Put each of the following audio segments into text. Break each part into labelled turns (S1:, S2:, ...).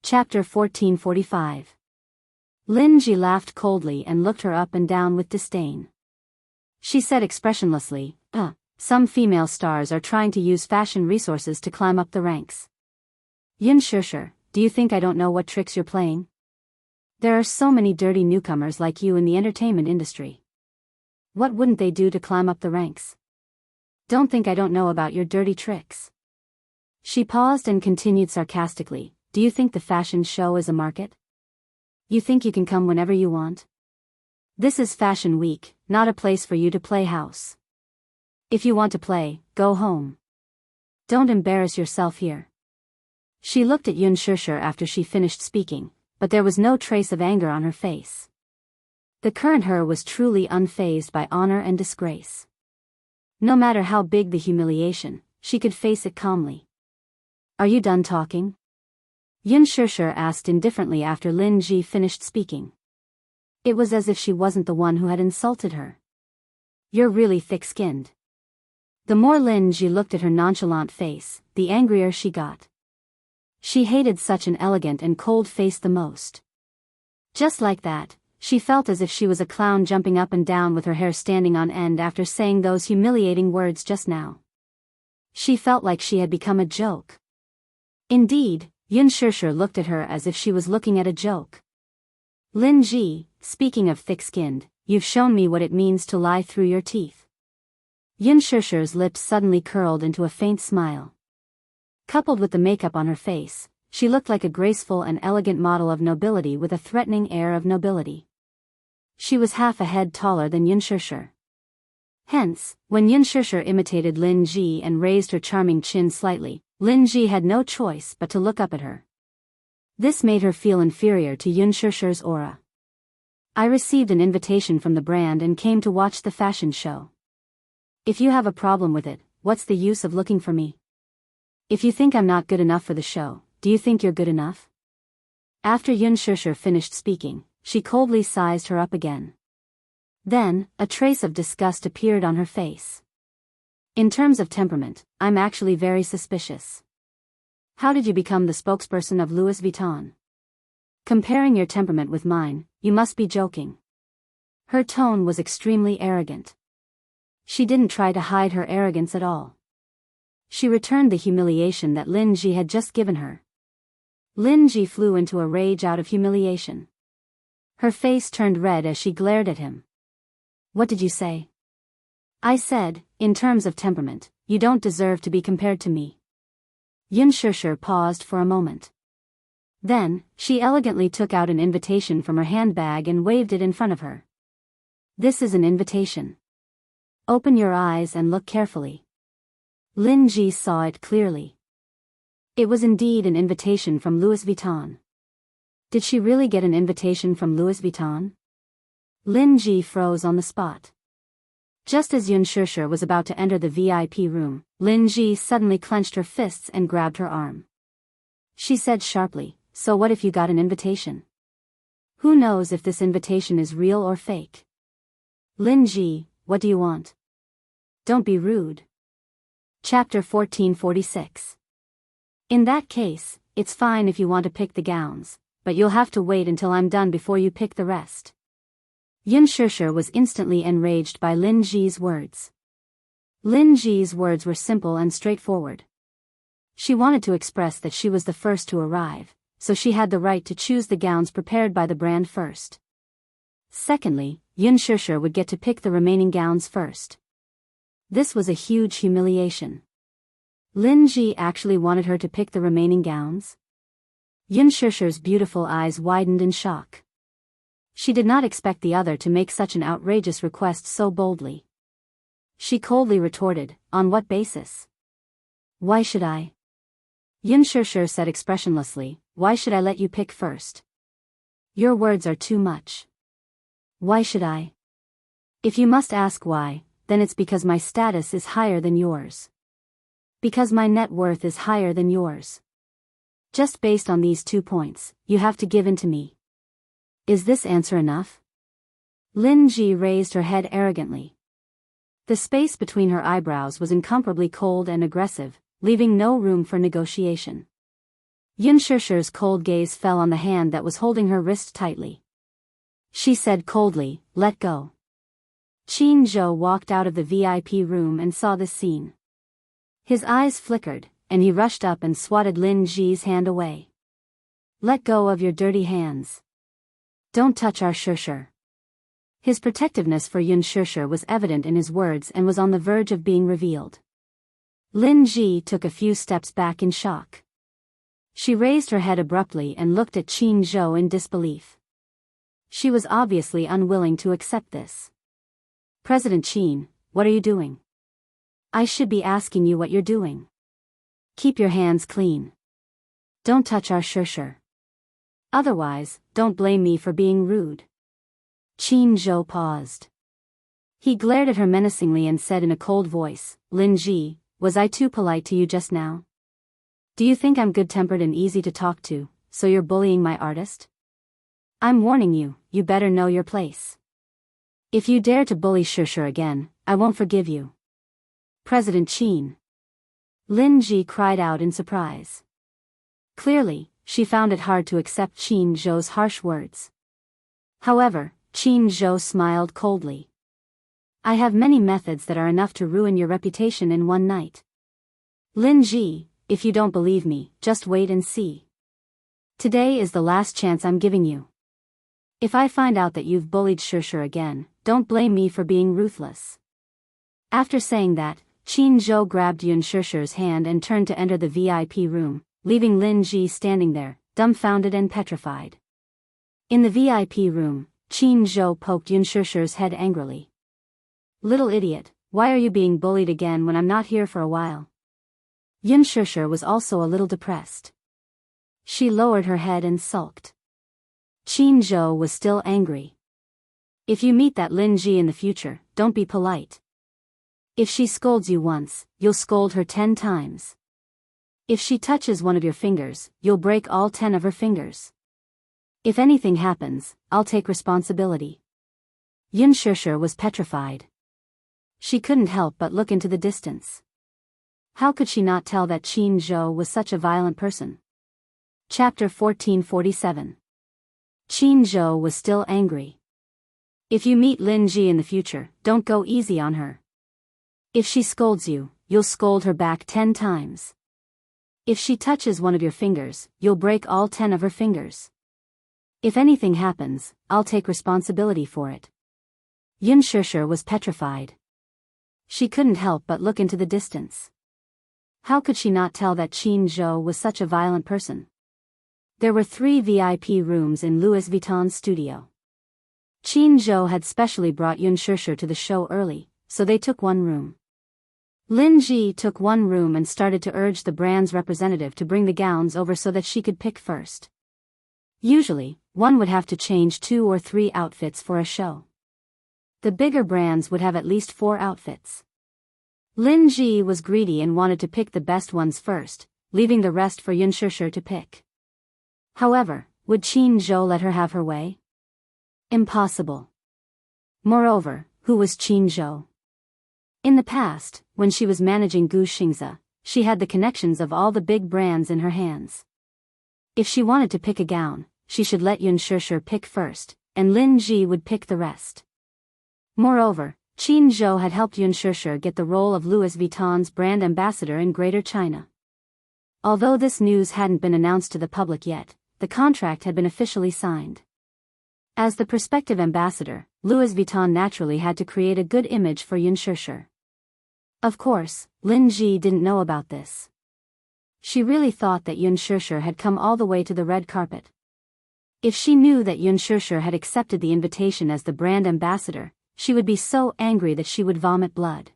S1: Chapter 1445. Lin Ji laughed coldly and looked her up and down with disdain. She said expressionlessly, some female stars are trying to use fashion resources to climb up the ranks. Yun Shishir, do you think I don't know what tricks you're playing? There are so many dirty newcomers like you in the entertainment industry. What wouldn't they do to climb up the ranks? Don't think I don't know about your dirty tricks. She paused and continued sarcastically, do you think the fashion show is a market? You think you can come whenever you want? This is Fashion Week, not a place for you to play house. If you want to play, go home. Don't embarrass yourself here. She looked at Yun Shishir after she finished speaking, but there was no trace of anger on her face. The current her was truly unfazed by honor and disgrace. No matter how big the humiliation, she could face it calmly. Are you done talking? Yun Shishir asked indifferently after Lin Ji finished speaking. It was as if she wasn't the one who had insulted her. You're really thick-skinned. The more Lin Ji looked at her nonchalant face, the angrier she got. She hated such an elegant and cold face the most. Just like that, she felt as if she was a clown jumping up and down with her hair standing on end after saying those humiliating words just now. She felt like she had become a joke. Indeed, Yun Shishir looked at her as if she was looking at a joke. Lin Ji, speaking of thick-skinned, you've shown me what it means to lie through your teeth. Yun Shishir's lips suddenly curled into a faint smile. Coupled with the makeup on her face, she looked like a graceful and elegant model of nobility with a threatening air of nobility. She was half a head taller than Yun Shishir. Hence, when Yun Shishir imitated Lin Ji and raised her charming chin slightly, Lin Ji had no choice but to look up at her. This made her feel inferior to Yun Shishir's aura. I received an invitation from the brand and came to watch the fashion show. If you have a problem with it, what's the use of looking for me? If you think I'm not good enough for the show, do you think you're good enough? After Yun Shishir finished speaking, she coldly sized her up again. Then, a trace of disgust appeared on her face. In terms of temperament, I'm actually very suspicious. How did you become the spokesperson of Louis Vuitton? Comparing your temperament with mine, you must be joking. Her tone was extremely arrogant. She didn't try to hide her arrogance at all. She returned the humiliation that Lin Ji had just given her. Lin Ji flew into a rage out of humiliation. Her face turned red as she glared at him. What did you say? I said, in terms of temperament, you don't deserve to be compared to me. Yun Shishir paused for a moment. Then, she elegantly took out an invitation from her handbag and waved it in front of her. This is an invitation. Open your eyes and look carefully. Lin Ji saw it clearly. It was indeed an invitation from Louis Vuitton. Did she really get an invitation from Louis Vuitton? Lin Ji froze on the spot. Just as Yun Shishir was about to enter the VIP room, Lin Ji suddenly clenched her fists and grabbed her arm. She said sharply, so what if you got an invitation? Who knows if this invitation is real or fake? Lin Ji, what do you want? Don't be rude. Chapter 1446. In that case, it's fine if you want to pick the gowns, but you'll have to wait until I'm done before you pick the rest. Yun Shishir was instantly enraged by Lin Ji's words. Lin Ji's words were simple and straightforward. She wanted to express that she was the first to arrive, so she had the right to choose the gowns prepared by the brand first. Secondly, Yun Shishir would get to pick the remaining gowns first. This was a huge humiliation. Lin Ji actually wanted her to pick the remaining gowns? Yun Shishir's beautiful eyes widened in shock. She did not expect the other to make such an outrageous request so boldly. She coldly retorted, on what basis? Why should I? Yun Shishir said expressionlessly, why should I let you pick first? Your words are too much. Why should I? If you must ask why, then it's because my status is higher than yours. Because my net worth is higher than yours. Just based on these 2 points, you have to give in to me. Is this answer enough? Lin Ji raised her head arrogantly. The space between her eyebrows was incomparably cold and aggressive, leaving no room for negotiation. Yun Shishir's cold gaze fell on the hand that was holding her wrist tightly. She said coldly, "Let go." Qin Zhou walked out of the VIP room and saw this scene. His eyes flickered, and he rushed up and swatted Lin Ji's hand away. "Let go of your dirty hands. Don't touch our Shishir." His protectiveness for Yun Shishir was evident in his words and was on the verge of being revealed. Lin Ji took a few steps back in shock. She raised her head abruptly and looked at Qin Zhou in disbelief. She was obviously unwilling to accept this. "President Qin, what are you doing? I should be asking you what you're doing. Keep your hands clean. Don't touch our Shishir. Otherwise, don't blame me for being rude." Qin Zhou paused. He glared at her menacingly and said in a cold voice, "Lin Ji, was I too polite to you just now? Do you think I'm good-tempered and easy to talk to, so you're bullying my artist? I'm warning you, you better know your place. If you dare to bully Shishir again, I won't forgive you." "President Qin." Lin Ji cried out in surprise. Clearly, she found it hard to accept Qin Zhou's harsh words. However, Qin Zhou smiled coldly. "I have many methods that are enough to ruin your reputation in one night. Lin Ji, if you don't believe me, just wait and see. Today is the last chance I'm giving you. If I find out that you've bullied Shishir again, don't blame me for being ruthless." After saying that, Qin Zhou grabbed Yun Shishir's hand and turned to enter the VIP room, leaving Lin Ji standing there, dumbfounded and petrified. In the VIP room, Qin Zhou poked Yun Shishir's head angrily. "Little idiot, why are you being bullied again when I'm not here for a while?" Yun Shishir was also a little depressed. She lowered her head and sulked. Qin Zhou was still angry. "If you meet that Lin Ji in the future, don't be polite. If she scolds you once, you'll scold her 10 times. If she touches one of your fingers, you'll break all 10 of her fingers. If anything happens, I'll take responsibility." Yun Shishir was petrified. She couldn't help but look into the distance. How could she not tell that Qin Zhou was such a violent person? Chapter 1447. Qin Zhou was still angry. "If you meet Lin Ji in the future, don't go easy on her. If she scolds you, you'll scold her back 10 times. If she touches one of your fingers, you'll break all 10 of her fingers. If anything happens, I'll take responsibility for it." Yun Shishir was petrified. She couldn't help but look into the distance. How could she not tell that Qin Zhou was such a violent person? There were 3 VIP rooms in Louis Vuitton's studio. Qin Zhou had specially brought Yun Shishir to the show early, so they took one room. Lin Ji took one room and started to urge the brand's representative to bring the gowns over so that she could pick first. Usually, one would have to change 2 or 3 outfits for a show. The bigger brands would have at least 4 outfits. Lin Ji was greedy and wanted to pick the best ones first, leaving the rest for Yun Shishir to pick. However, would Qin Zhou let her have her way? Impossible. Moreover, who was Qin Zhou? In the past, when she was managing Gu Xingzi, she had the connections of all the big brands in her hands. If she wanted to pick a gown, she should let Yun Shishir pick first, and Lin Ji would pick the rest. Moreover, Qin Zhou had helped Yun Shishir get the role of Louis Vuitton's brand ambassador in Greater China. Although this news hadn't been announced to the public yet, the contract had been officially signed. As the prospective ambassador, Louis Vuitton naturally had to create a good image for Yun Shishir. Of course, Lin Ji didn't know about this. She really thought that Yun Shishir had come all the way to the red carpet. If she knew that Yun Shishir had accepted the invitation as the brand ambassador, she would be so angry that she would vomit blood.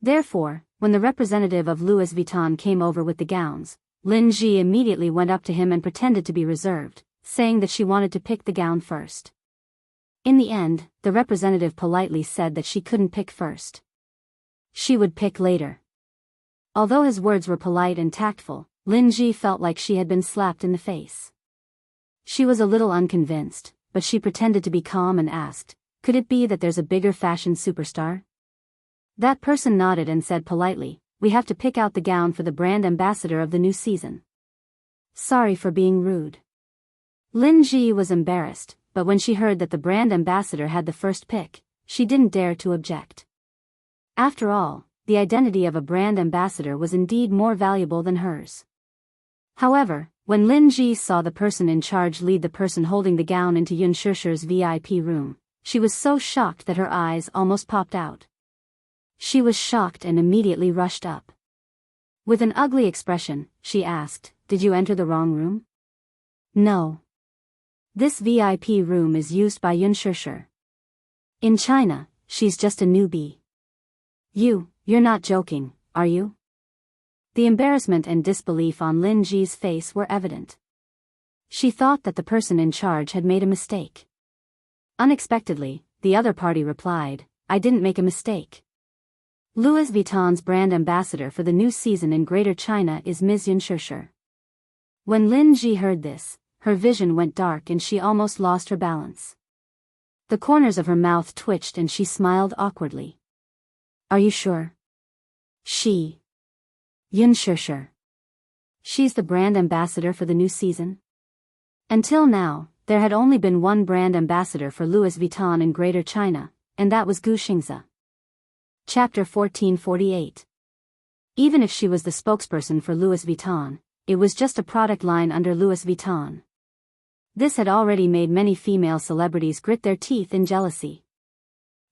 S1: Therefore, when the representative of Louis Vuitton came over with the gowns, Lin Ji immediately went up to him and pretended to be reserved, saying that she wanted to pick the gown first. In the end, the representative politely said that she couldn't pick first. She would pick later. Although his words were polite and tactful, Lin Ji felt like she had been slapped in the face. She was a little unconvinced, but she pretended to be calm and asked, "Could it be that there's a bigger fashion superstar?" That person nodded and said politely, "We have to pick out the gown for the brand ambassador of the new season." Sorry for being rude. Lin Ji was embarrassed, but when she heard that the brand ambassador had the first pick, she didn't dare to object. After all, the identity of a brand ambassador was indeed more valuable than hers. However, when Lin Ji saw the person in charge lead the person holding the gown into Yun Shishir's VIP room, she was so shocked that her eyes almost popped out. She was shocked and immediately rushed up. With an ugly expression, she asked, "Did you enter the wrong room?" "No. This VIP room is used by Yun Shishir. In China, she's just a newbie." You're not joking, are you?" The embarrassment and disbelief on Lin Ji's face were evident. She thought that the person in charge had made a mistake. Unexpectedly, the other party replied, "I didn't make a mistake. Louis Vuitton's brand ambassador for the new season in Greater China is Ms. Yun Shishir." When Lin Ji heard this, her vision went dark and she almost lost her balance. The corners of her mouth twitched and she smiled awkwardly. "Are you sure? Yun Shishir. She's the brand ambassador for the new season?" Until now, there had only been one brand ambassador for Louis Vuitton in Greater China, and that was Gu Xingzi. Chapter 1448. Even if she was the spokesperson for Louis Vuitton, it was just a product line under Louis Vuitton. This had already made many female celebrities grit their teeth in jealousy.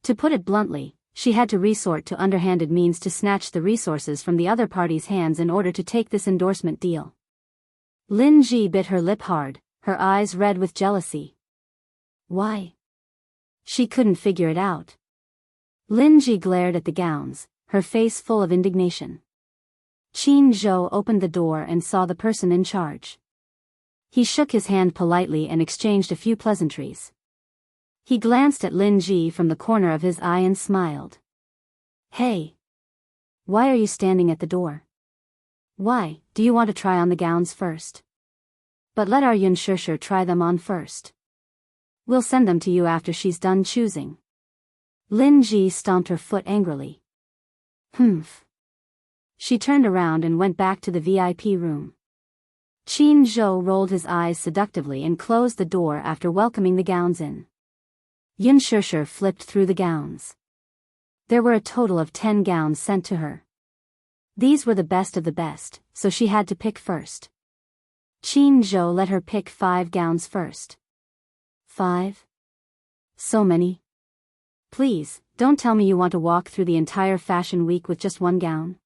S1: To put it bluntly, she had to resort to underhanded means to snatch the resources from the other party's hands in order to take this endorsement deal. Lin Ji bit her lip hard, her eyes red with jealousy. Why? She couldn't figure it out. Lin Ji glared at the gowns, her face full of indignation. Qin Zhou opened the door and saw the person in charge. He shook his hand politely and exchanged a few pleasantries. He glanced at Lin Ji from the corner of his eye and smiled. "Hey! Why are you standing at the door? Why, do you want to try on the gowns first? But let our Yun Shishir try them on first. We'll send them to you after she's done choosing." Lin Ji stomped her foot angrily. "Humph." She turned around and went back to the VIP room. Qin Zhou rolled his eyes seductively and closed the door after welcoming the gowns in. Yun Shishir flipped through the gowns. There were a total of 10 gowns sent to her. These were the best of the best, so she had to pick first. Qin Zhou let her pick 5 gowns first. 5? So many? Please, don't tell me you want to walk through the entire fashion week with just one gown.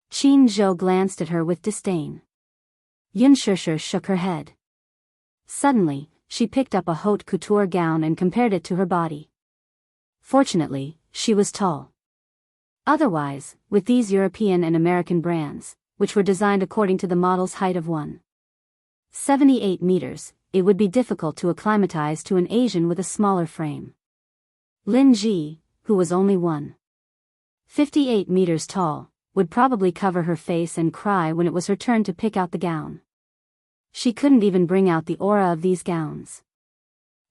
S1: Qin Zhou glanced at her with disdain. Yun Shishir shook her head. Suddenly, she picked up a haute couture gown and compared it to her body. Fortunately, she was tall. Otherwise, with these European and American brands, which were designed according to the model's height of 1.78 meters, it would be difficult to acclimatize to an Asian with a smaller frame. Lin Ji, who was only 1.58 meters tall, would probably cover her face and cry when it was her turn to pick out the gown. She couldn't even bring out the aura of these gowns.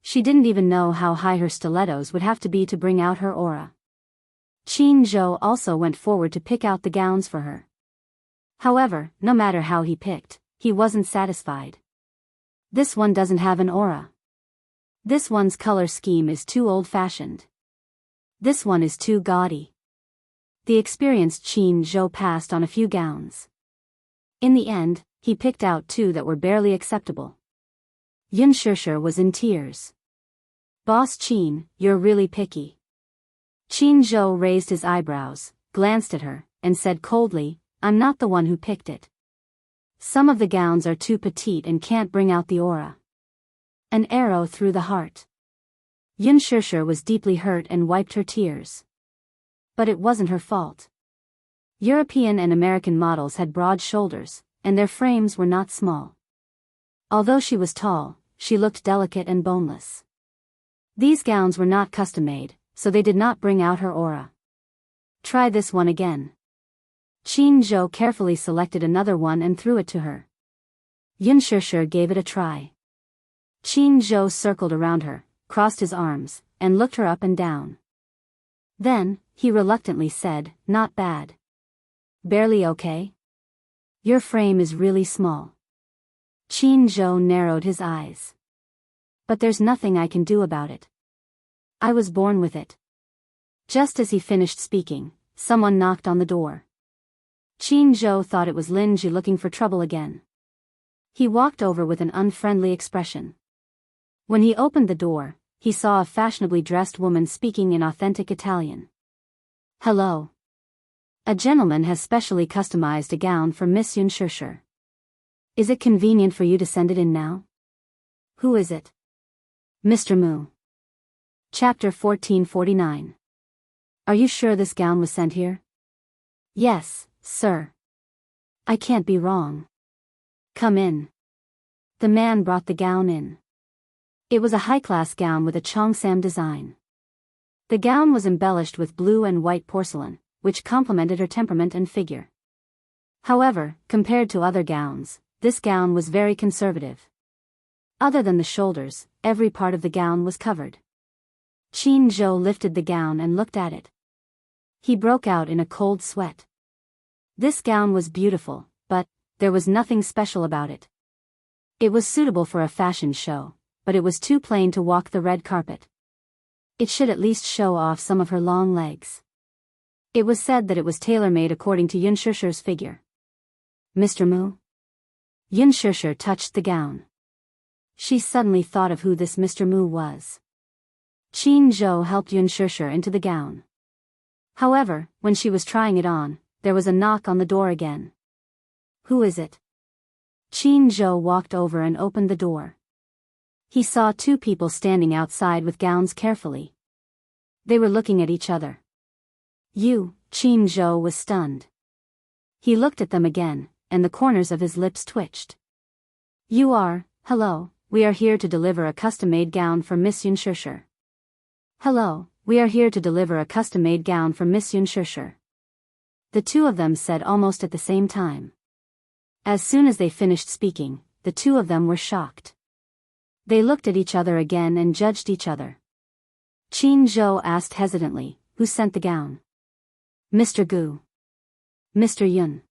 S1: She didn't even know how high her stilettos would have to be to bring out her aura. Qin Zhou also went forward to pick out the gowns for her. However, no matter how he picked, he wasn't satisfied. This one doesn't have an aura. This one's color scheme is too old-fashioned. This one is too gaudy. The experienced Qin Zhou passed on a few gowns. In the end, he picked out 2 that were barely acceptable. Yun Shishir was in tears. "Boss Qin, you're really picky." Qin Zhou raised his eyebrows, glanced at her, and said coldly, "I'm not the one who picked it. Some of the gowns are too petite and can't bring out the aura." An arrow through the heart. Yun Shishir was deeply hurt and wiped her tears. But it wasn't her fault. European and American models had broad shoulders, and their frames were not small. Although she was tall, she looked delicate and boneless. These gowns were not custom-made, so they did not bring out her aura. "Try this one again." Qin Zhou carefully selected another one and threw it to her. Yun Shishir gave it a try. Qin Zhou circled around her, crossed his arms, and looked her up and down. Then, he reluctantly said, "Not bad. Barely okay? Your frame is really small. Qin Zhou narrowed his eyes. But there's nothing I can do about it. I was born with it. Just as he finished speaking, someone knocked on the door. Qin Zhou thought it was Lin Ji looking for trouble again. He walked over with an unfriendly expression. When he opened the door, he saw a fashionably dressed woman speaking in authentic Italian. Hello. A gentleman has specially customized a gown for Miss Yun Shishir. Is it convenient for you to send it in now? Who is it? Mr. Mu. Chapter 1449. Are you sure this gown was sent here? Yes, sir. I can't be wrong. Come in. The man brought the gown in. It was a high-class gown with a cheongsam design. The gown was embellished with blue and white porcelain, which complemented her temperament and figure. However, compared to other gowns, this gown was very conservative. Other than the shoulders, every part of the gown was covered. Qin Zhou lifted the gown and looked at it. He broke out in a cold sweat. This gown was beautiful, but there was nothing special about it. It was suitable for a fashion show, but it was too plain to walk the red carpet. It should at least show off some of her long legs. It was said that it was tailor-made according to Yun Shishir's figure. Mr. Mu? Yun Shishir touched the gown. She suddenly thought of who this Mr. Mu was. Qin Zhou helped Yun Shishir into the gown. However, when she was trying it on, there was a knock on the door again. Who is it? Qin Zhou walked over and opened the door. He saw two people standing outside with gowns carefully. They were looking at each other. Qin Zhou was stunned. He looked at them again, and the corners of his lips twitched. Hello, we are here to deliver a custom-made gown for Miss Yun Shishir. Hello, we are here to deliver a custom-made gown for Miss Yun Shishir. The two of them said almost at the same time. As soon as they finished speaking, the two of them were shocked. They looked at each other again and judged each other. Qin Zhou asked hesitantly, who sent the gown? Mr. Gu. Mr. Yun.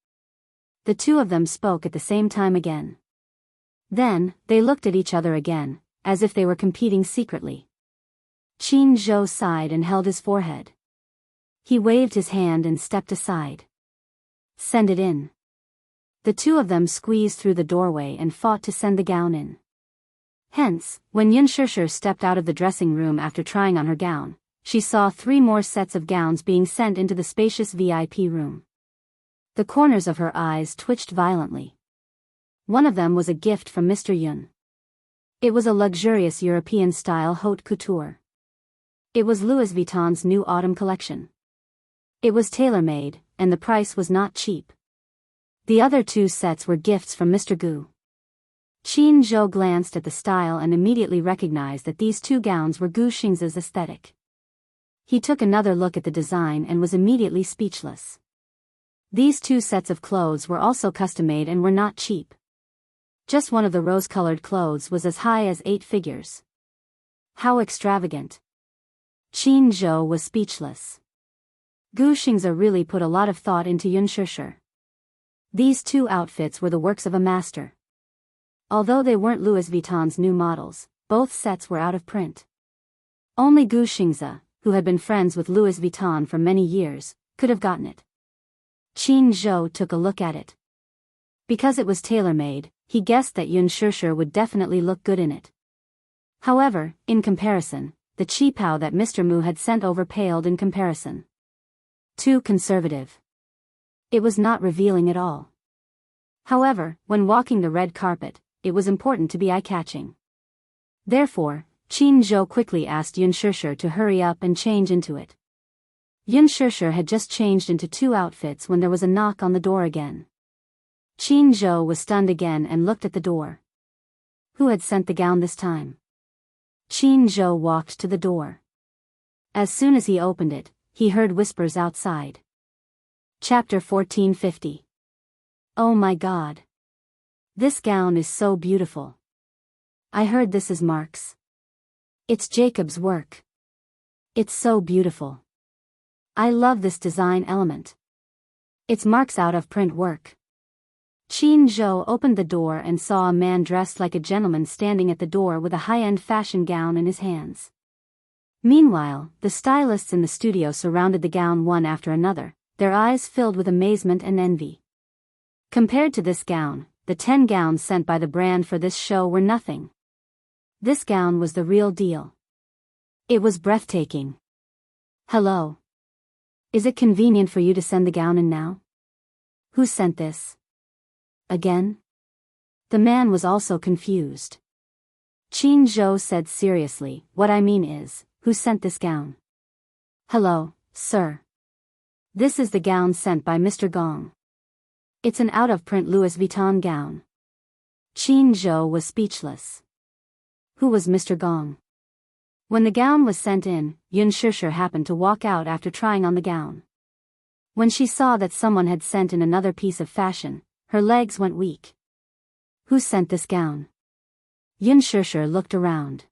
S1: The two of them spoke at the same time again. Then, they looked at each other again, as if they were competing secretly. Qin Zhou sighed and held his forehead. He waved his hand and stepped aside. Send it in. The two of them squeezed through the doorway and fought to send the gown in. Hence, when Yun Shishir stepped out of the dressing room after trying on her gown, she saw 3 more sets of gowns being sent into the spacious VIP room. The corners of her eyes twitched violently. One of them was a gift from Mr. Yun. It was a luxurious European-style haute couture. It was Louis Vuitton's new autumn collection. It was tailor-made, and the price was not cheap. The other 2 sets were gifts from Mr. Gu. Qin Zhou glanced at the style and immediately recognized that these 2 gowns were Gu Xing's aesthetic. He took another look at the design and was immediately speechless. These 2 sets of clothes were also custom-made and were not cheap. Just one of the rose-colored clothes was as high as 8 figures. How extravagant. Qin Zhou was speechless. Gu Xing's really put a lot of thought into Yun Shishir. These 2 outfits were the works of a master. Although they weren't Louis Vuitton's new models, both sets were out of print. Only Gu Xing's, who had been friends with Louis Vuitton for many years, could have gotten it. Qin Zhou took a look at it. Because it was tailor-made, he guessed that Yun Shishir would definitely look good in it. However, in comparison, the cheapao that Mr. Mu had sent over paled in comparison. Too conservative. It was not revealing at all. However, when walking the red carpet, it was important to be eye-catching. Therefore, Qin Zhou quickly asked Yun Shishir to hurry up and change into it. Yun Shishir had just changed into 2 outfits when there was a knock on the door again. Qin Zhou was stunned again and looked at the door. Who had sent the gown this time? Qin Zhou walked to the door. As soon as he opened it, he heard whispers outside. Chapter 1450. Oh my God. This gown is so beautiful. I heard this is Mark's. It's Jacob's work. It's so beautiful. I love this design element. It's Mark's out-of-print work. Qin Zhou opened the door and saw a man dressed like a gentleman standing at the door with a high-end fashion gown in his hands. Meanwhile, the stylists in the studio surrounded the gown one after another, their eyes filled with amazement and envy. Compared to this gown, the 10 gowns sent by the brand for this show were nothing. This gown was the real deal. It was breathtaking. Hello. Is it convenient for you to send the gown in now? Who sent this? Again? The man was also confused. Qin Zhou said seriously, what I mean is, who sent this gown? Hello, sir. This is the gown sent by Mr. Gong. It's an out-of-print Louis Vuitton gown. Qin Zhou was speechless. Who was Mr. Gong? When the gown was sent in, Yun Shishir happened to walk out after trying on the gown. When she saw that someone had sent in another piece of fashion, her legs went weak. Who sent this gown? Yun Shishir looked around.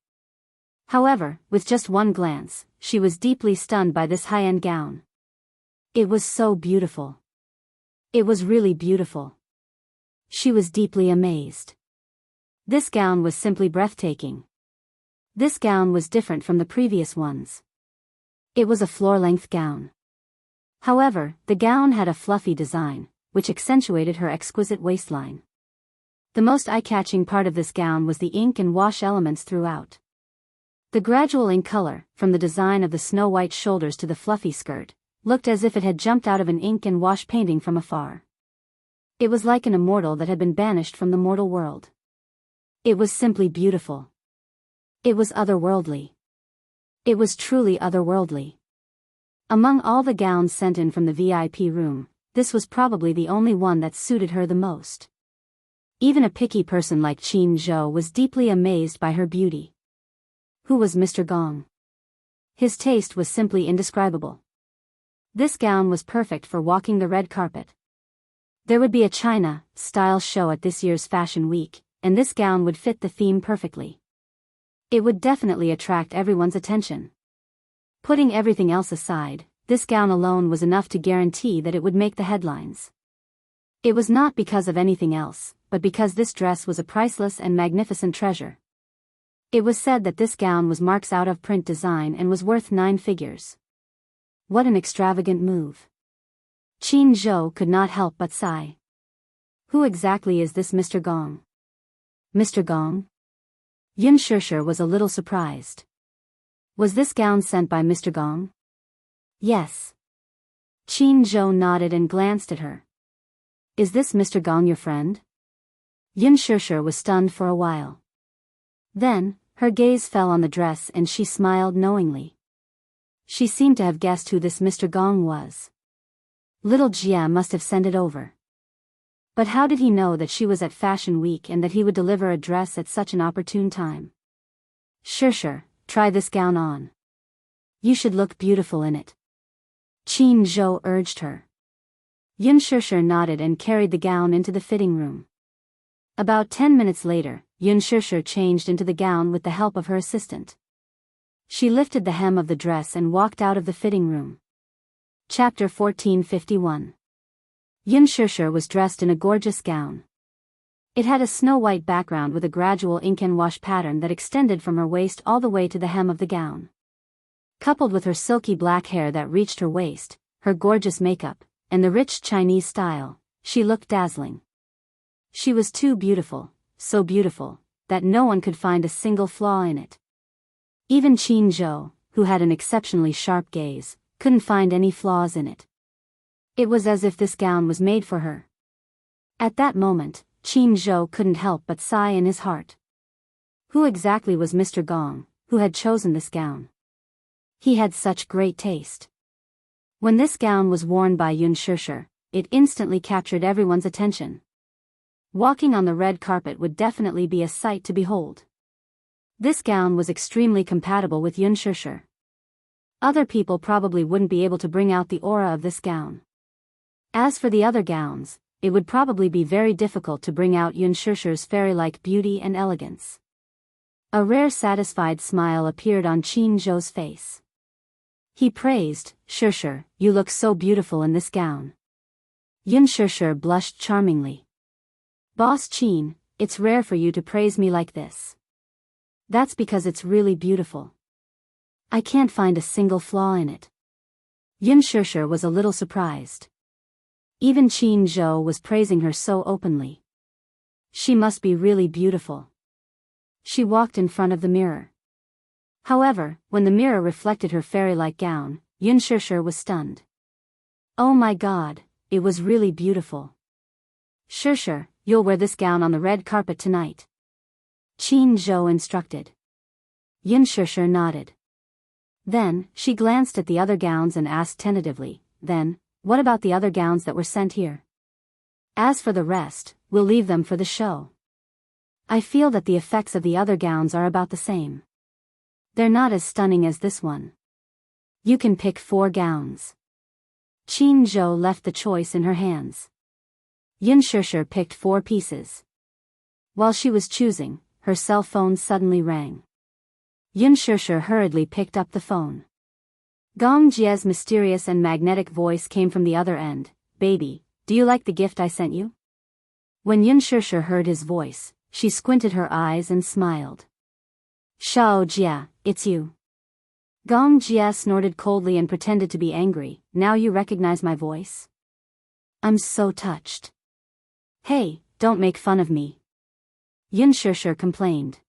S1: However, with just one glance, she was deeply stunned by this high-end gown. It was so beautiful. It was really beautiful. She was deeply amazed. This gown was simply breathtaking. This gown was different from the previous ones. It was a floor-length gown. However, the gown had a fluffy design, which accentuated her exquisite waistline. The most eye-catching part of this gown was the ink and wash elements throughout. The gradual ink color, from the design of the snow-white shoulders to the fluffy skirt, looked as if it had jumped out of an ink and wash painting from afar. It was like an immortal that had been banished from the mortal world. It was simply beautiful. It was otherworldly. It was truly otherworldly. Among all the gowns sent in from the VIP room, this was probably the only one that suited her the most. Even a picky person like Qin Zhou was deeply amazed by her beauty. Who was Mr. Gong? His taste was simply indescribable. This gown was perfect for walking the red carpet. There would be a China-style show at this year's Fashion Week, and this gown would fit the theme perfectly. It would definitely attract everyone's attention. Putting everything else aside, this gown alone was enough to guarantee that it would make the headlines. It was not because of anything else, but because this dress was a priceless and magnificent treasure. It was said that this gown was Mark's out-of-print design and was worth 9 figures. What an extravagant move. Qin Zhou could not help but sigh. Who exactly is this Mr. Gong? Mr. Gong? Yun Shishir was a little surprised. Was this gown sent by Mr. Gong? Yes. Qin Zhou nodded and glanced at her. Is this Mr. Gong your friend? Yun Shishir was stunned for a while. Then, her gaze fell on the dress and she smiled knowingly. She seemed to have guessed who this Mr. Gong was. Little Jia must have sent it over. But how did he know that she was at Fashion Week and that he would deliver a dress at such an opportune time? Shishir, try this gown on. You should look beautiful in it. Qin Zhou urged her. Yun Shishir nodded and carried the gown into the fitting room. About 10 minutes later, Yun Shishir changed into the gown with the help of her assistant. She lifted the hem of the dress and walked out of the fitting room. Chapter 1451. Yun Shishir was dressed in a gorgeous gown. It had a snow-white background with a gradual ink and wash pattern that extended from her waist all the way to the hem of the gown. Coupled with her silky black hair that reached her waist, her gorgeous makeup, and the rich Chinese style, she looked dazzling. She was too beautiful, so beautiful, that no one could find a single flaw in it. Even Qin Zhou, who had an exceptionally sharp gaze, couldn't find any flaws in it. It was as if this gown was made for her. At that moment, Qin Zhou couldn't help but sigh in his heart. Who exactly was Mr. Gong, who had chosen this gown? He had such great taste. When this gown was worn by Yun Shishir, it instantly captured everyone's attention. Walking on the red carpet would definitely be a sight to behold. This gown was extremely compatible with Yun Shishir. Other people probably wouldn't be able to bring out the aura of this gown. As for the other gowns, it would probably be very difficult to bring out Yun Shishir's fairy-like beauty and elegance. A rare satisfied smile appeared on Qin Zhou's face. He praised, Shishir, you look so beautiful in this gown. Yun Shishir blushed charmingly. Boss Qin, it's rare for you to praise me like this. That's because it's really beautiful. I can't find a single flaw in it. Yun Shishir was a little surprised. Even Qin Zhou was praising her so openly. She must be really beautiful. She walked in front of the mirror. However, when the mirror reflected her fairy-like gown, Yun Shishir was stunned. Oh my god, it was really beautiful. Shishir, you'll wear this gown on the red carpet tonight. Qin Zhou instructed. Yun Shishir nodded. Then, she glanced at the other gowns and asked tentatively, then, what about the other gowns that were sent here? As for the rest, we'll leave them for the show. I feel that the effects of the other gowns are about the same. They're not as stunning as this one. You can pick 4 gowns. Qin Zhou left the choice in her hands. Yun Shishir picked 4 pieces. While she was choosing, her cell phone suddenly rang. Yun Shishir hurriedly picked up the phone. Gong Jie's mysterious and magnetic voice came from the other end. Baby, do you like the gift I sent you? When Yun Shishir heard his voice, she squinted her eyes and smiled. Shao Jia, it's you. Gong Jia snorted coldly and pretended to be angry. Now you recognize my voice? I'm so touched. Hey, don't make fun of me. Yun Shishir complained.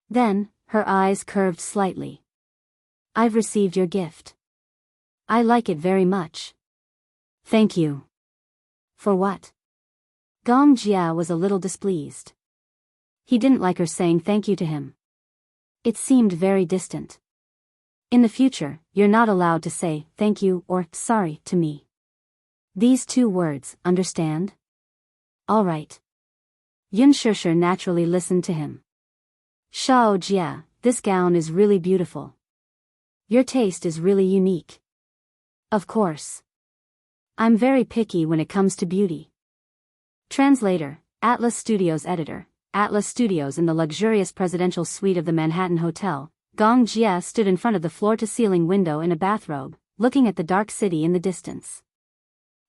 S1: Then, her eyes curved slightly. I've received your gift. I like it very much. Thank you. For what? Gong Jia was a little displeased. He didn't like her saying thank you to him. It seemed very distant. In the future, you're not allowed to say thank you or sorry to me. These 2 words, understand? All right. Yun Shishir naturally listened to him. Shao Jia, this gown is really beautiful. Your taste is really unique. Of course. I'm very picky when it comes to beauty. Translator, Atlas Studios editor, Atlas Studios. In the luxurious presidential suite of the Manhattan Hotel, Gong Jia stood in front of the floor-to-ceiling window in a bathrobe, looking at the dark city in the distance.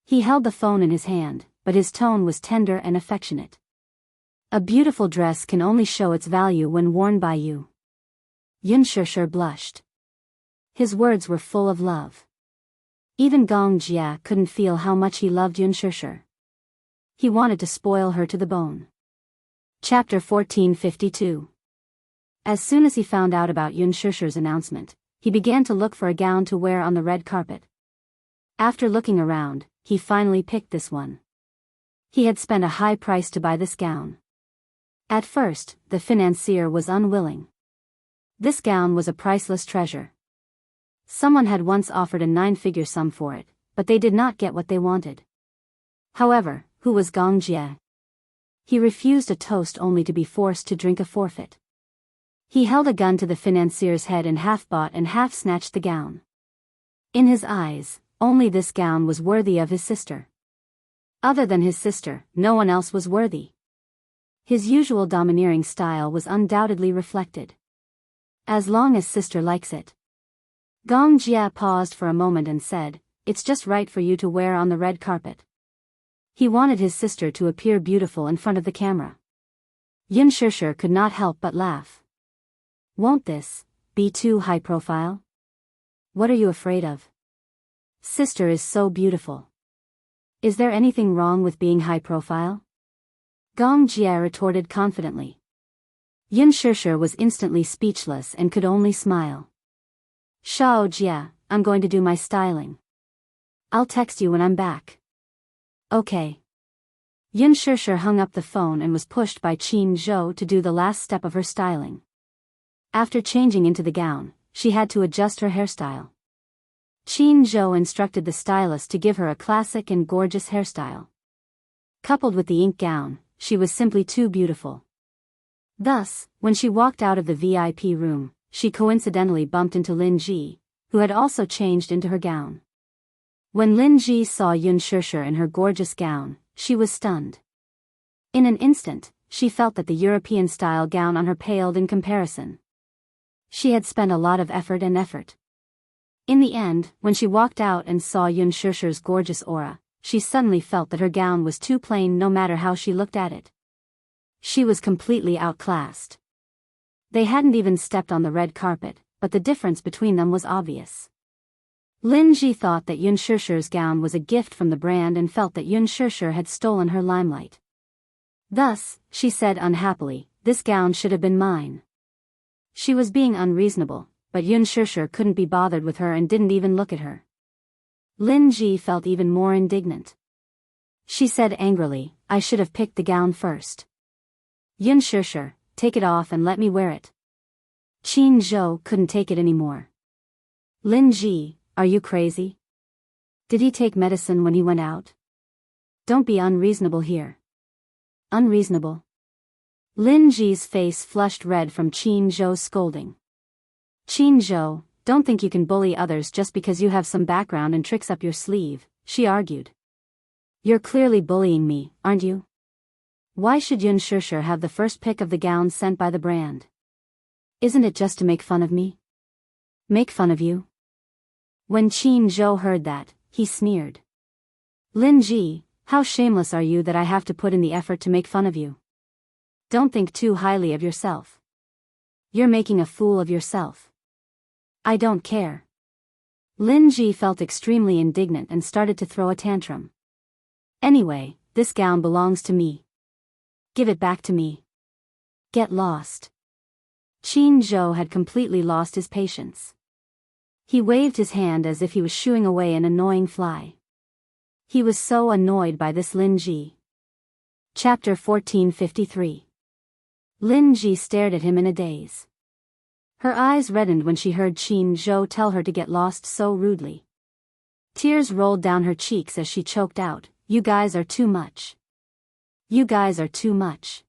S1: He held the phone in his hand, but his tone was tender and affectionate. A beautiful dress can only show its value when worn by you. Yun Shishir blushed. His words were full of love. Even Gong Jia couldn't feel how much he loved Yun Shishir. He wanted to spoil her to the bone. Chapter 1452. As soon as he found out about Yun Shishir's announcement, he began to look for a gown to wear on the red carpet. After looking around, he finally picked this one. He had spent a high price to buy this gown. At first, the financier was unwilling. This gown was a priceless treasure. Someone had once offered a 9-figure sum for it, but they did not get what they wanted. However, who was Gong Jie? He refused a toast only to be forced to drink a forfeit. He held a gun to the financier's head and half bought and half snatched the gown. In his eyes, only this gown was worthy of his sister. Other than his sister, no one else was worthy. His usual domineering style was undoubtedly reflected. As long as sister likes it. Gong Jia paused for a moment and said, it's just right for you to wear on the red carpet. He wanted his sister to appear beautiful in front of the camera. Yun Shishir could not help but laugh. Won't this be too high profile? What are you afraid of? Sister is so beautiful. Is there anything wrong with being high profile? Gong Jia retorted confidently. Yun Shishir was instantly speechless and could only smile. Shao Jia, I'm going to do my styling. I'll text you when I'm back. Okay. Yun Shishir hung up the phone and was pushed by Qin Zhou to do the last step of her styling. After changing into the gown, she had to adjust her hairstyle. Qin Zhou instructed the stylist to give her a classic and gorgeous hairstyle. Coupled with the ink gown, she was simply too beautiful. Thus, when she walked out of the VIP room, she coincidentally bumped into Lin Ji, who had also changed into her gown. When Lin Ji saw Yun Shishir in her gorgeous gown, she was stunned. In an instant, she felt that the European-style gown on her paled in comparison. She had spent a lot of effort. In the end, when she walked out and saw Yun Shishir's gorgeous aura, she suddenly felt that her gown was too plain no matter how she looked at it. She was completely outclassed. They hadn't even stepped on the red carpet, but the difference between them was obvious. Lin Ji thought that Yun Shishir's gown was a gift from the brand and felt that Yun Shishir had stolen her limelight. Thus, she said unhappily, "This gown should have been mine." She was being unreasonable, but Yun Shishir couldn't be bothered with her and didn't even look at her. Lin Ji felt even more indignant. She said angrily, "I should have picked the gown first. Yun Shishir, take it off and let me wear it." Qin Zhou couldn't take it anymore. "Lin Ji, are you crazy? Did he take medicine when he went out? Don't be unreasonable here." "Unreasonable?" Lin Ji's face flushed red from Qin Zhou's scolding. "Qin Zhou, don't think you can bully others just because you have some background and tricks up your sleeve," she argued. "You're clearly bullying me, aren't you? Why should Yun Shishir have the first pick of the gown sent by the brand? Isn't it just to make fun of me? Make fun of you?" When Qin Zhou heard that, he sneered. "Lin Ji, how shameless are you that I have to put in the effort to make fun of you? Don't think too highly of yourself. You're making a fool of yourself." "I don't care." Lin Ji felt extremely indignant and started to throw a tantrum. "Anyway, this gown belongs to me. Give it back to me. Get lost." Qin Zhou had completely lost his patience. He waved his hand as if he was shooing away an annoying fly. He was so annoyed by this Lin Ji. Chapter 1453. Lin Ji stared at him in a daze. Her eyes reddened when she heard Qin Zhou tell her to get lost so rudely. Tears rolled down her cheeks as she choked out, "You guys are too much. You guys are too much."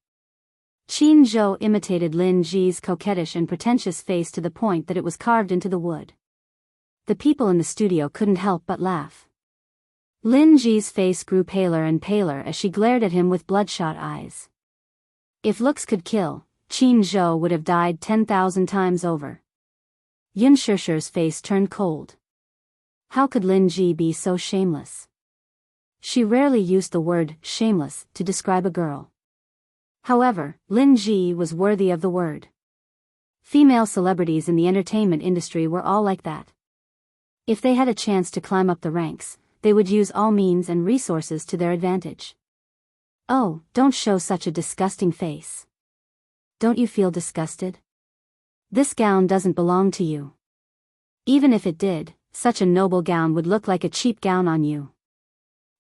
S1: Qin Zhou imitated Lin Ji's coquettish and pretentious face to the point that it was carved into the wood. The people in the studio couldn't help but laugh. Lin Ji's face grew paler and paler as she glared at him with bloodshot eyes. If looks could kill, Qin Zhou would have died 10,000 times over. Yun Shishir's face turned cold. How could Lin Ji be so shameless? She rarely used the word shameless to describe a girl. However, Lin Ji was worthy of the word. Female celebrities in the entertainment industry were all like that. If they had a chance to climb up the ranks, they would use all means and resources to their advantage. "Oh, don't show such a disgusting face. Don't you feel disgusted? This gown doesn't belong to you. Even if it did, such a noble gown would look like a cheap gown on you.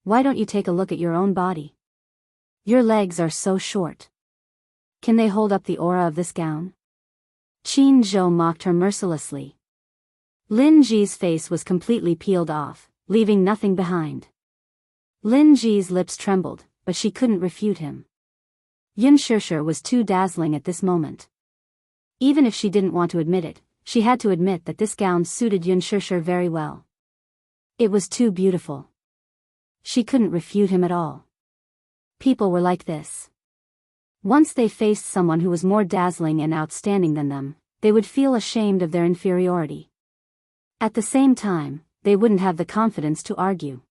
S1: Why don't you take a look at your own body? Your legs are so short. Can they hold up the aura of this gown?" Qin Zhou mocked her mercilessly. Lin Ji's face was completely peeled off, leaving nothing behind. Lin Ji's lips trembled, but she couldn't refute him. Yun Shishir was too dazzling at this moment. Even if she didn't want to admit it, she had to admit that this gown suited Yun Shishir very well. It was too beautiful. She couldn't refute him at all. People were like this. Once they faced someone who was more dazzling and outstanding than them, they would feel ashamed of their inferiority. At the same time, they wouldn't have the confidence to argue.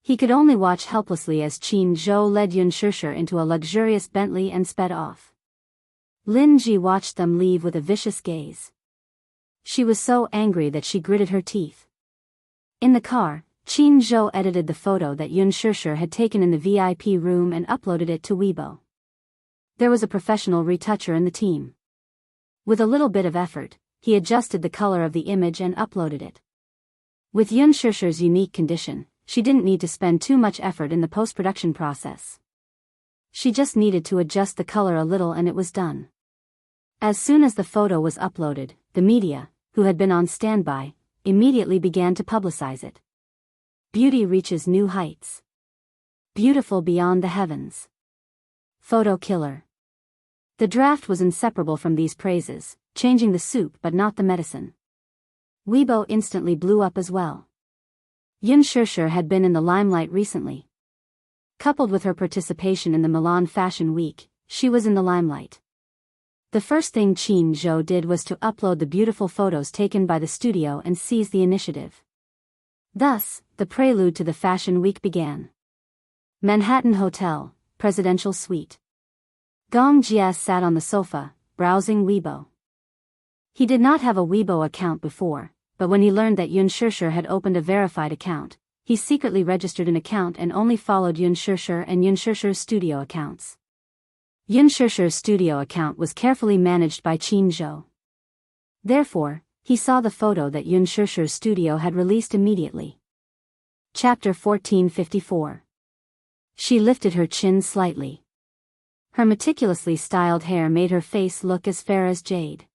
S1: He could only watch helplessly as Qin Zhou led Yun Shishir into a luxurious Bentley and sped off. Lin Ji watched them leave with a vicious gaze. She was so angry that she gritted her teeth. In the car, Qin Zhou edited the photo that Yun Shishir had taken in the VIP room and uploaded it to Weibo. There was a professional retoucher in the team. With a little bit of effort, he adjusted the color of the image and uploaded it. With Yun Shishir's unique condition, she didn't need to spend too much effort in the post-production process. She just needed to adjust the color a little and it was done. As soon as the photo was uploaded, the media, who had been on standby, immediately began to publicize it. Beauty reaches new heights. Beautiful beyond the heavens. Photo killer. The draft was inseparable from these praises, changing the soup but not the medicine. Weibo instantly blew up as well. Yun Shishir had been in the limelight recently. Coupled with her participation in the Milan Fashion Week, she was in the limelight. The first thing Qin Zhou did was to upload the beautiful photos taken by the studio and seize the initiative. Thus, the prelude to the Fashion Week began. Manhattan Hotel, Presidential Suite. Gong Jia sat on the sofa, browsing Weibo. He did not have a Weibo account before, but when he learned that Yun Shishir had opened a verified account, he secretly registered an account and only followed Yun Shishir and Yun Shishir's studio accounts. Yun Shishir's studio account was carefully managed by Qin Zhou. Therefore, he saw the photo that Yun Shishir's studio had released immediately. Chapter 1454. She lifted her chin slightly. Her meticulously styled hair made her face look as fair as jade.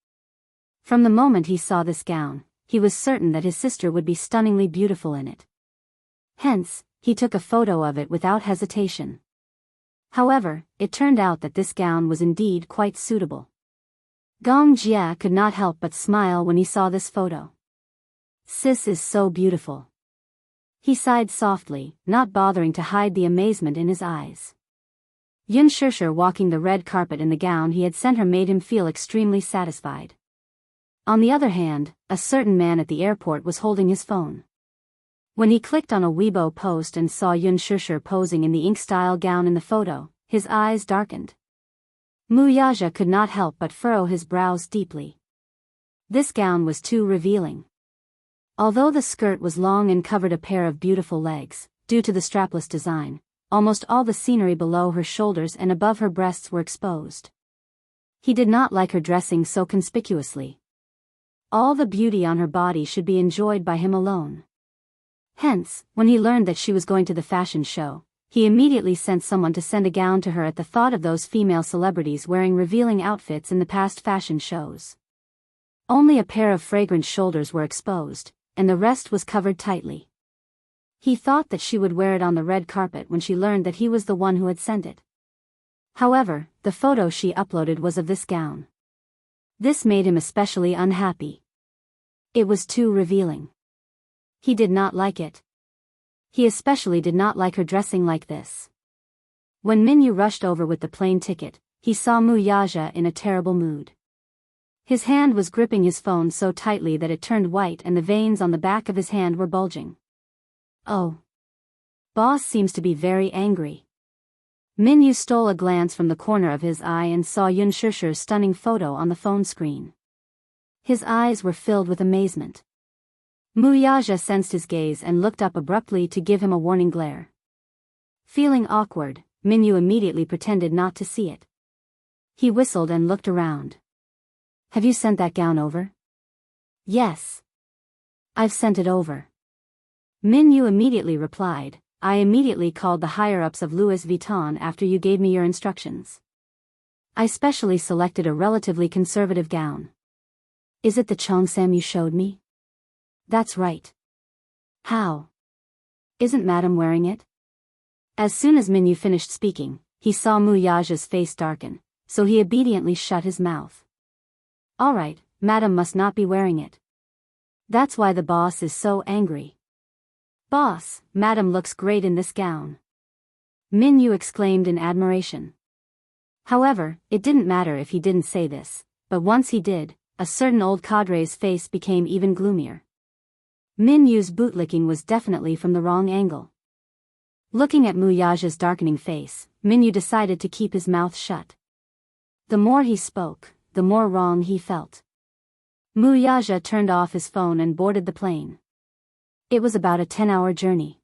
S1: From the moment he saw this gown, he was certain that his sister would be stunningly beautiful in it. Hence, he took a photo of it without hesitation. However, it turned out that this gown was indeed quite suitable. Gong Jia could not help but smile when he saw this photo. Sis is so beautiful. He sighed softly, not bothering to hide the amazement in his eyes. Yun Shishir walking the red carpet in the gown he had sent her made him feel extremely satisfied. On the other hand, a certain man at the airport was holding his phone. When he clicked on a Weibo post and saw Yun Shishir posing in the ink-style gown in the photo, his eyes darkened. Mu Yaja could not help but furrow his brows deeply. This gown was too revealing. Although the skirt was long and covered a pair of beautiful legs, due to the strapless design, almost all the scenery below her shoulders and above her breasts were exposed. He did not like her dressing so conspicuously. All the beauty on her body should be enjoyed by him alone. Hence, when he learned that she was going to the fashion show, he immediately sent someone to send a gown to her at the thought of those female celebrities wearing revealing outfits in the past fashion shows. Only a pair of fragrant shoulders were exposed, and the rest was covered tightly. He thought that she would wear it on the red carpet when she learned that he was the one who had sent it. However, the photo she uploaded was of this gown. This made him especially unhappy. It was too revealing. He did not like it. He especially did not like her dressing like this. When Minyu rushed over with the plane ticket, he saw Mu Yaja in a terrible mood. His hand was gripping his phone so tightly that it turned white and the veins on the back of his hand were bulging. Oh. Boss seems to be very angry. Minyu stole a glance from the corner of his eye and saw Yun Shishir's stunning photo on the phone screen. His eyes were filled with amazement. Mu Yaja sensed his gaze and looked up abruptly to give him a warning glare. Feeling awkward, Minyu immediately pretended not to see it. He whistled and looked around. Have you sent that gown over? Yes. I've sent it over. Minyu immediately replied, I immediately called the higher-ups of Louis Vuitton after you gave me your instructions. I specially selected a relatively conservative gown. Is it the Cheongsam you showed me? That's right. How? Isn't Madam wearing it? As soon as Minyu finished speaking, he saw Mu Yaja's face darken, so he obediently shut his mouth. All right, Madam must not be wearing it. That's why the boss is so angry. Boss, Madam looks great in this gown. Minyu exclaimed in admiration. However, it didn't matter if he didn't say this, but once he did, a certain old cadre's face became even gloomier. Minyu's bootlicking was definitely from the wrong angle. Looking at Mu Yaja's darkening face, Minyu decided to keep his mouth shut. The more he spoke, the more wrong he felt. Mu Yaja turned off his phone and boarded the plane. It was about a 10-hour journey.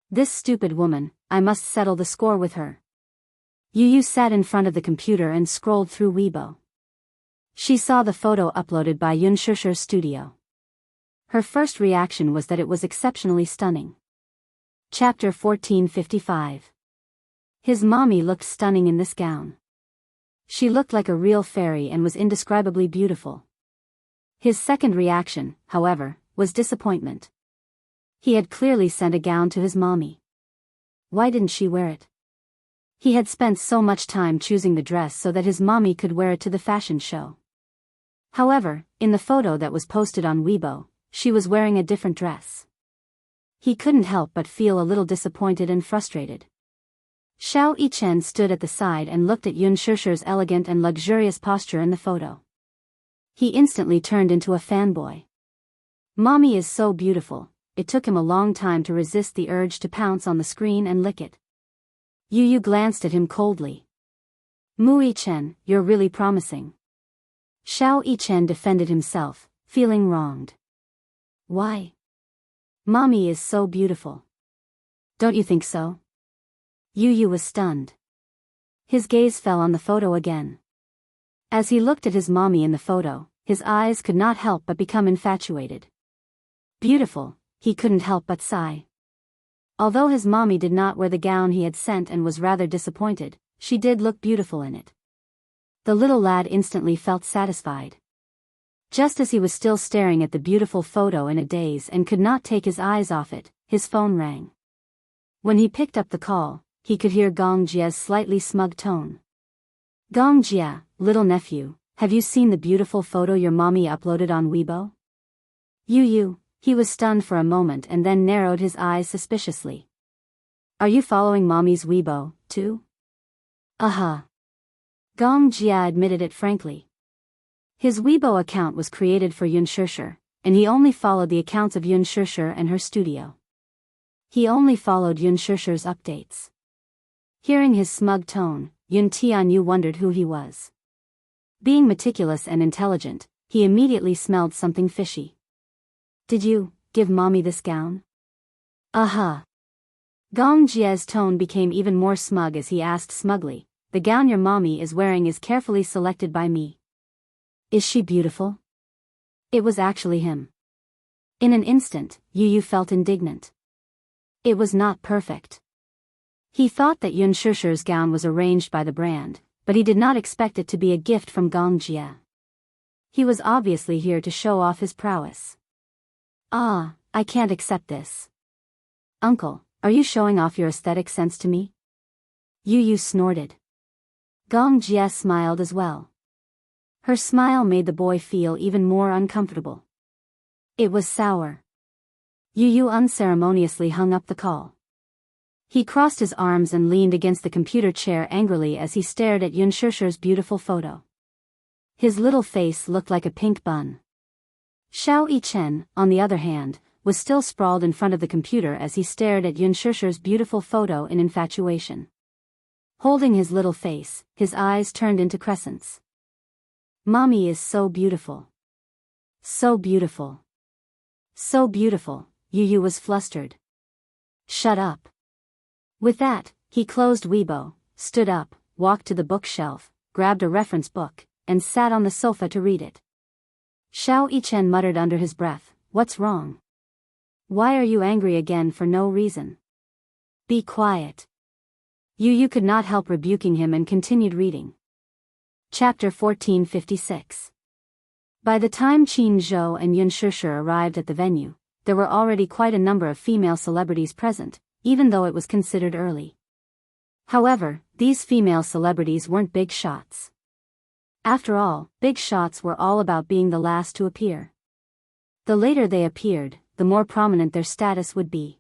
S1: This stupid woman, I must settle the score with her. Yu sat in front of the computer and scrolled through Weibo. She saw the photo uploaded by Yun Shishir's studio. Her first reaction was that it was exceptionally stunning. Chapter 1455. His mommy looked stunning in this gown. She looked like a real fairy and was indescribably beautiful. His second reaction, however, was disappointment. He had clearly sent a gown to his mommy. Why didn't she wear it? He had spent so much time choosing the dress so that his mommy could wear it to the fashion show. However, in the photo that was posted on Weibo, she was wearing a different dress. He couldn't help but feel a little disappointed and frustrated. Xiao Yichen stood at the side and looked at Yun Shishir's elegant and luxurious posture in the photo. He instantly turned into a fanboy. Mommy is so beautiful, it took him a long time to resist the urge to pounce on the screen and lick it. Yu glanced at him coldly. Mu Yichen, you're really promising. Xiao Yichen defended himself, feeling wronged. Why? Mommy is so beautiful. Don't you think so? Yu was stunned. His gaze fell on the photo again. As he looked at his mommy in the photo, his eyes could not help but become infatuated. Beautiful, he couldn't help but sigh. Although his mommy did not wear the gown he had sent and was rather disappointed, she did look beautiful in it. The little lad instantly felt satisfied. Just as he was still staring at the beautiful photo in a daze and could not take his eyes off it, his phone rang. When he picked up the call, he could hear Gong Jia's slightly smug tone. Gong Jia, little nephew, have you seen the beautiful photo your mommy uploaded on Weibo? Yu, he was stunned for a moment and then narrowed his eyes suspiciously. Are you following mommy's Weibo, too? Gong Jia admitted it frankly. His Weibo account was created for Yun Shishir, and he only followed the accounts of Yun Shishir and her studio. He only followed Yun Shishir's updates. Hearing his smug tone, Yun Tianyu wondered who he was. Being meticulous and intelligent, he immediately smelled something fishy. Did you give mommy this gown? Gong Jia's tone became even more smug as he asked smugly, the gown your mommy is wearing is carefully selected by me. Is she beautiful? It was actually him. In an instant, Yu felt indignant. It was not perfect. He thought that Yun Shishir's gown was arranged by the brand, but he did not expect it to be a gift from Gong Jia. He was obviously here to show off his prowess. I can't accept this. Uncle, are you showing off your aesthetic sense to me? Yu snorted. Gong Jia smiled as well. Her smile made the boy feel even more uncomfortable. It was sour. Yu unceremoniously hung up the call. He crossed his arms and leaned against the computer chair angrily as he stared at Yun Shishir's beautiful photo. His little face looked like a pink bun. Xiao Yichen, on the other hand, was still sprawled in front of the computer as he stared at Yun Shishir's beautiful photo in infatuation. Holding his little face, his eyes turned into crescents. Mommy is so beautiful. So beautiful. So beautiful, Yu was flustered. Shut up. With that, he closed Weibo, stood up, walked to the bookshelf, grabbed a reference book, and sat on the sofa to read it. Xiao Yichen muttered under his breath, what's wrong? Why are you angry again for no reason? Be quiet. Yu could not help rebuking him and continued reading. Chapter 1456. By the time Qin Zhou and Yun Shishir arrived at the venue, there were already quite a number of female celebrities present, even though it was considered early. However, these female celebrities weren't big shots. After all, big shots were all about being the last to appear. The later they appeared, the more prominent their status would be.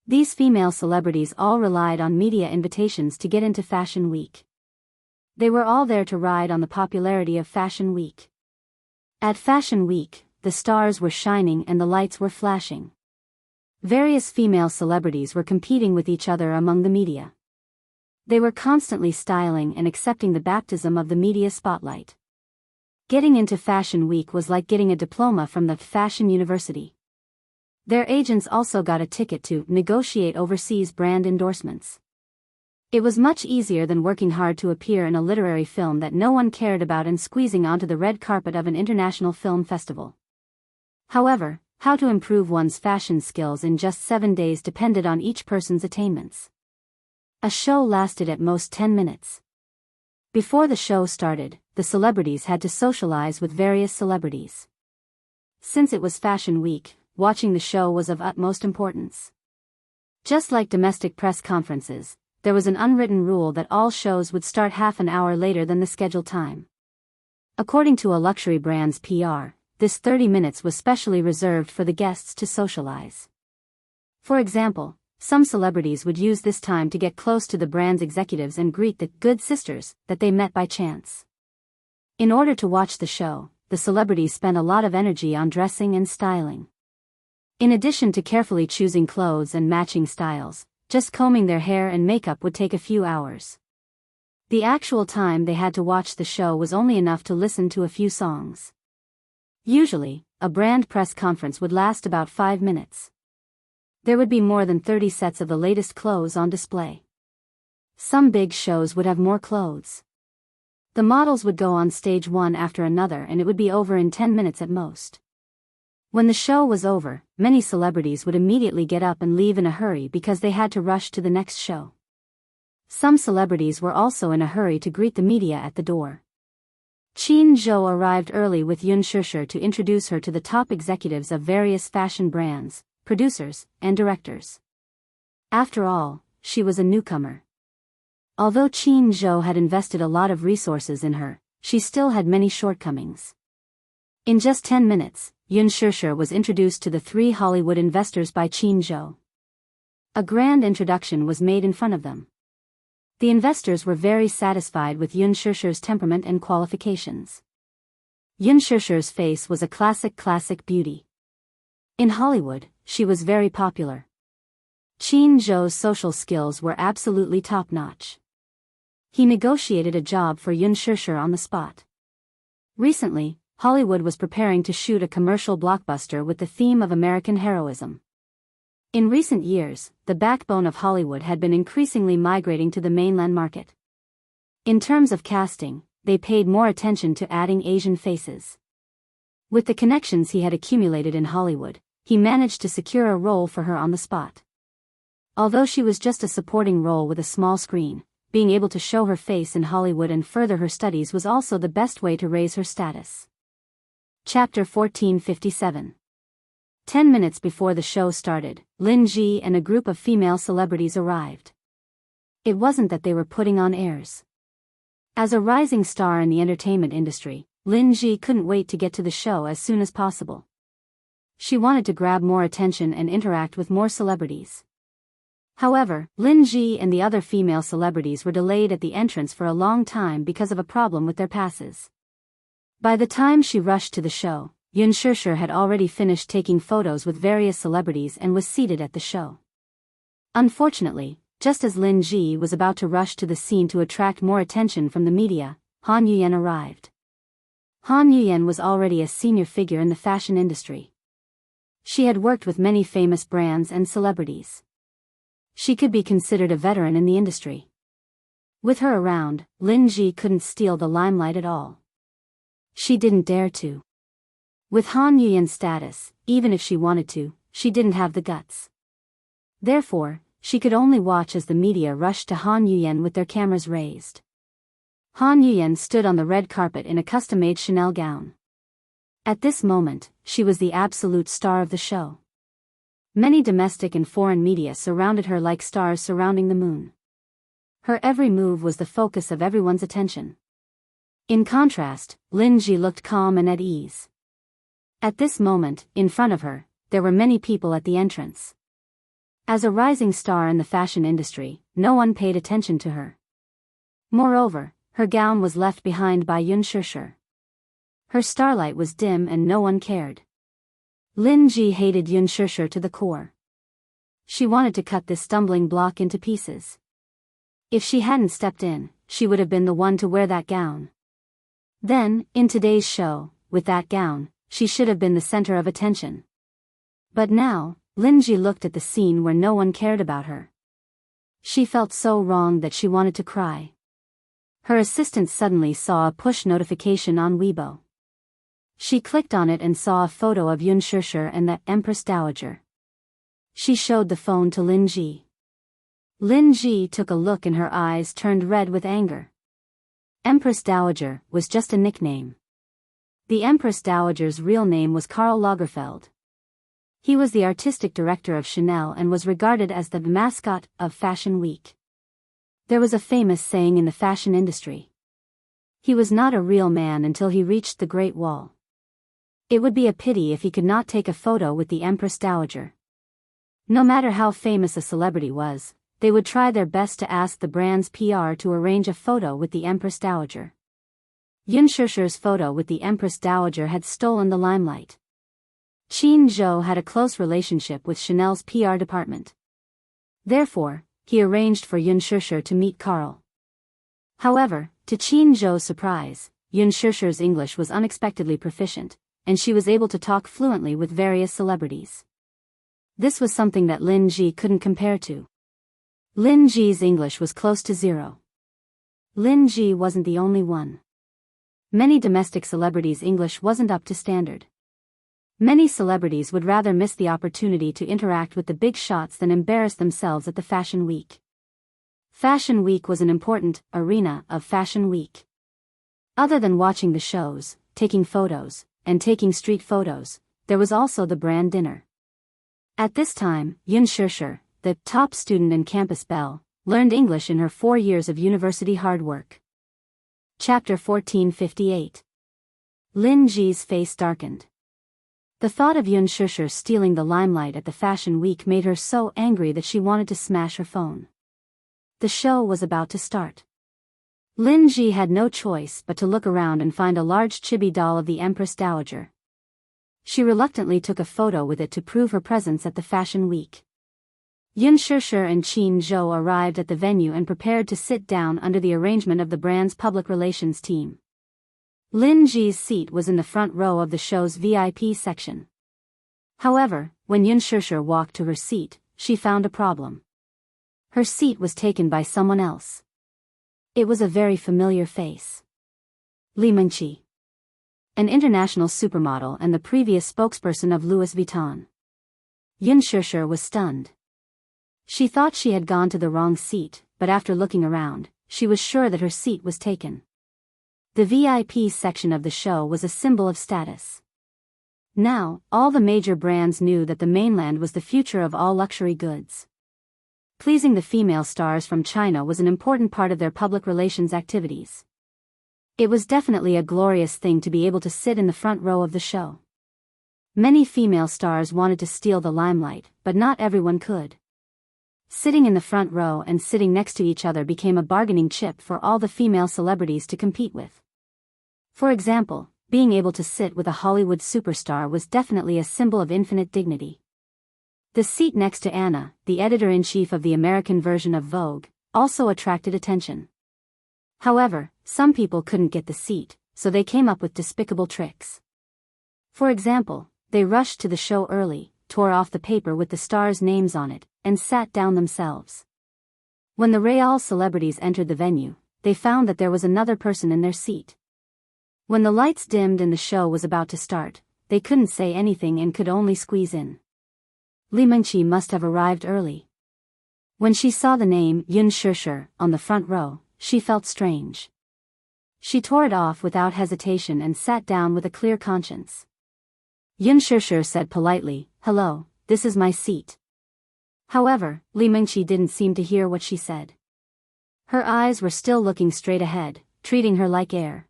S1: These female celebrities all relied on media invitations to get into Fashion Week. They were all there to ride on the popularity of Fashion Week. At Fashion Week, the stars were shining and the lights were flashing. Various female celebrities were competing with each other among the media. They were constantly styling and accepting the baptism of the media spotlight. Getting into Fashion Week was like getting a diploma from the Fashion University. Their agents also got a ticket to negotiate overseas brand endorsements. It was much easier than working hard to appear in a literary film that no one cared about and squeezing onto the red carpet of an international film festival. However, how to improve one's fashion skills in just 7 days depended on each person's attainments. A show lasted at most 10 minutes. Before the show started, the celebrities had to socialize with various celebrities. Since it was Fashion Week, watching the show was of utmost importance. Just like domestic press conferences, there was an unwritten rule that all shows would start half an hour later than the scheduled time. According to a luxury brand's PR, this 30 minutes was specially reserved for the guests to socialize. For example, some celebrities would use this time to get close to the brand's executives and greet the good sisters that they met by chance. In order to watch the show, the celebrities spent a lot of energy on dressing and styling. In addition to carefully choosing clothes and matching styles, just combing their hair and makeup would take a few hours. The actual time they had to watch the show was only enough to listen to a few songs. Usually, a brand press conference would last about 5 minutes. There would be more than 30 sets of the latest clothes on display. Some big shows would have more clothes. The models would go on stage one after another and it would be over in 10 minutes at most. When the show was over, many celebrities would immediately get up and leave in a hurry because they had to rush to the next show. Some celebrities were also in a hurry to greet the media at the door. Qin Zhou arrived early with Yun Shishir to introduce her to the top executives of various fashion brands, producers, and directors. After all, she was a newcomer. Although Qin Zhou had invested a lot of resources in her, she still had many shortcomings. In just 10 minutes, Yun Shishir was introduced to the 3 Hollywood investors by Qin Zhou. A grand introduction was made in front of them. The investors were very satisfied with Yun Shishir's temperament and qualifications. Yun Shishir's face was a classic beauty. In Hollywood, she was very popular. Qin Zhou's social skills were absolutely top-notch. He negotiated a job for Yun Shishir on the spot. Recently, Hollywood was preparing to shoot a commercial blockbuster with the theme of American heroism. In recent years, the backbone of Hollywood had been increasingly migrating to the mainland market. In terms of casting, they paid more attention to adding Asian faces. With the connections he had accumulated in Hollywood, he managed to secure a role for her on the spot. Although she was just a supporting role with a small screen, being able to show her face in Hollywood and further her studies was also the best way to raise her status. Chapter 1457. 10 minutes before the show started, Lin Ji and a group of female celebrities arrived. It wasn't that they were putting on airs. As a rising star in the entertainment industry, Lin Ji couldn't wait to get to the show as soon as possible. She wanted to grab more attention and interact with more celebrities. However, Lin Ji and the other female celebrities were delayed at the entrance for a long time because of a problem with their passes. By the time she rushed to the show, Yun Shishir had already finished taking photos with various celebrities and was seated at the show. Unfortunately, just as Lin Ji was about to rush to the scene to attract more attention from the media, Han Yuyen arrived. Han Yuyen was already a senior figure in the fashion industry. She had worked with many famous brands and celebrities. She could be considered a veteran in the industry. With her around, Lin Ji couldn't steal the limelight at all. She didn't dare to. With Han Yuyen's status, even if she wanted to, she didn't have the guts. Therefore, she could only watch as the media rushed to Han Yuyen with their cameras raised. Han Yuyen stood on the red carpet in a custom-made Chanel gown. At this moment, she was the absolute star of the show. Many domestic and foreign media surrounded her like stars surrounding the moon. Her every move was the focus of everyone's attention. In contrast, Lin Ji looked calm and at ease. At this moment, in front of her, there were many people at the entrance. As a rising star in the fashion industry, no one paid attention to her. Moreover, her gown was left behind by Yun Shishir. Her starlight was dim and no one cared. Lin Ji hated Yun Shishir to the core. She wanted to cut this stumbling block into pieces. If she hadn't stepped in, she would have been the one to wear that gown. Then, in today's show, with that gown, she should have been the center of attention. But now, Lin Ji looked at the scene where no one cared about her. She felt so wrong that she wanted to cry. Her assistant suddenly saw a push notification on Weibo. She clicked on it and saw a photo of Yun Shishir and the Empress Dowager. She showed the phone to Lin Ji. Lin Ji took a look and her eyes turned red with anger. Empress Dowager was just a nickname. The Empress Dowager's real name was Karl Lagerfeld. He was the artistic director of Chanel and was regarded as the mascot of Fashion Week. There was a famous saying in the fashion industry. He was not a real man until he reached the Great Wall. It would be a pity if he could not take a photo with the Empress Dowager. No matter how famous a celebrity was, they would try their best to ask the brand's PR to arrange a photo with the Empress Dowager. Yun Shishir's photo with the Empress Dowager had stolen the limelight. Qin Zhou had a close relationship with Chanel's PR department. Therefore, he arranged for Yun Shishir to meet Karl. However, to Qin Zhou's surprise, Yun Shishir's English was unexpectedly proficient, and she was able to talk fluently with various celebrities. This was something that Lin Ji couldn't compare to. Lin Ji's English was close to zero. Lin Ji wasn't the only one. Many domestic celebrities' English wasn't up to standard. Many celebrities would rather miss the opportunity to interact with the big shots than embarrass themselves at the Fashion Week. Fashion Week was an important arena of Fashion Week. Other than watching the shows, taking photos, and taking street photos, there was also the brand dinner. At this time, Yun Shishir, the top student in Campus Belle, learned English in her 4 years of university hard work. Chapter 1458. Lin Ji's face darkened. The thought of Yun Shishir stealing the limelight at the Fashion Week made her so angry that she wanted to smash her phone. The show was about to start. Lin Ji had no choice but to look around and find a large chibi doll of the Empress Dowager. She reluctantly took a photo with it to prove her presence at the Fashion Week. Yun Shishir and Qin Zhou arrived at the venue and prepared to sit down under the arrangement of the brand's public relations team. Lin Ji's seat was in the front row of the show's VIP section. However, when Yun Shishir walked to her seat, she found a problem. Her seat was taken by someone else. It was a very familiar face. Li Mingqi, an international supermodel and the previous spokesperson of Louis Vuitton. Yun Shishir was stunned. She thought she had gone to the wrong seat, but after looking around, she was sure that her seat was taken. The VIP section of the show was a symbol of status. Now, all the major brands knew that the mainland was the future of all luxury goods. Pleasing the female stars from China was an important part of their public relations activities. It was definitely a glorious thing to be able to sit in the front row of the show. Many female stars wanted to steal the limelight, but not everyone could. Sitting in the front row and sitting next to each other became a bargaining chip for all the female celebrities to compete with. For example, being able to sit with a Hollywood superstar was definitely a symbol of infinite dignity. The seat next to Anna, the editor-in-chief of the American version of Vogue, also attracted attention. However, some people couldn't get the seat, so they came up with despicable tricks. For example, they rushed to the show early, tore off the paper with the stars' names on it, and sat down themselves. When the Real celebrities entered the venue, they found that there was another person in their seat. When the lights dimmed and the show was about to start, they couldn't say anything and could only squeeze in. Li Mingqi must have arrived early. When she saw the name Yun Shishir on the front row, she felt strange. She tore it off without hesitation and sat down with a clear conscience. Yun Shishir said politely, "Hello, this is my seat." However, Li Mingqi didn't seem to hear what she said. Her eyes were still looking straight ahead, treating her like air.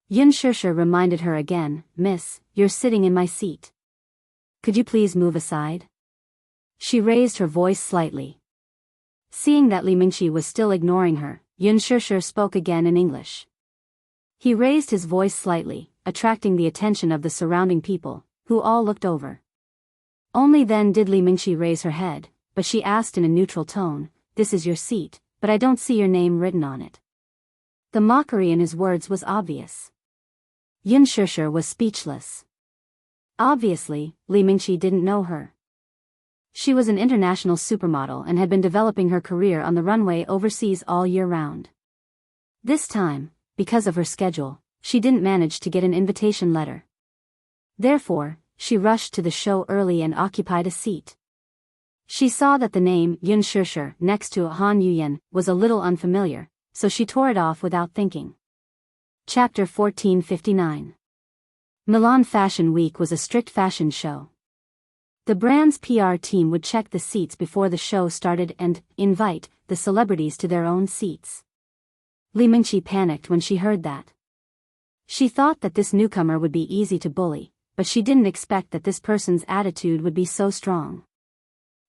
S1: Yun Shishir reminded her again, "Miss, you're sitting in my seat. Could you please move aside?" She raised her voice slightly. Seeing that Li Mingqi was still ignoring her, Yun Shishir spoke again in English. He raised his voice slightly, attracting the attention of the surrounding people, who all looked over. Only then did Li Mingqi raise her head, but she asked in a neutral tone, "This is your seat, but I don't see your name written on it." The mockery in his words was obvious. Yun Shishir was speechless. Obviously, Li Mingqi didn't know her. She was an international supermodel and had been developing her career on the runway overseas all year round. This time, because of her schedule, she didn't manage to get an invitation letter. Therefore, she rushed to the show early and occupied a seat. She saw that the name Yun Shishir next to Han Yuyan was a little unfamiliar, so she tore it off without thinking. Chapter 1459. Milan Fashion Week was a strict fashion show. The brand's PR team would check the seats before the show started and invite the celebrities to their own seats. Li Mingqi panicked when she heard that. She thought that this newcomer would be easy to bully, but she didn't expect that this person's attitude would be so strong.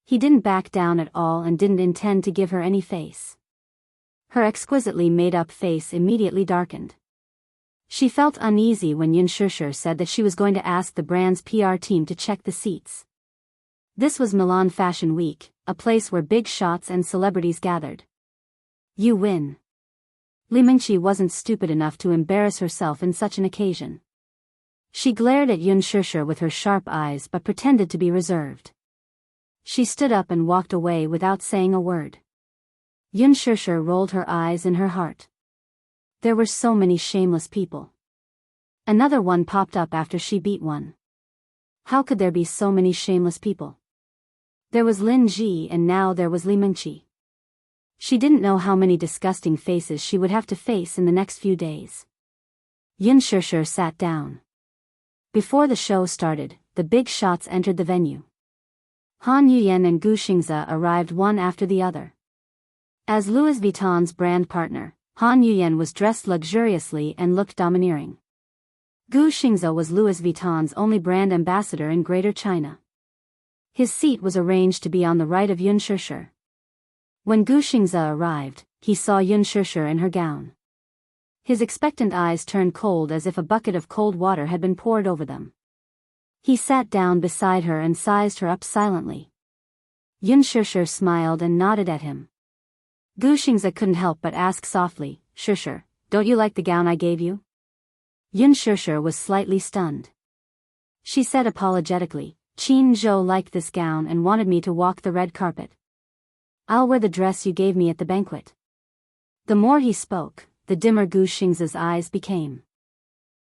S1: He didn't back down at all and didn't intend to give her any face. Her exquisitely made-up face immediately darkened. She felt uneasy when Yun Shishir said that she was going to ask the brand's PR team to check the seats. This was Milan Fashion Week, a place where big shots and celebrities gathered. "You win." Li Mingqi wasn't stupid enough to embarrass herself in such an occasion. She glared at Yun Shusher with her sharp eyes but pretended to be reserved. She stood up and walked away without saying a word. Yun Shusher rolled her eyes in her heart. There were so many shameless people. Another one popped up after she beat one. How could there be so many shameless people? There was Lin Ji and now there was Li Mingqi. She didn't know how many disgusting faces she would have to face in the next few days. Yun Shusher sat down. Before the show started, the big shots entered the venue. Han Yuyen and Gu Xingze arrived one after the other. As Louis Vuitton's brand partner, Han Yuyen was dressed luxuriously and looked domineering. Gu Xingze was Louis Vuitton's only brand ambassador in Greater China. His seat was arranged to be on the right of Yun Shusher. When Gu Xingze arrived, he saw Yun Shusher in her gown. His expectant eyes turned cold as if a bucket of cold water had been poured over them. He sat down beside her and sized her up silently. Yun Shusher smiled and nodded at him. Gu Xingze couldn't help but ask softly, "Shusher, don't you like the gown I gave you?" Yun Shusher was slightly stunned. She said apologetically, "Qin Zhou liked this gown and wanted me to walk the red carpet. I'll wear the dress you gave me at the banquet." The more he spoke, the dimmer Gu Xingze's eyes became.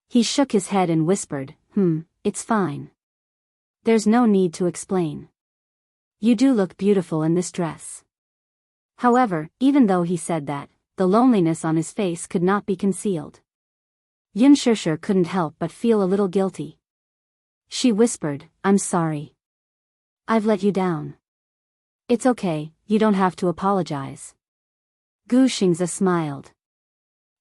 S1: He shook his head and whispered, "It's fine. There's no need to explain. You do look beautiful in this dress." However, even though he said that, the loneliness on his face could not be concealed. Yun Shusher couldn't help but feel a little guilty. She whispered, "I'm sorry. I've let you down." "It's okay, you don't have to apologize." Gu Xingze smiled.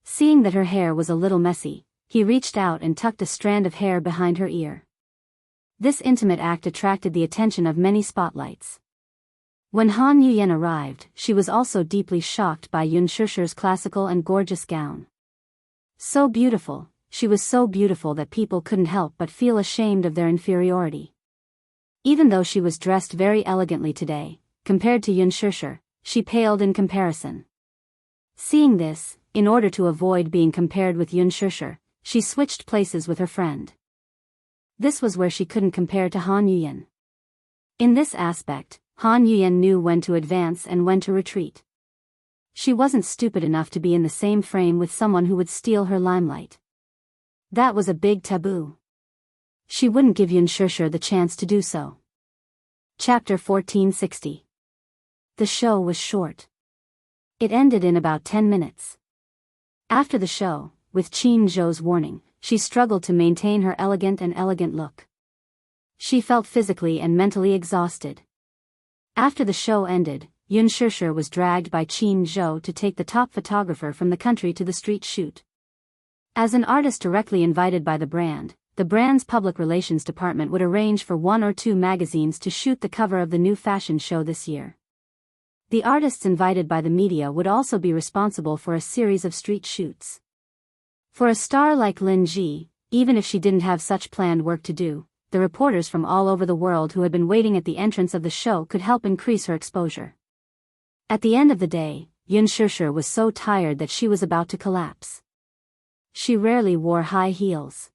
S1: Seeing that her hair was a little messy, he reached out and tucked a strand of hair behind her ear. This intimate act attracted the attention of many spotlights. When Han Yuyen arrived, she was also deeply shocked by Yun Shusher's classical and gorgeous gown. So beautiful, she was so beautiful that people couldn't help but feel ashamed of their inferiority. Even though she was dressed very elegantly today, compared to Yun Shusher, she paled in comparison. Seeing this, in order to avoid being compared with Yun Shusher, she switched places with her friend. This was where she couldn't compare to Han Yuyen. In this aspect, Han Yuyen knew when to advance and when to retreat. She wasn't stupid enough to be in the same frame with someone who would steal her limelight. That was a big taboo. She wouldn't give Yun Shusher the chance to do so. Chapter 1460. The show was short. It ended in about 10 minutes. After the show, with Qin Zhou's warning, she struggled to maintain her elegant look. She felt physically and mentally exhausted. After the show ended, Yun Shusher was dragged by Qin Zhou to take the top photographer from the country to the street shoot. As an artist directly invited by the brand's public relations department would arrange for 1 or 2 magazines to shoot the cover of the new fashion show this year. The artists invited by the media would also be responsible for a series of street shoots. For a star like Lin Ji, even if she didn't have such planned work to do, the reporters from all over the world who had been waiting at the entrance of the show could help increase her exposure. At the end of the day, Yun Shusher was so tired that she was about to collapse. She rarely wore high heels.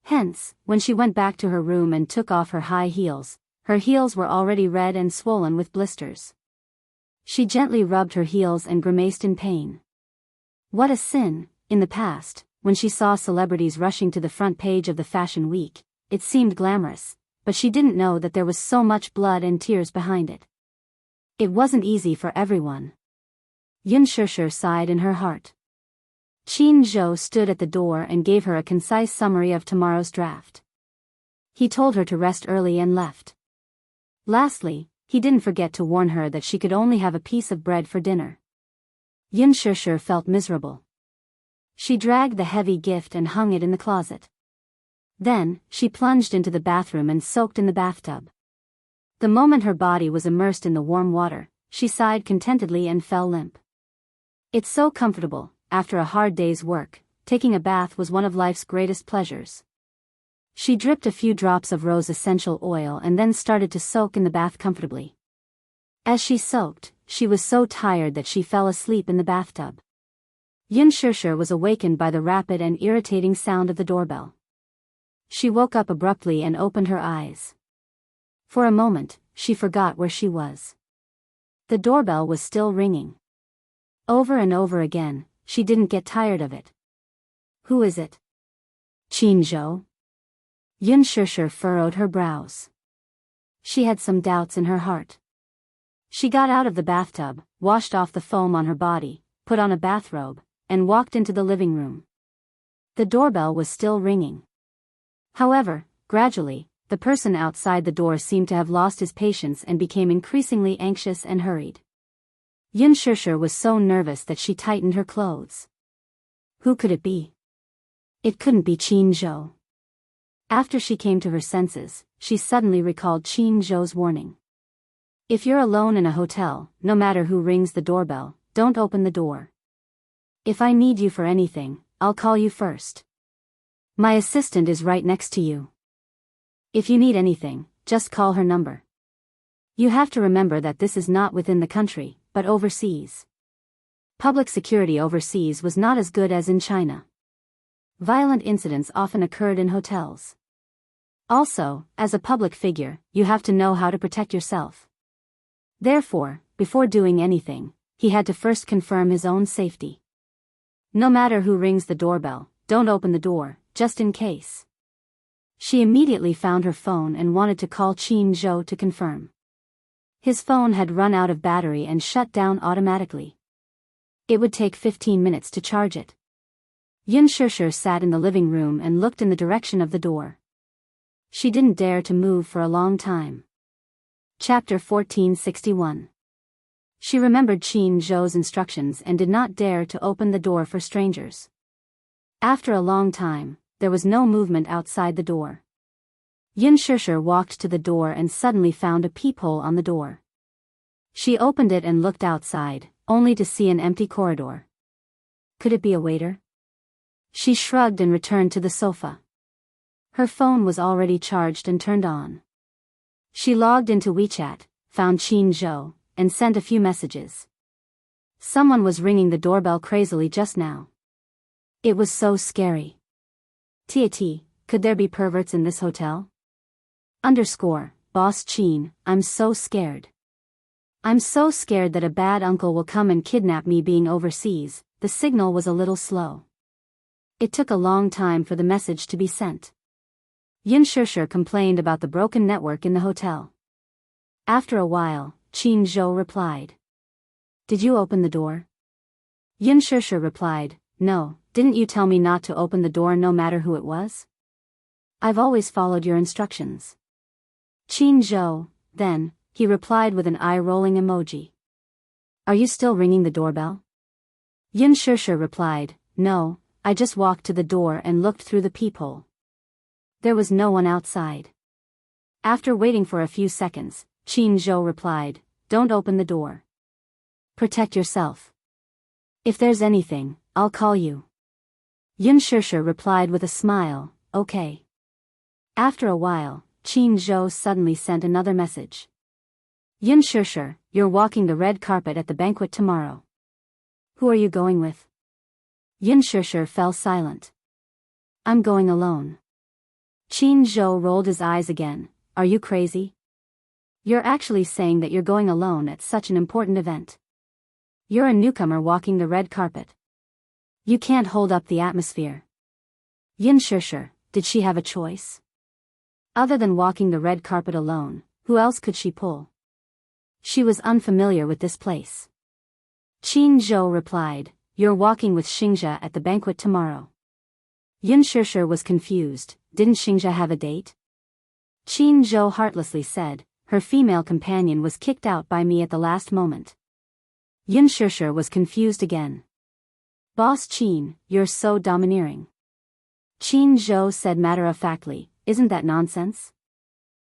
S1: Hence, when she went back to her room and took off her high heels, her heels were already red and swollen with blisters. She gently rubbed her heels and grimaced in pain. What a sin! In the past, when she saw celebrities rushing to the front page of the Fashion Week, it seemed glamorous, but she didn't know that there was so much blood and tears behind it. It wasn't easy for everyone. Yun Shusher sighed in her heart. Qin Zhou stood at the door and gave her a concise summary of tomorrow's draft. He told her to rest early and left. Lastly, he didn't forget to warn her that she could only have a piece of bread for dinner. Yun Shusher felt miserable. She dragged the heavy gift and hung it in the closet. Then, she plunged into the bathroom and soaked in the bathtub. The moment her body was immersed in the warm water, she sighed contentedly and fell limp. It's so comfortable, after a hard day's work, taking a bath was one of life's greatest pleasures. She dripped a few drops of rose essential oil and then started to soak in the bath comfortably. As she soaked, she was so tired that she fell asleep in the bathtub. Yin Shishir was awakened by the rapid and irritating sound of the doorbell. She woke up abruptly and opened her eyes. For a moment, she forgot where she was. The doorbell was still ringing. Over and over again, she didn't get tired of it. Who is it? Qin Zhou? Yin Shishir furrowed her brows. She had some doubts in her heart. She got out of the bathtub, washed off the foam on her body, put on a bathrobe, and walked into the living room. The doorbell was still ringing. However, gradually, the person outside the door seemed to have lost his patience and became increasingly anxious and hurried. Yin Shishir was so nervous that she tightened her clothes. Who could it be? It couldn't be Qin Zhou. After she came to her senses, she suddenly recalled Qin Zhou's warning. If you're alone in a hotel, no matter who rings the doorbell, don't open the door. If I need you for anything, I'll call you first. My assistant is right next to you. If you need anything, just call her number. You have to remember that this is not within the country, but overseas. Public security overseas was not as good as in China. Violent incidents often occurred in hotels. Also, as a public figure, you have to know how to protect yourself. Therefore, before doing anything, he had to first confirm his own safety. No matter who rings the doorbell, don't open the door, just in case. She immediately found her phone and wanted to call Qin Zhou to confirm. His phone had run out of battery and shut down automatically. It would take 15 minutes to charge it. Yin Shishir sat in the living room and looked in the direction of the door. She didn't dare to move for a long time. Chapter 1461. She remembered Qin Zhou's instructions and did not dare to open the door for strangers. After a long time, there was no movement outside the door. Yin Shishir walked to the door and suddenly found a peephole on the door. She opened it and looked outside, only to see an empty corridor. Could it be a waiter? She shrugged and returned to the sofa. Her phone was already charged and turned on. She logged into WeChat, found Qin Zhou, and sent a few messages. Someone was ringing the doorbell crazily just now. It was so scary. TAT, could there be perverts in this hotel? Boss Qin, I'm so scared. I'm so scared that a bad uncle will come and kidnap me. Being overseas, the signal was a little slow. It took a long time for the message to be sent. Yin Shishir complained about the broken network in the hotel. After a while, Qin Zhou replied. Did you open the door? Yin Shishir replied, no, didn't you tell me not to open the door no matter who it was? I've always followed your instructions. Qin Zhou, then, he replied with an eye-rolling emoji. Are you still ringing the doorbell? Yin Shishir replied, no, I just walked to the door and looked through the peephole. There was no one outside. After waiting for a few seconds, Qin Zhou replied, don't open the door. Protect yourself. If there's anything, I'll call you. Yin Shishir replied with a smile, okay. After a while, Qin Zhou suddenly sent another message. Yin Shishir, you're walking the red carpet at the banquet tomorrow. Who are you going with? Yin Shishir fell silent. I'm going alone. Qin Zhou rolled his eyes again. Are you crazy? You're actually saying that you're going alone at such an important event. You're a newcomer walking the red carpet. You can't hold up the atmosphere. Yin Shishir, did she have a choice? Other than walking the red carpet alone, who else could she pull? She was unfamiliar with this place. Qin Zhou replied, you're walking with Xingzhe at the banquet tomorrow. Yin Shishir was confused. Didn't Xingzhe have a date? Qin Zhou heartlessly said, her female companion was kicked out by me at the last moment. Yin Shishir was confused again. Boss Qin, you're so domineering. Qin Zhou said matter-of-factly, isn't that nonsense?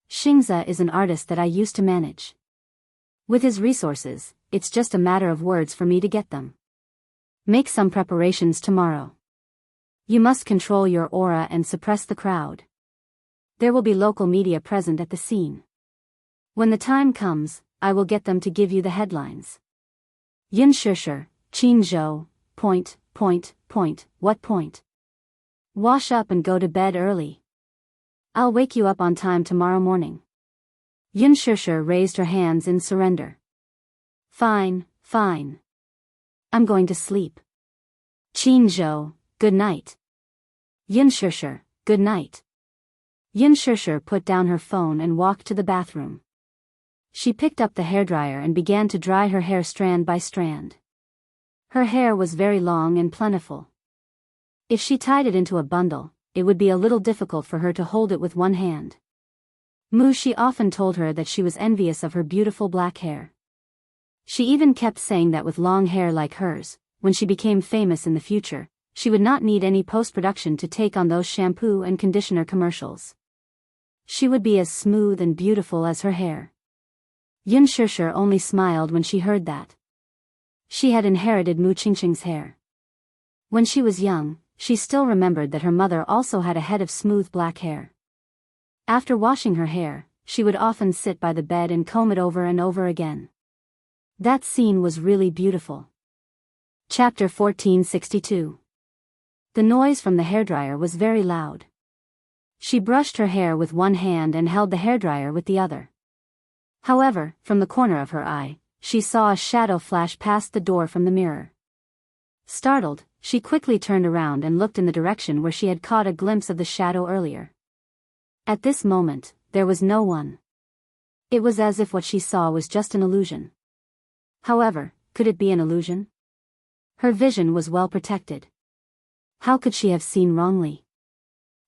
S1: Xingzhe is an artist that I used to manage. With his resources, it's just a matter of words for me to get them. Make some preparations tomorrow. You must control your aura and suppress the crowd. There will be local media present at the scene. When the time comes, I will get them to give you the headlines. Yin Shishir, Qin Zhou, point. What point? Wash up and go to bed early. I'll wake you up on time tomorrow morning. Yun Shishir raised her hands in surrender. Fine. I'm going to sleep. Qin Zhou, good night. Yun Shishir, good night. Yun Shishir put down her phone and walked to the bathroom. She picked up the hairdryer and began to dry her hair strand by strand. Her hair was very long and plentiful. If she tied it into a bundle, it would be a little difficult for her to hold it with one hand. She often told her that she was envious of her beautiful black hair. She even kept saying that with long hair like hers, when she became famous in the future, she would not need any post-production to take on those shampoo and conditioner commercials. She would be as smooth and beautiful as her hair. Yun Shishir only smiled when she heard that. She had inherited Mu Qingqing's hair. When she was young, she still remembered that her mother also had a head of smooth black hair. After washing her hair, she would often sit by the bed and comb it over and over again. That scene was really beautiful. Chapter 1462. The noise from the hairdryer was very loud. She brushed her hair with one hand and held the hairdryer with the other. However, from the corner of her eye, she saw a shadow flash past the door from the mirror. Startled, she quickly turned around and looked in the direction where she had caught a glimpse of the shadow earlier. At this moment, there was no one. It was as if what she saw was just an illusion. However, could it be an illusion? Her vision was well protected. How could she have seen wrongly?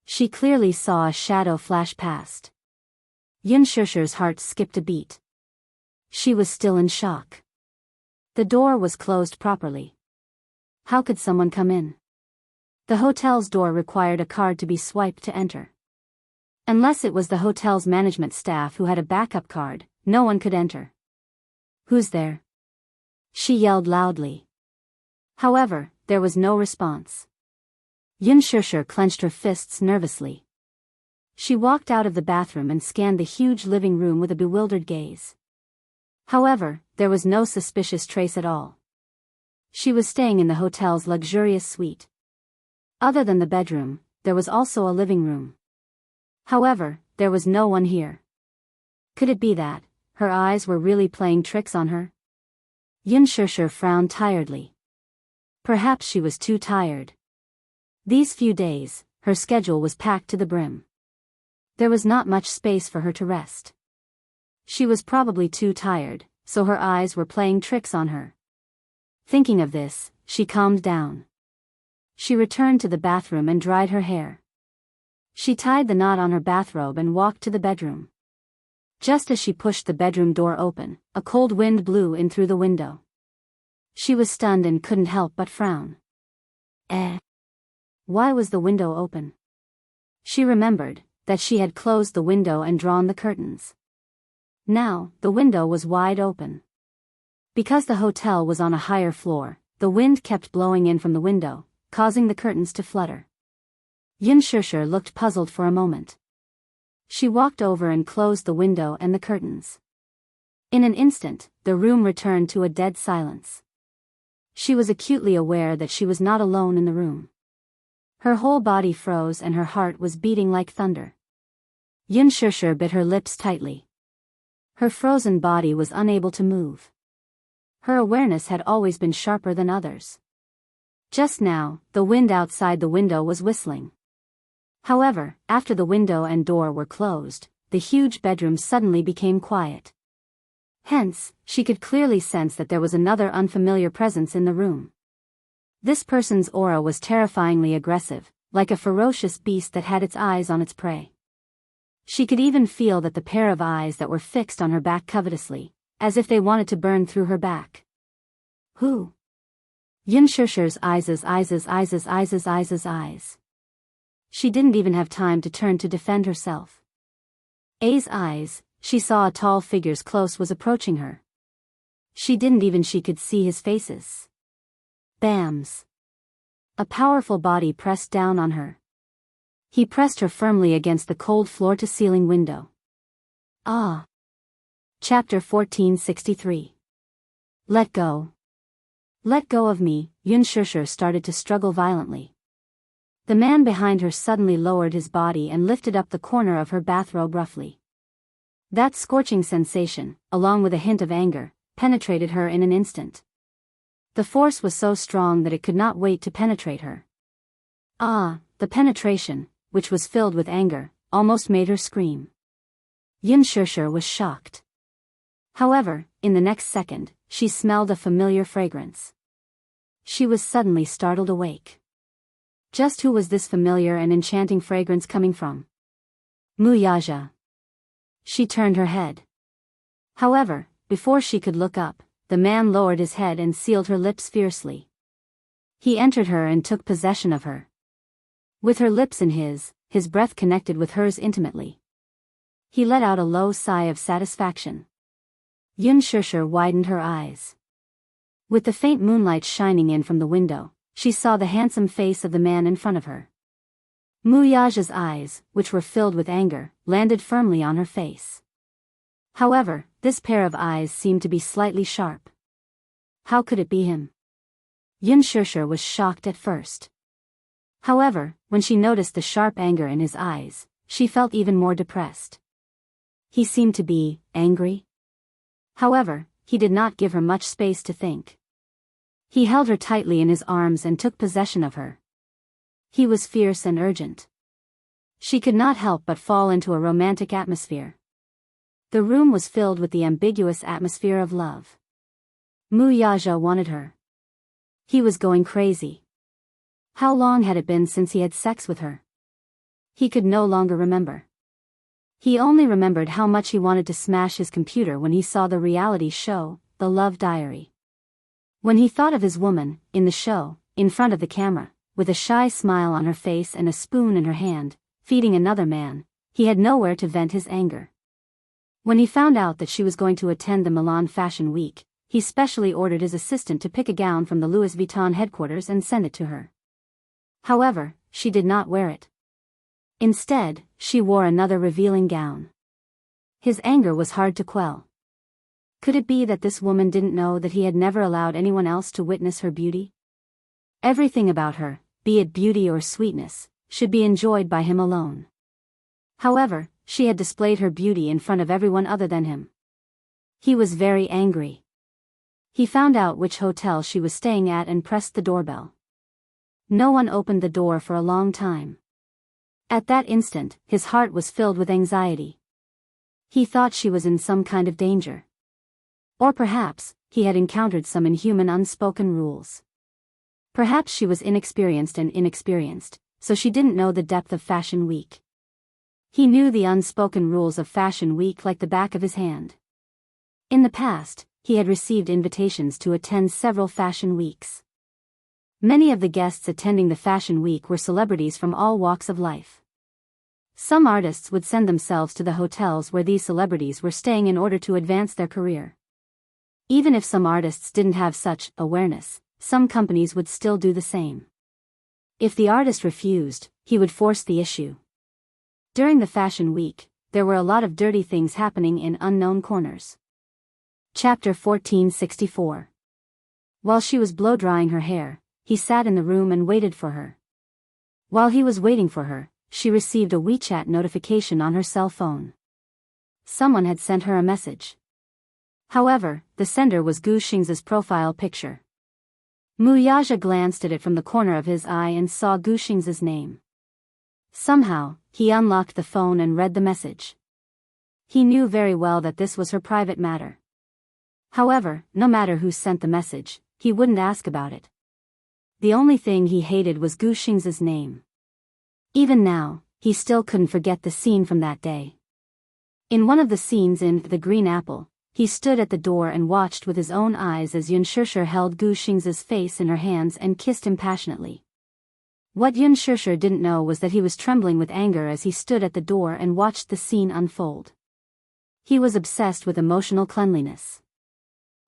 S1: She clearly saw a shadow flash past. Yun Shishir's heart skipped a beat. She was still in shock. The door was closed properly. How could someone come in? The hotel's door required a card to be swiped to enter. Unless it was the hotel's management staff who had a backup card, no one could enter. Who's there? She yelled loudly. However, there was no response. Yun Shishir clenched her fists nervously. She walked out of the bathroom and scanned the huge living room with a bewildered gaze. However, there was no suspicious trace at all. She was staying in the hotel's luxurious suite. Other than the bedroom, there was also a living room. However, there was no one here. Could it be that her eyes were really playing tricks on her? Yun Shishir frowned tiredly. Perhaps she was too tired. These few days, her schedule was packed to the brim. There was not much space for her to rest. She was probably too tired, so her eyes were playing tricks on her. Thinking of this, she calmed down. She returned to the bathroom and dried her hair. She tied the knot on her bathrobe and walked to the bedroom. Just as she pushed the bedroom door open, a cold wind blew in through the window. She was stunned and couldn't help but frown. Why was the window open? She remembered that she had closed the window and drawn the curtains. Now, the window was wide open. Because the hotel was on a higher floor, the wind kept blowing in from the window, causing the curtains to flutter. Yun Shishir looked puzzled for a moment. She walked over and closed the window and the curtains. In an instant, the room returned to a dead silence. She was acutely aware that she was not alone in the room. Her whole body froze and her heart was beating like thunder. Yun Shishir bit her lips tightly. Her frozen body was unable to move. Her awareness had always been sharper than others. Just now, the wind outside the window was whistling. However, after the window and door were closed, the huge bedroom suddenly became quiet. Hence, she could clearly sense that there was another unfamiliar presence in the room. This person's aura was terrifyingly aggressive, like a ferocious beast that had its eyes on its prey. She could even feel that the pair of eyes that were fixed on her back covetously, as if they wanted to burn through her back. Who? Yun Shishir's eyes. She didn't even have time to turn to defend herself. A's eyes, she saw a tall figure's close was approaching her. She could see his faces. Bams. A powerful body pressed down on her. He pressed her firmly against the cold floor-to-ceiling window. Ah. Chapter 1463. Let go. Let go of me, Yun Shusher started to struggle violently. The man behind her suddenly lowered his body and lifted up the corner of her bathrobe roughly. That scorching sensation, along with a hint of anger, penetrated her in an instant. The force was so strong that it could not wait to penetrate her. The penetration, which was filled with anger, almost made her scream. Yun Shusher was shocked. However, in the next second, she smelled a familiar fragrance. She was suddenly startled awake. Just who was this familiar and enchanting fragrance coming from? Muyaja. She turned her head. However, before she could look up, the man lowered his head and sealed her lips fiercely. He entered her and took possession of her. With her lips in his breath connected with hers intimately. He let out a low sigh of satisfaction. Yun Shusher widened her eyes. With the faint moonlight shining in from the window, she saw the handsome face of the man in front of her. Muyaja's eyes, which were filled with anger, landed firmly on her face. However, this pair of eyes seemed to be slightly sharp. How could it be him? Yun Shusher was shocked at first. However, when she noticed the sharp anger in his eyes, she felt even more depressed. He seemed to be angry. However, he did not give her much space to think. He held her tightly in his arms and took possession of her. He was fierce and urgent. She could not help but fall into a romantic atmosphere. The room was filled with the ambiguous atmosphere of love. Muyaja wanted her. He was going crazy. How long had it been since he had sex with her? He could no longer remember. He only remembered how much he wanted to smash his computer when he saw the reality show, The Love Diary. When he thought of his woman, in the show, in front of the camera, with a shy smile on her face and a spoon in her hand, feeding another man, he had nowhere to vent his anger. When he found out that she was going to attend the Milan Fashion Week, he specially ordered his assistant to pick a gown from the Louis Vuitton headquarters and send it to her. However, she did not wear it. Instead, she wore another revealing gown. His anger was hard to quell. Could it be that this woman didn't know that he had never allowed anyone else to witness her beauty? Everything about her, be it beauty or sweetness, should be enjoyed by him alone. However, she had displayed her beauty in front of everyone other than him. He was very angry. He found out which hotel she was staying at and pressed the doorbell. No one opened the door for a long time. At that instant, his heart was filled with anxiety. He thought she was in some kind of danger. Or perhaps, he had encountered some inhuman unspoken rules. Perhaps she was inexperienced, so she didn't know the depth of Fashion Week. He knew the unspoken rules of Fashion Week like the back of his hand. In the past, he had received invitations to attend several Fashion Weeks. Many of the guests attending the Fashion Week were celebrities from all walks of life. Some artists would send themselves to the hotels where these celebrities were staying in order to advance their career. Even if some artists didn't have such awareness, some companies would still do the same. If the artist refused, he would force the issue. During the Fashion Week, there were a lot of dirty things happening in unknown corners. Chapter 1464. While she was blow-drying her hair, he sat in the room and waited for her. While he was waiting for her, she received a WeChat notification on her cell phone. Someone had sent her a message. However, the sender was Gu Xing's profile picture. Muyaja glanced at it from the corner of his eye and saw Gu Xing's name. Somehow, he unlocked the phone and read the message. He knew very well that this was her private matter. However, no matter who sent the message, he wouldn't ask about it. The only thing he hated was Gu Xing's name. Even now, he still couldn't forget the scene from that day. In one of the scenes in The Green Apple, he stood at the door and watched with his own eyes as Yun Shusher held Gu Xing's face in her hands and kissed him passionately. What Yun Shusher didn't know was that he was trembling with anger as he stood at the door and watched the scene unfold. He was obsessed with emotional cleanliness.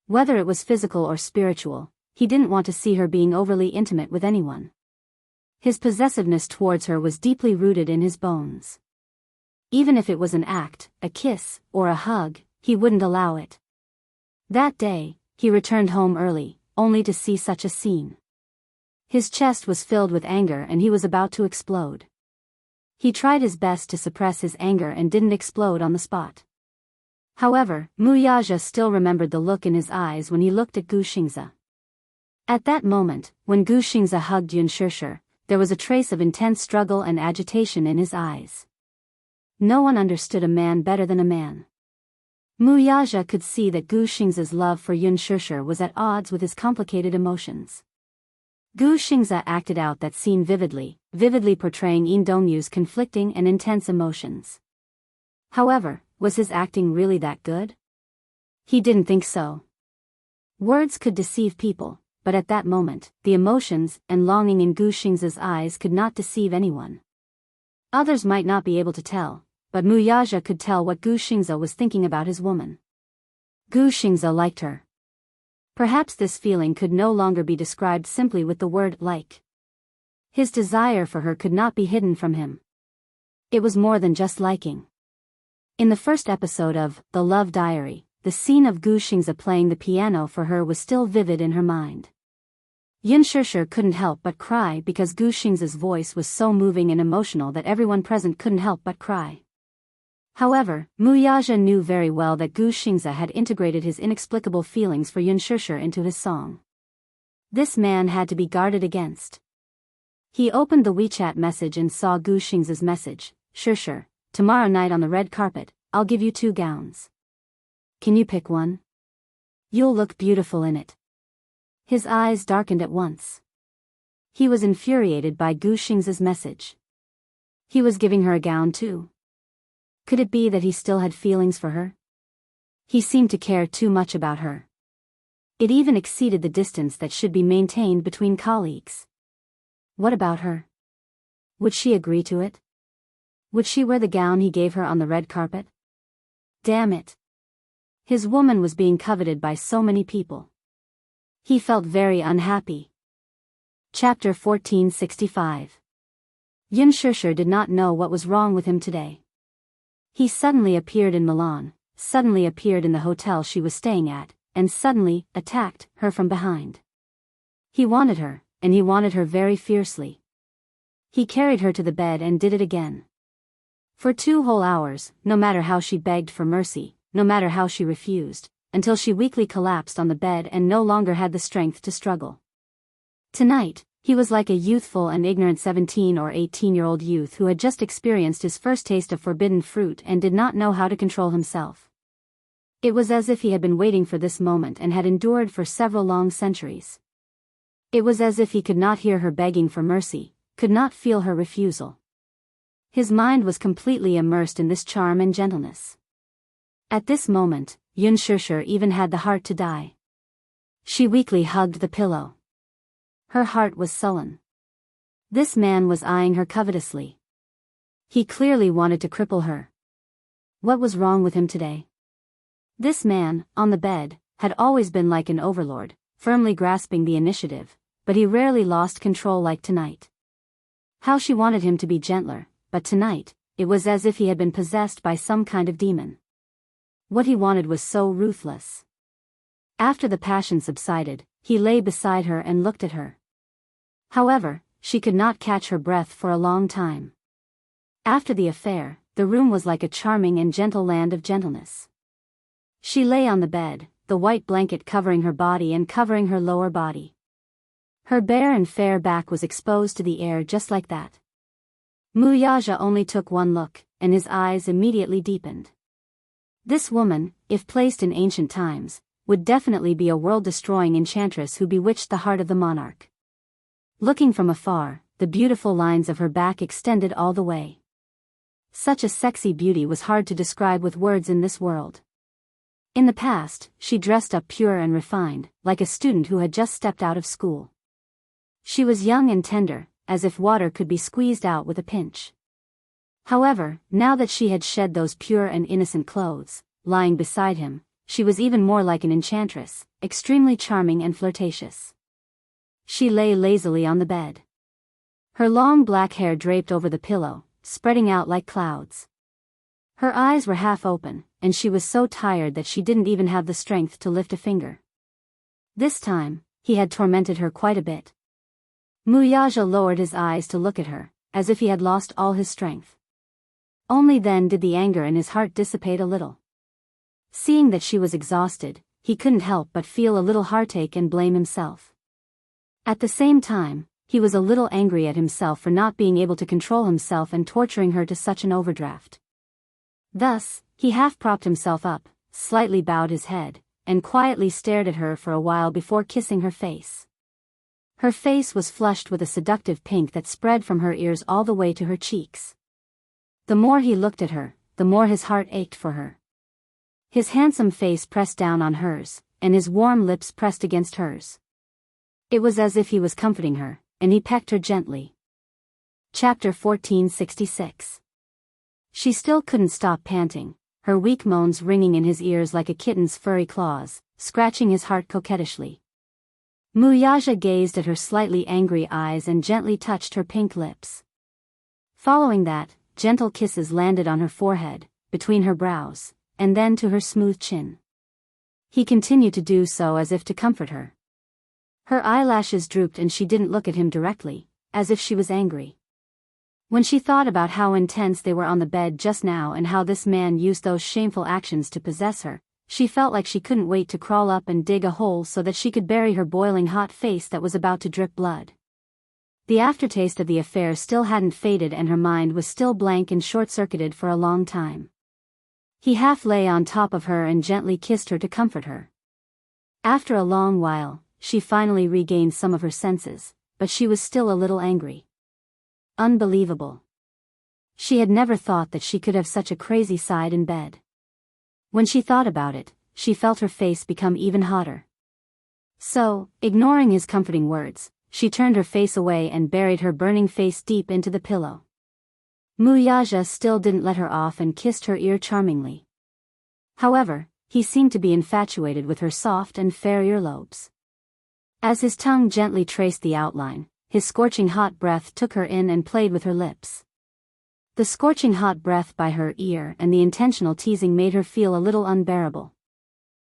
S1: Whether it was physical or spiritual, he didn't want to see her being overly intimate with anyone. His possessiveness towards her was deeply rooted in his bones. Even if it was an act, a kiss, or a hug, he wouldn't allow it. That day, he returned home early, only to see such a scene. His chest was filled with anger and he was about to explode. He tried his best to suppress his anger and didn't explode on the spot. However, Muyaja still remembered the look in his eyes when he looked at Gu Xingze. At that moment, when Gu Xingze hugged Yun Shishir, there was a trace of intense struggle and agitation in his eyes. No one understood a man better than a man. Muyaja could see that Gu Xingze's love for Yun Shishir was at odds with his complicated emotions. Gu Xingze acted out that scene vividly portraying Yin Dongyu's conflicting and intense emotions. However, was his acting really that good? He didn't think so. Words could deceive people, but at that moment, the emotions and longing in Gu Xingze's eyes could not deceive anyone. Others might not be able to tell, but Muyaja could tell what Gu Xingze was thinking about his woman. Gu Xingze liked her. Perhaps this feeling could no longer be described simply with the word like. His desire for her could not be hidden from him. It was more than just liking. In the first episode of The Love Diary, the scene of Gu Xingze playing the piano for her was still vivid in her mind. Yun Shishir couldn't help but cry because Gu Xingze's voice was so moving and emotional that everyone present couldn't help but cry. However, Muyaja knew very well that Gu Xingze had integrated his inexplicable feelings for Yun Shishir into his song. This man had to be guarded against. He opened the WeChat message and saw Gu Xingze's message. Shishir, tomorrow night on the red carpet, I'll give you 2 gowns. Can you pick one? You'll look beautiful in it. His eyes darkened at once. He was infuriated by Gu Xingze's message. He was giving her a gown too. Could it be that he still had feelings for her? He seemed to care too much about her. It even exceeded the distance that should be maintained between colleagues. What about her? Would she agree to it? Would she wear the gown he gave her on the red carpet? Damn it. His woman was being coveted by so many people. He felt very unhappy. Chapter 1465. Yun Shishir did not know what was wrong with him today. He suddenly appeared in Milan, suddenly appeared in the hotel she was staying at, and suddenly attacked her from behind. He wanted her, and he wanted her very fiercely. He carried her to the bed and did it again. For 2 whole hours, no matter how she begged for mercy, no matter how she refused, until she weakly collapsed on the bed and no longer had the strength to struggle. Tonight, he was like a youthful and ignorant 17 or 18-year-old youth who had just experienced his first taste of forbidden fruit and did not know how to control himself. It was as if he had been waiting for this moment and had endured for several long centuries. It was as if he could not hear her begging for mercy, could not feel her refusal. His mind was completely immersed in this charm and gentleness. At this moment, Yun Shishir even had the heart to die. She weakly hugged the pillow. Her heart was sullen. This man was eyeing her covetously. He clearly wanted to cripple her. What was wrong with him today? This man, on the bed, had always been like an overlord, firmly grasping the initiative, but he rarely lost control like tonight. How she wanted him to be gentler, but tonight, it was as if he had been possessed by some kind of demon. What he wanted was so ruthless. After the passion subsided, he lay beside her and looked at her. However, she could not catch her breath for a long time. After the affair, the room was like a charming and gentle land of gentleness. She lay on the bed, the white blanket covering her body and covering her lower body. Her bare and fair back was exposed to the air just like that. Muyaja only took one look, and his eyes immediately deepened. This woman, if placed in ancient times, would definitely be a world-destroying enchantress who bewitched the heart of the monarch. Looking from afar, the beautiful lines of her back extended all the way. Such a sexy beauty was hard to describe with words in this world. In the past, she dressed up pure and refined, like a student who had just stepped out of school. She was young and tender, as if water could be squeezed out with a pinch. However, now that she had shed those pure and innocent clothes, lying beside him, she was even more like an enchantress, extremely charming and flirtatious. She lay lazily on the bed. Her long black hair draped over the pillow, spreading out like clouds. Her eyes were half open, and she was so tired that she didn't even have the strength to lift a finger. This time, he had tormented her quite a bit. Muyaja lowered his eyes to look at her, as if he had lost all his strength. Only then did the anger in his heart dissipate a little. Seeing that she was exhausted, he couldn't help but feel a little heartache and blame himself. At the same time, he was a little angry at himself for not being able to control himself and torturing her to such an overdraft. Thus, he half propped himself up, slightly bowed his head, and quietly stared at her for a while before kissing her face. Her face was flushed with a seductive pink that spread from her ears all the way to her cheeks. The more he looked at her, the more his heart ached for her. His handsome face pressed down on hers, and his warm lips pressed against hers. It was as if he was comforting her, and he pecked her gently. Chapter 1466. She still couldn't stop panting, her weak moans ringing in his ears like a kitten's furry claws, scratching his heart coquettishly. Muyaja gazed at her slightly angry eyes and gently touched her pink lips. Following that, gentle kisses landed on her forehead, between her brows, and then to her smooth chin. He continued to do so as if to comfort her. Her eyelashes drooped and she didn't look at him directly, as if she was angry. When she thought about how intense they were on the bed just now and how this man used those shameful actions to possess her, she felt like she couldn't wait to crawl up and dig a hole so that she could bury her boiling hot face that was about to drip blood. The aftertaste of the affair still hadn't faded and her mind was still blank and short-circuited for a long time. He half lay on top of her and gently kissed her to comfort her. After a long while, she finally regained some of her senses, but she was still a little angry. Unbelievable. She had never thought that she could have such a crazy side in bed. When she thought about it, she felt her face become even hotter. So, ignoring his comforting words, she turned her face away and buried her burning face deep into the pillow. Muyaja still didn't let her off and kissed her ear charmingly. However, he seemed to be infatuated with her soft and fair earlobes. As his tongue gently traced the outline, his scorching hot breath took her in and played with her lips. The scorching hot breath by her ear and the intentional teasing made her feel a little unbearable.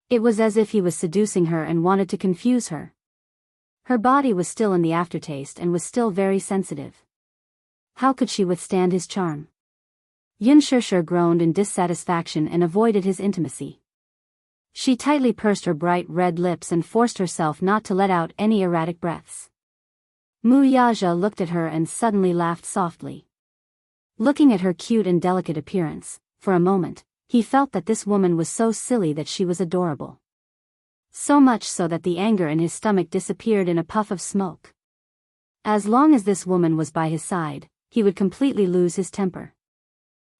S1: It was as if he was seducing her and wanted to confuse her. Her body was still in the aftertaste and was still very sensitive. How could she withstand his charm? Yunshusher groaned in dissatisfaction and avoided his intimacy. She tightly pursed her bright red lips and forced herself not to let out any erratic breaths. Muyaja looked at her and suddenly laughed softly. Looking at her cute and delicate appearance, for a moment, he felt that this woman was so silly that she was adorable. So much so that the anger in his stomach disappeared in a puff of smoke. As long as this woman was by his side, he would completely lose his temper.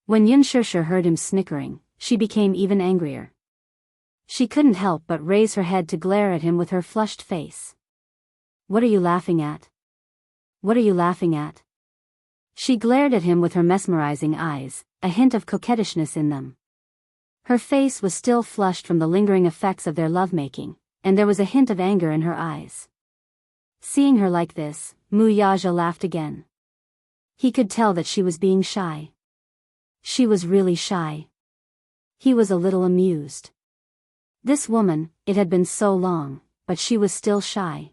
S1: When Yunshusher heard him snickering, she became even angrier. She couldn't help but raise her head to glare at him with her flushed face. "What are you laughing at? What are you laughing at?" She glared at him with her mesmerizing eyes, a hint of coquettishness in them. Her face was still flushed from the lingering effects of their lovemaking, and there was a hint of anger in her eyes. Seeing her like this, Muyaja laughed again. He could tell that she was being shy. She was really shy. He was a little amused. This woman, it had been so long, but she was still shy.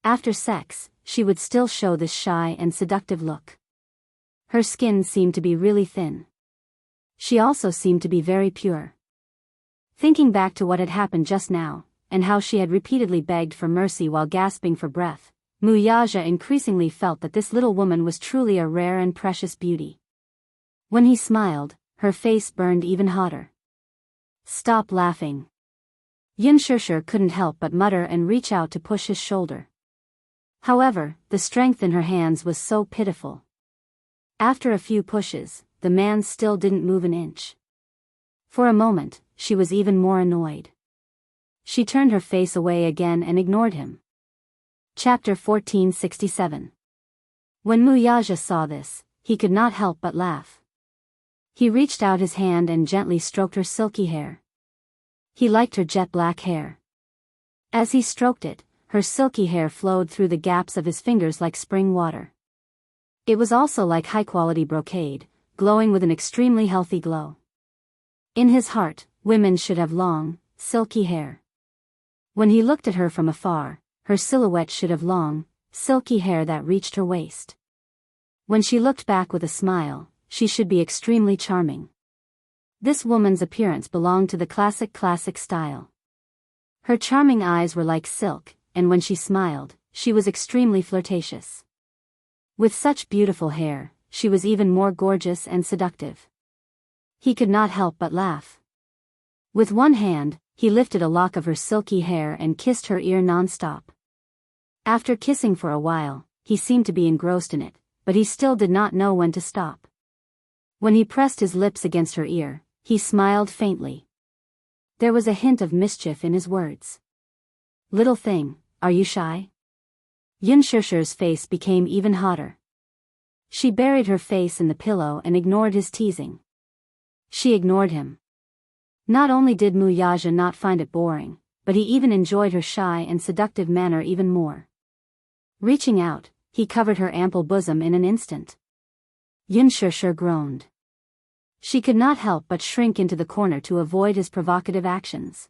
S1: After sex, she would still show this shy and seductive look. Her skin seemed to be really thin. She also seemed to be very pure. Thinking back to what had happened just now, and how she had repeatedly begged for mercy while gasping for breath, Muyaja increasingly felt that this little woman was truly a rare and precious beauty. When he smiled, her face burned even hotter. "Stop laughing." Yunshusher couldn't help but mutter and reach out to push his shoulder. However, the strength in her hands was so pitiful. After a few pushes, the man still didn't move an inch. For a moment, she was even more annoyed. She turned her face away again and ignored him. Chapter 1467. When Muyaja saw this, he could not help but laugh. He reached out his hand and gently stroked her silky hair. He liked her jet black hair. As he stroked it, her silky hair flowed through the gaps of his fingers like spring water. It was also like high-quality brocade, glowing with an extremely healthy glow. In his heart, women should have long, silky hair. When he looked at her from afar, her silhouette should have long, silky hair that reached her waist. When she looked back with a smile, she should be extremely charming. This woman's appearance belonged to the classic style. Her charming eyes were like silk, and when she smiled, she was extremely flirtatious. With such beautiful hair, she was even more gorgeous and seductive. He could not help but laugh. With one hand, he lifted a lock of her silky hair and kissed her ear non-stop. After kissing for a while, he seemed to be engrossed in it, but he still did not know when to stop. When he pressed his lips against her ear, he smiled faintly. There was a hint of mischief in his words. "Little thing, are you shy?" Yun Shusher's face became even hotter. She buried her face in the pillow and ignored his teasing. She ignored him. Not only did Muyaja not find it boring, but he even enjoyed her shy and seductive manner even more. Reaching out, he covered her ample bosom in an instant. Yun Shusher groaned. She could not help but shrink into the corner to avoid his provocative actions.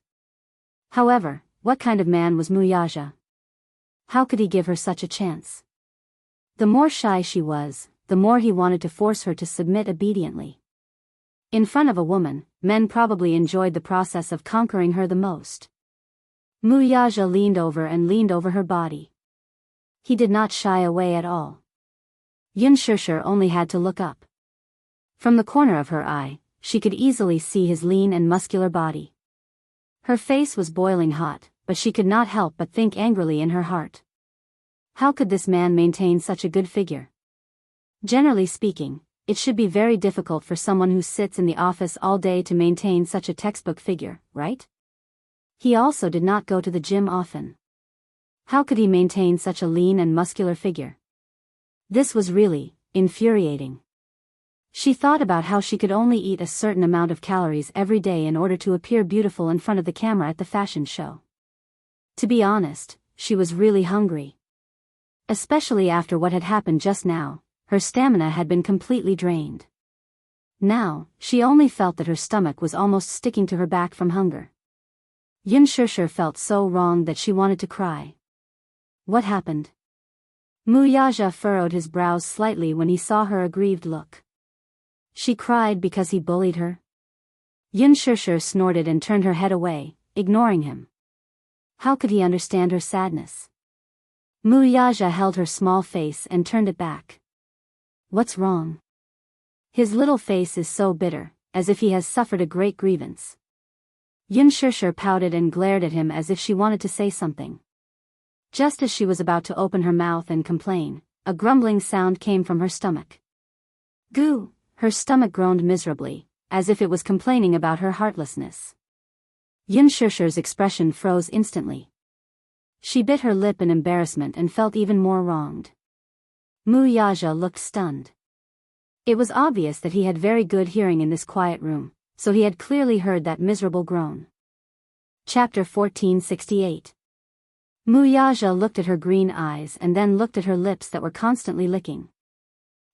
S1: However, what kind of man was Muyaja? How could he give her such a chance? The more shy she was, the more he wanted to force her to submit obediently. In front of a woman, men probably enjoyed the process of conquering her the most. Muyaja leaned over her body. He did not shy away at all. Yun Shusher only had to look up. From the corner of her eye, she could easily see his lean and muscular body. Her face was boiling hot, but she could not help but think angrily in her heart. How could this man maintain such a good figure? Generally speaking, it should be very difficult for someone who sits in the office all day to maintain such a textbook figure, right? He also did not go to the gym often. How could he maintain such a lean and muscular figure? This was really infuriating. She thought about how she could only eat a certain amount of calories every day in order to appear beautiful in front of the camera at the fashion show. To be honest, she was really hungry. Especially after what had happened just now, her stamina had been completely drained. Now, she only felt that her stomach was almost sticking to her back from hunger. Yun Shusher felt so wrong that she wanted to cry. What happened? Muyaja furrowed his brows slightly when he saw her aggrieved look. She cried because he bullied her? Yun Shusher snorted and turned her head away, ignoring him. How could he understand her sadness? Muyaja held her small face and turned it back. What's wrong? His little face is so bitter, as if he has suffered a great grievance. Yun Shusher pouted and glared at him as if she wanted to say something. Just as she was about to open her mouth and complain, a grumbling sound came from her stomach. Goo! Her stomach groaned miserably, as if it was complaining about her heartlessness. Yun Shusher's expression froze instantly. She bit her lip in embarrassment and felt even more wronged. Muyaja looked stunned. It was obvious that he had very good hearing in this quiet room, so he had clearly heard that miserable groan. Chapter 1468. Muyaja looked at her green eyes and then looked at her lips that were constantly licking.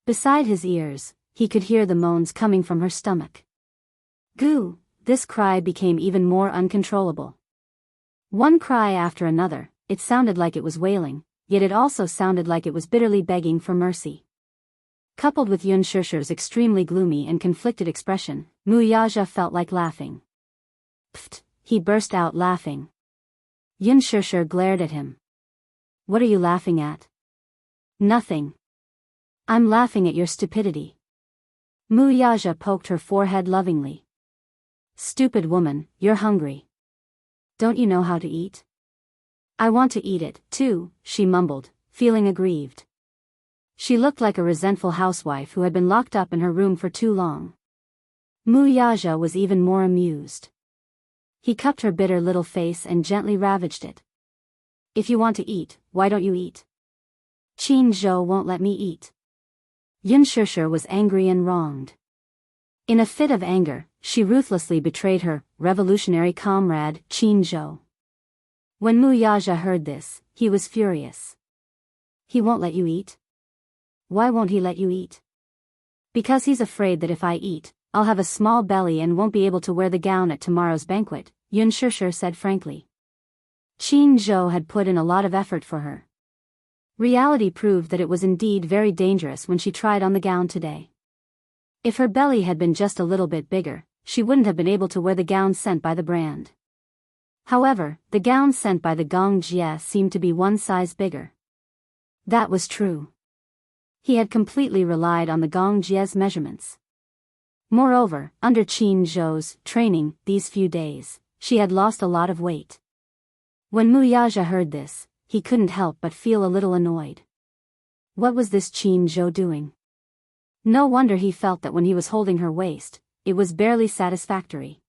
S1: Beside his ears, he could hear the moans coming from her stomach. Goo! This cry became even more uncontrollable. One cry after another, it sounded like it was wailing, yet it also sounded like it was bitterly begging for mercy. Coupled with Yun Shusher's extremely gloomy and conflicted expression, Muyaja felt like laughing. Pfft! He burst out laughing. Yun Shusher glared at him. What are you laughing at? Nothing. I'm laughing at your stupidity. Muyaja poked her forehead lovingly. Stupid woman, you're hungry. Don't you know how to eat? I want to eat it, too, she mumbled, feeling aggrieved. She looked like a resentful housewife who had been locked up in her room for too long. Muyaja was even more amused. He cupped her bitter little face and gently ravaged it. If you want to eat, why don't you eat? Qin Zhou won't let me eat. Yun Shusher was angry and wronged. In a fit of anger, she ruthlessly betrayed her revolutionary comrade, Qin Zhou. When Muyaja heard this, he was furious. He won't let you eat? Why won't he let you eat? Because he's afraid that if I eat, I'll have a small belly and won't be able to wear the gown at tomorrow's banquet, Yun Shusher said frankly. Qin Zhou had put in a lot of effort for her. Reality proved that it was indeed very dangerous when she tried on the gown today. If her belly had been just a little bit bigger, she wouldn't have been able to wear the gown sent by the brand. However, the gown sent by the Gong Jie seemed to be one size bigger. That was true. He had completely relied on the Gong Jie's measurements. Moreover, under Qin Zhou's training these few days, she had lost a lot of weight. When Mu Yaja heard this, he couldn't help but feel a little annoyed. What was this Qin Zhou doing? No wonder he felt that when he was holding her waist, it was barely satisfactory.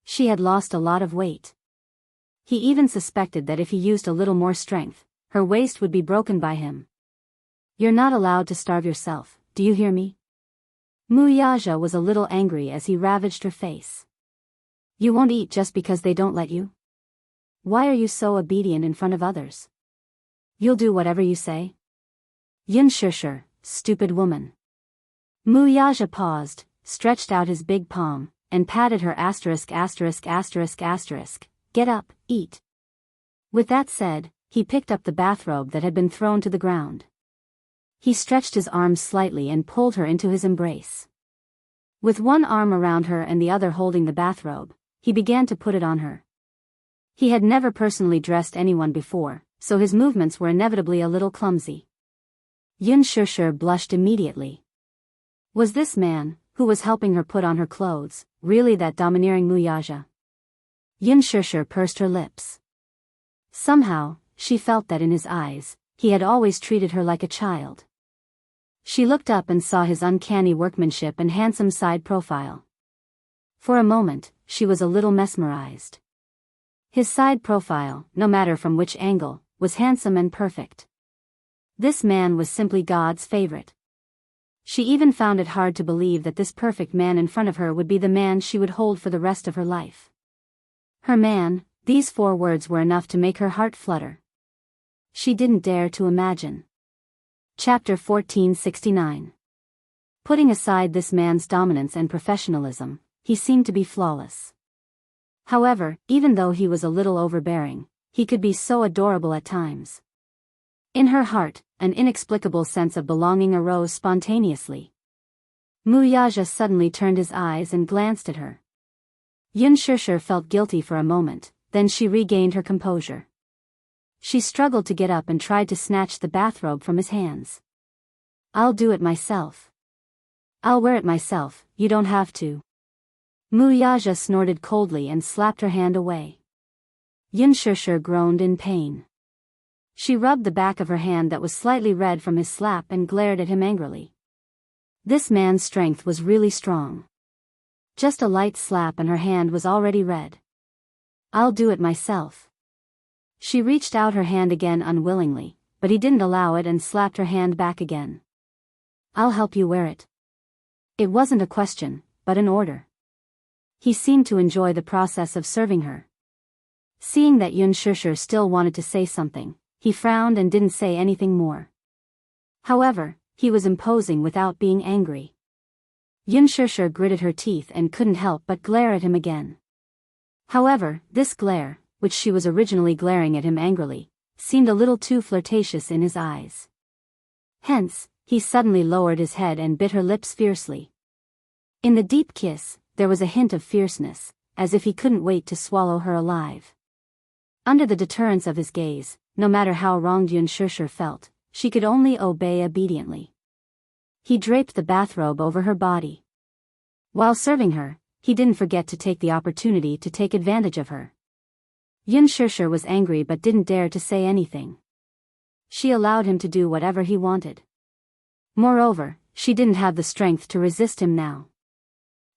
S1: She had lost a lot of weight. He even suspected that if he used a little more strength, her waist would be broken by him. You're not allowed to starve yourself, do you hear me? Mu Yaja was a little angry as he ravaged her face. You won't eat just because they don't let you? Why are you so obedient in front of others? You'll do whatever you say? Yin Shishir, stupid woman. Mu Yaja paused, stretched out his big palm, and patted her ********. Get up, eat. With that said, he picked up the bathrobe that had been thrown to the ground. He stretched his arms slightly and pulled her into his embrace. With one arm around her and the other holding the bathrobe, he began to put it on her. He had never personally dressed anyone before, so his movements were inevitably a little clumsy. Yin Shishir blushed immediately. Was this man, who was helping her put on her clothes, really that domineering Mu Yaja? Yin Shishir pursed her lips. Somehow, she felt that in his eyes, he had always treated her like a child. She looked up and saw his uncanny workmanship and handsome side profile. For a moment, she was a little mesmerized. His side profile, no matter from which angle, was handsome and perfect. This man was simply God's favorite. She even found it hard to believe that this perfect man in front of her would be the man she would hold for the rest of her life. Her man, these 4 words were enough to make her heart flutter. She didn't dare to imagine. Chapter 1469. Putting aside this man's dominance and professionalism, he seemed to be flawless. However, even though he was a little overbearing, he could be so adorable at times. In her heart, an inexplicable sense of belonging arose spontaneously. Mu Yaja suddenly turned his eyes and glanced at her. Yin Shishir felt guilty for a moment, then she regained her composure. She struggled to get up and tried to snatch the bathrobe from his hands. I'll do it myself. I'll wear it myself, you don't have to. Mu Yaja snorted coldly and slapped her hand away. Yin Shishir groaned in pain. She rubbed the back of her hand that was slightly red from his slap and glared at him angrily. This man's strength was really strong. Just a light slap and her hand was already red. I'll do it myself. She reached out her hand again unwillingly, but he didn't allow it and slapped her hand back again. I'll help you wear it. It wasn't a question, but an order. He seemed to enjoy the process of serving her. Seeing that Yin Shishir still wanted to say something, he frowned and didn't say anything more. However, he was imposing without being angry. Yin Shishir gritted her teeth and couldn't help but glare at him again. However, this glare, which she was originally glaring at him angrily, seemed a little too flirtatious in his eyes. Hence, he suddenly lowered his head and bit her lips fiercely. In the deep kiss, there was a hint of fierceness, as if he couldn't wait to swallow her alive. Under the deterrence of his gaze, no matter how wronged Yin Shishir felt, she could only obey obediently. He draped the bathrobe over her body. While serving her, he didn't forget to take the opportunity to take advantage of her. Yin Shishir was angry but didn't dare to say anything. She allowed him to do whatever he wanted. Moreover, she didn't have the strength to resist him now.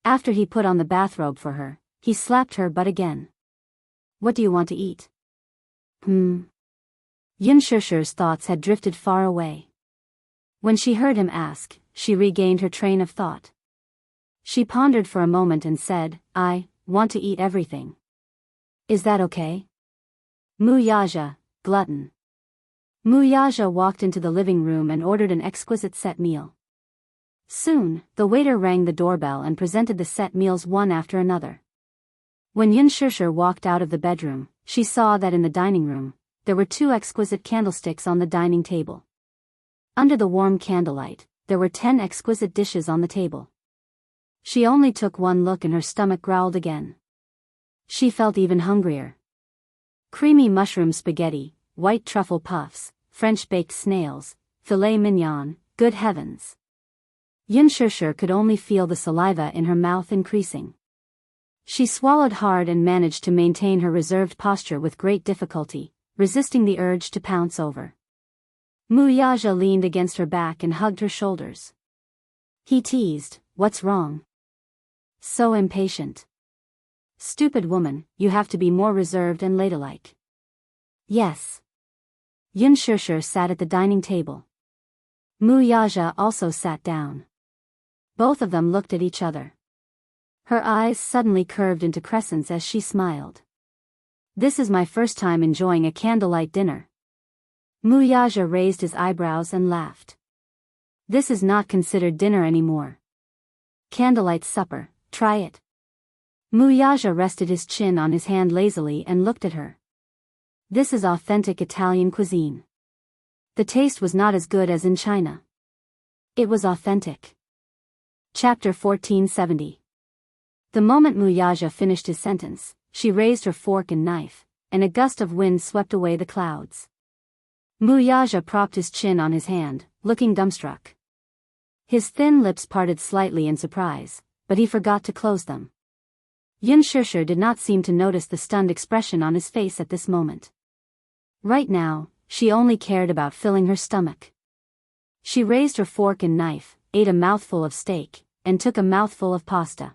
S1: After he put on the bathrobe for her, he slapped her butt again. What do you want to eat? Yin Shishir's thoughts had drifted far away. When she heard him ask, she regained her train of thought. She pondered for a moment and said, I want to eat everything. Is that okay? Mu Yaja, glutton. Mu Yaja walked into the living room and ordered an exquisite set meal. Soon, the waiter rang the doorbell and presented the set meals one after another. When Yin Shishir walked out of the bedroom, she saw that in the dining room, there were 2 exquisite candlesticks on the dining table. Under the warm candlelight, there were 10 exquisite dishes on the table. She only took one look and her stomach growled again. She felt even hungrier. Creamy mushroom spaghetti, white truffle puffs, French baked snails, filet mignon, good heavens. Yunshushu could only feel the saliva in her mouth increasing. She swallowed hard and managed to maintain her reserved posture with great difficulty, resisting the urge to pounce over. Muyaja leaned against her back and hugged her shoulders. He teased, "What's wrong? So impatient. Stupid woman, you have to be more reserved and ladylike." Yes. Yunshushu sat at the dining table. Muyaja also sat down. Both of them looked at each other. Her eyes suddenly curved into crescents as she smiled. "This is my first time enjoying a candlelight dinner." Muyaja raised his eyebrows and laughed. "This is not considered dinner anymore. Candlelight supper, try it." Muyaja rested his chin on his hand lazily and looked at her. "This is authentic Italian cuisine. The taste was not as good as in China. It was authentic." Chapter 1470. The moment Muyaja finished his sentence, she raised her fork and knife, and a gust of wind swept away the clouds. Muyaja propped his chin on his hand, looking dumbstruck. His thin lips parted slightly in surprise, but he forgot to close them. Yunshushu did not seem to notice the stunned expression on his face at this moment. Right now, she only cared about filling her stomach. She raised her fork and knife, ate a mouthful of steak, and took a mouthful of pasta.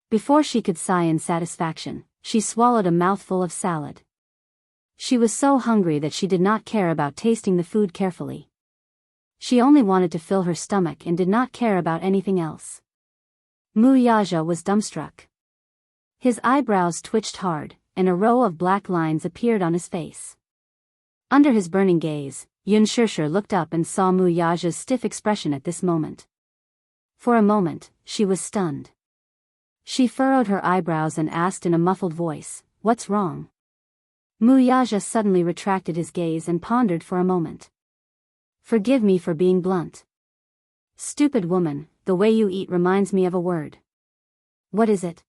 S1: Before she could sigh in satisfaction, she swallowed a mouthful of salad. She was so hungry that she did not care about tasting the food carefully. She only wanted to fill her stomach and did not care about anything else. Muyaja was dumbstruck. His eyebrows twitched hard, and a row of black lines appeared on his face. Under his burning gaze, Yunshushu looked up and saw Muyaja's stiff expression at this moment. For a moment, she was stunned. She furrowed her eyebrows and asked in a muffled voice, "What's wrong?" Muyaja suddenly retracted his gaze and pondered for a moment. "Forgive me for being blunt. Stupid woman, the way you eat reminds me of a word." "What is it?"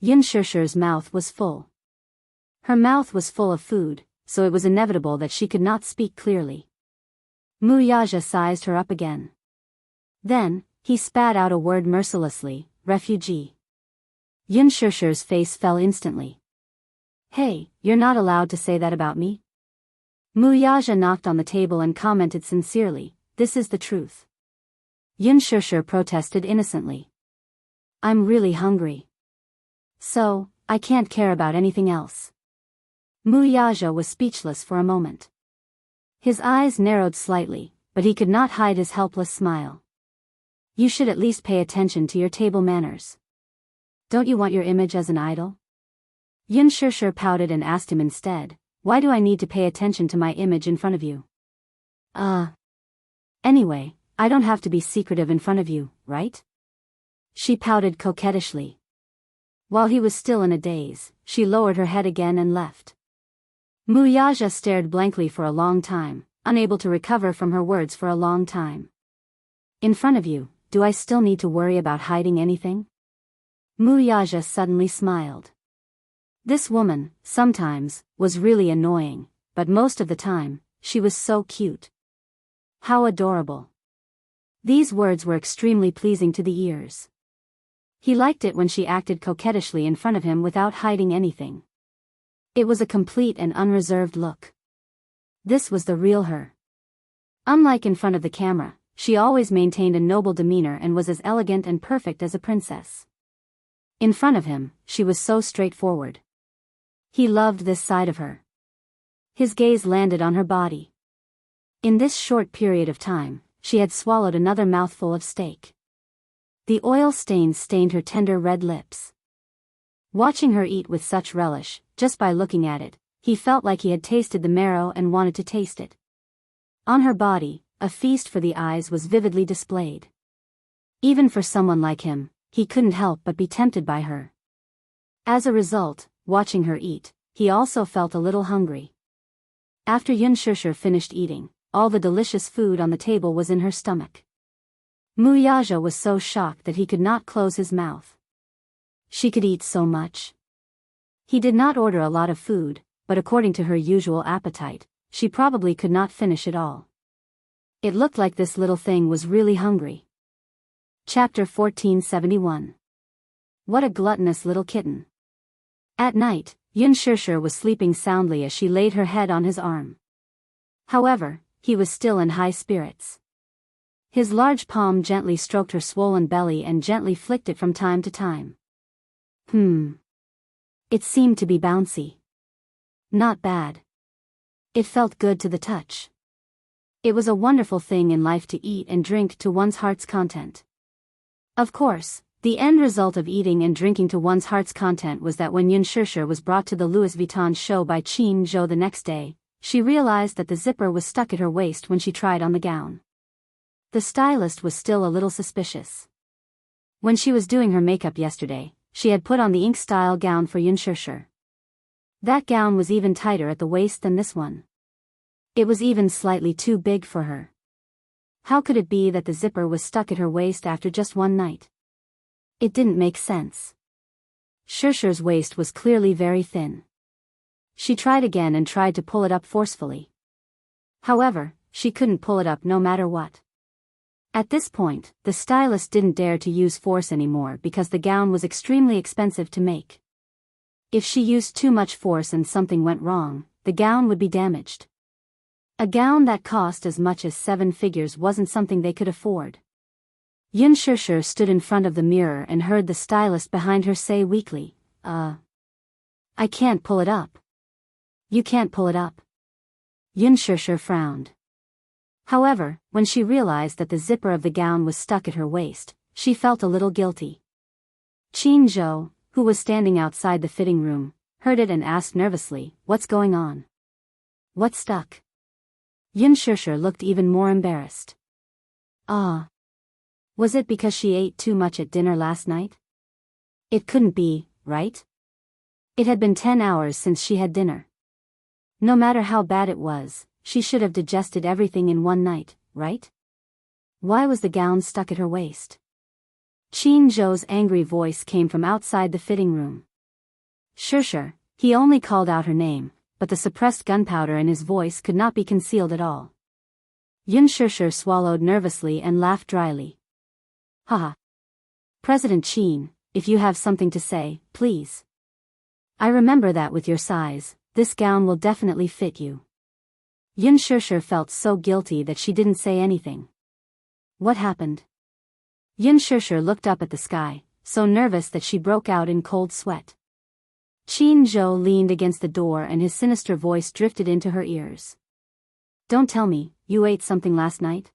S1: Yunshushu's mouth was full. Her mouth was full of food, so it was inevitable that she could not speak clearly. Muyaja sized her up again. Then, he spat out a word mercilessly, "Refugee." Yunshushu's face fell instantly. "Hey, you're not allowed to say that about me." Muyaja knocked on the table and commented sincerely, "This is the truth." Yunshushu protested innocently. "I'm really hungry. So, I can't care about anything else." Muyaja was speechless for a moment. His eyes narrowed slightly, but he could not hide his helpless smile. "You should at least pay attention to your table manners. Don't you want your image as an idol?" Yunshushu pouted and asked him instead, "Why do I need to pay attention to my image in front of you?" Anyway, I don't have to be secretive in front of you, right?" She pouted coquettishly. While he was still in a daze, she lowered her head again and left. Muyaja stared blankly for a long time, unable to recover from her words for a long time. "In front of you, do I still need to worry about hiding anything?" Muyaja suddenly smiled. This woman, sometimes, was really annoying, but most of the time, she was so cute. How adorable. These words were extremely pleasing to the ears. He liked it when she acted coquettishly in front of him without hiding anything. It was a complete and unreserved look. This was the real her. Unlike in front of the camera, she always maintained a noble demeanor and was as elegant and perfect as a princess. In front of him, she was so straightforward. He loved this side of her. His gaze landed on her body. In this short period of time, she had swallowed another mouthful of steak. The oil stains stained her tender red lips. Watching her eat with such relish, just by looking at it, he felt like he had tasted the marrow and wanted to taste it. On her body, a feast for the eyes was vividly displayed. Even for someone like him, he couldn't help but be tempted by her. As a result, watching her eat, he also felt a little hungry. After Yun Shishir finished eating, all the delicious food on the table was in her stomach. Mu Yaja was so shocked that he could not close his mouth. She could eat so much. He did not order a lot of food, but according to her usual appetite, she probably could not finish it all. It looked like this little thing was really hungry. Chapter 1471. What a gluttonous little kitten. At night, Yun Shishir was sleeping soundly as she laid her head on his arm. However, he was still in high spirits. His large palm gently stroked her swollen belly and gently flicked it from time to time. It seemed to be bouncy. Not bad. It felt good to the touch. It was a wonderful thing in life to eat and drink to one's heart's content. Of course, the end result of eating and drinking to one's heart's content was that when Yun Shishir was brought to the Louis Vuitton show by Qin Zhou the next day, she realized that the zipper was stuck at her waist when she tried on the gown. The stylist was still a little suspicious. When she was doing her makeup yesterday, she had put on the ink-style gown for Yun Shishir. That gown was even tighter at the waist than this one. It was even slightly too big for her. How could it be that the zipper was stuck at her waist after just one night? It didn't make sense. Shishir's waist was clearly very thin. She tried again and tried to pull it up forcefully. However, she couldn't pull it up no matter what. At this point, the stylist didn't dare to use force anymore because the gown was extremely expensive to make. If she used too much force and something went wrong, the gown would be damaged. A gown that cost as much as 7 figures wasn't something they could afford. Yun Shishir stood in front of the mirror and heard the stylist behind her say weakly, I can't pull it up. You can't pull it up. Yun Shishir frowned. However, when she realized that the zipper of the gown was stuck at her waist, she felt a little guilty. Qin Zhou, who was standing outside the fitting room, heard it and asked nervously, "What's going on? What's stuck?" Yun Shishir looked even more embarrassed. Was it because she ate too much at dinner last night? It couldn't be, right? It had been 10 hours since she had dinner. No matter how bad it was, she should have digested everything in one night, right? Why was the gown stuck at her waist? Qin Zhou's angry voice came from outside the fitting room. Shishir, he only called out her name, but the suppressed gunpowder in his voice could not be concealed at all. Yun Shishir swallowed nervously and laughed dryly. Haha. President Qin, if you have something to say, please. I remember that with your size, this gown will definitely fit you. Yun Shishir felt so guilty that she didn't say anything. What happened? Yun Shishir looked up at the sky, so nervous that she broke out in cold sweat. Qin Zhou leaned against the door and his sinister voice drifted into her ears. Don't tell me, you ate something last night?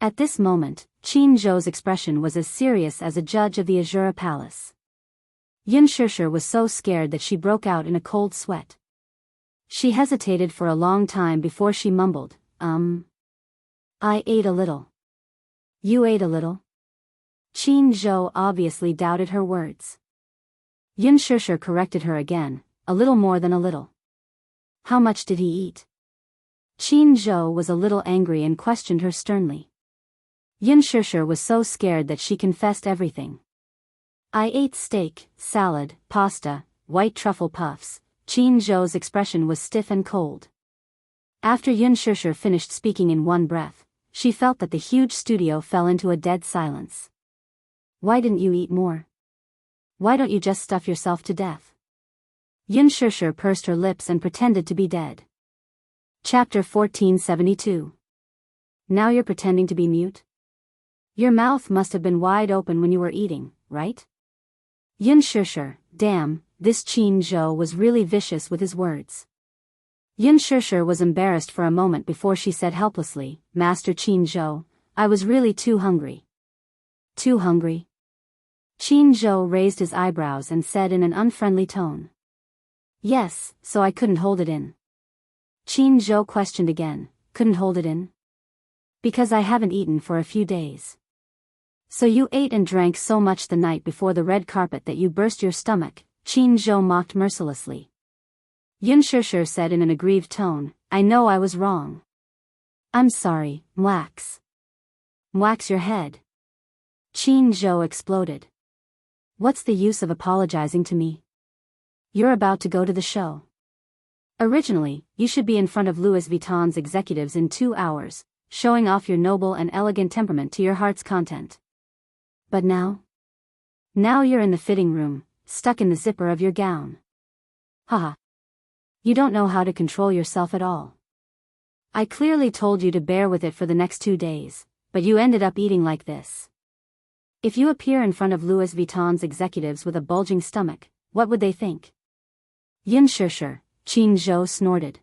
S1: At this moment, Qin Zhou's expression was as serious as a judge of the Azura Palace. Yun Shishir was so scared that she broke out in a cold sweat. She hesitated for a long time before she mumbled, I ate a little. You ate a little? Qin Zhou obviously doubted her words. Yun Shishir corrected her again, a little more than a little. How much did he eat? Qin Zhou was a little angry and questioned her sternly. Yun Shishir was so scared that she confessed everything. I ate steak, salad, pasta, white truffle puffs. Qin Zhou's expression was stiff and cold. After Yun Shishir finished speaking in one breath, she felt that the huge studio fell into a dead silence. Why didn't you eat more? Why don't you just stuff yourself to death? Yun Shishir pursed her lips and pretended to be dead. Chapter 1472. Now you're pretending to be mute? Your mouth must have been wide open when you were eating, right? Yun Shishir, damn, this Qin Zhou was really vicious with his words. Yun Shishir was embarrassed for a moment before she said helplessly, Master Qin Zhou, I was really too hungry. Too hungry? Qin Zhou raised his eyebrows and said in an unfriendly tone. Yes, so I couldn't hold it in. Qin Zhou questioned again, couldn't hold it in? Because I haven't eaten for a few days. So you ate and drank so much the night before the red carpet that you burst your stomach, Qin Zhou mocked mercilessly. Yun Shishir said in an aggrieved tone, I know I was wrong. I'm sorry, Mwax. Mwax your head. Qin Zhou exploded. What's the use of apologizing to me? You're about to go to the show. Originally, you should be in front of Louis Vuitton's executives in 2 hours, showing off your noble and elegant temperament to your heart's content. But now? Now you're in the fitting room, stuck in the zipper of your gown. Haha. You don't know how to control yourself at all. I clearly told you to bear with it for the next 2 days, but you ended up eating like this. If you appear in front of Louis Vuitton's executives with a bulging stomach, what would they think? Yun Shishir, Qin Zhou snorted.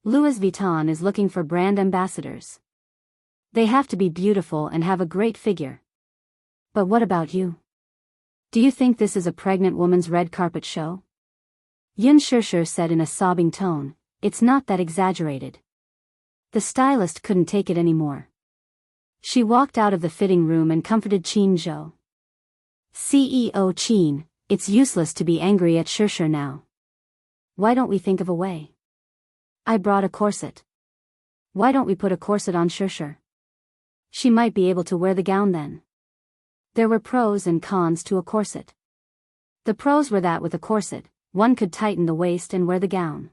S1: Louis Vuitton is looking for brand ambassadors. They have to be beautiful and have a great figure. But what about you? Do you think this is a pregnant woman's red carpet show? Yun Shishir said in a sobbing tone, it's not that exaggerated. The stylist couldn't take it anymore. She walked out of the fitting room and comforted Qin Zhou. CEO Qin, it's useless to be angry at Shishir now. Why don't we think of a way? I brought a corset. Why don't we put a corset on Shishir? She might be able to wear the gown then. There were pros and cons to a corset. The pros were that with a corset, one could tighten the waist and wear the gown.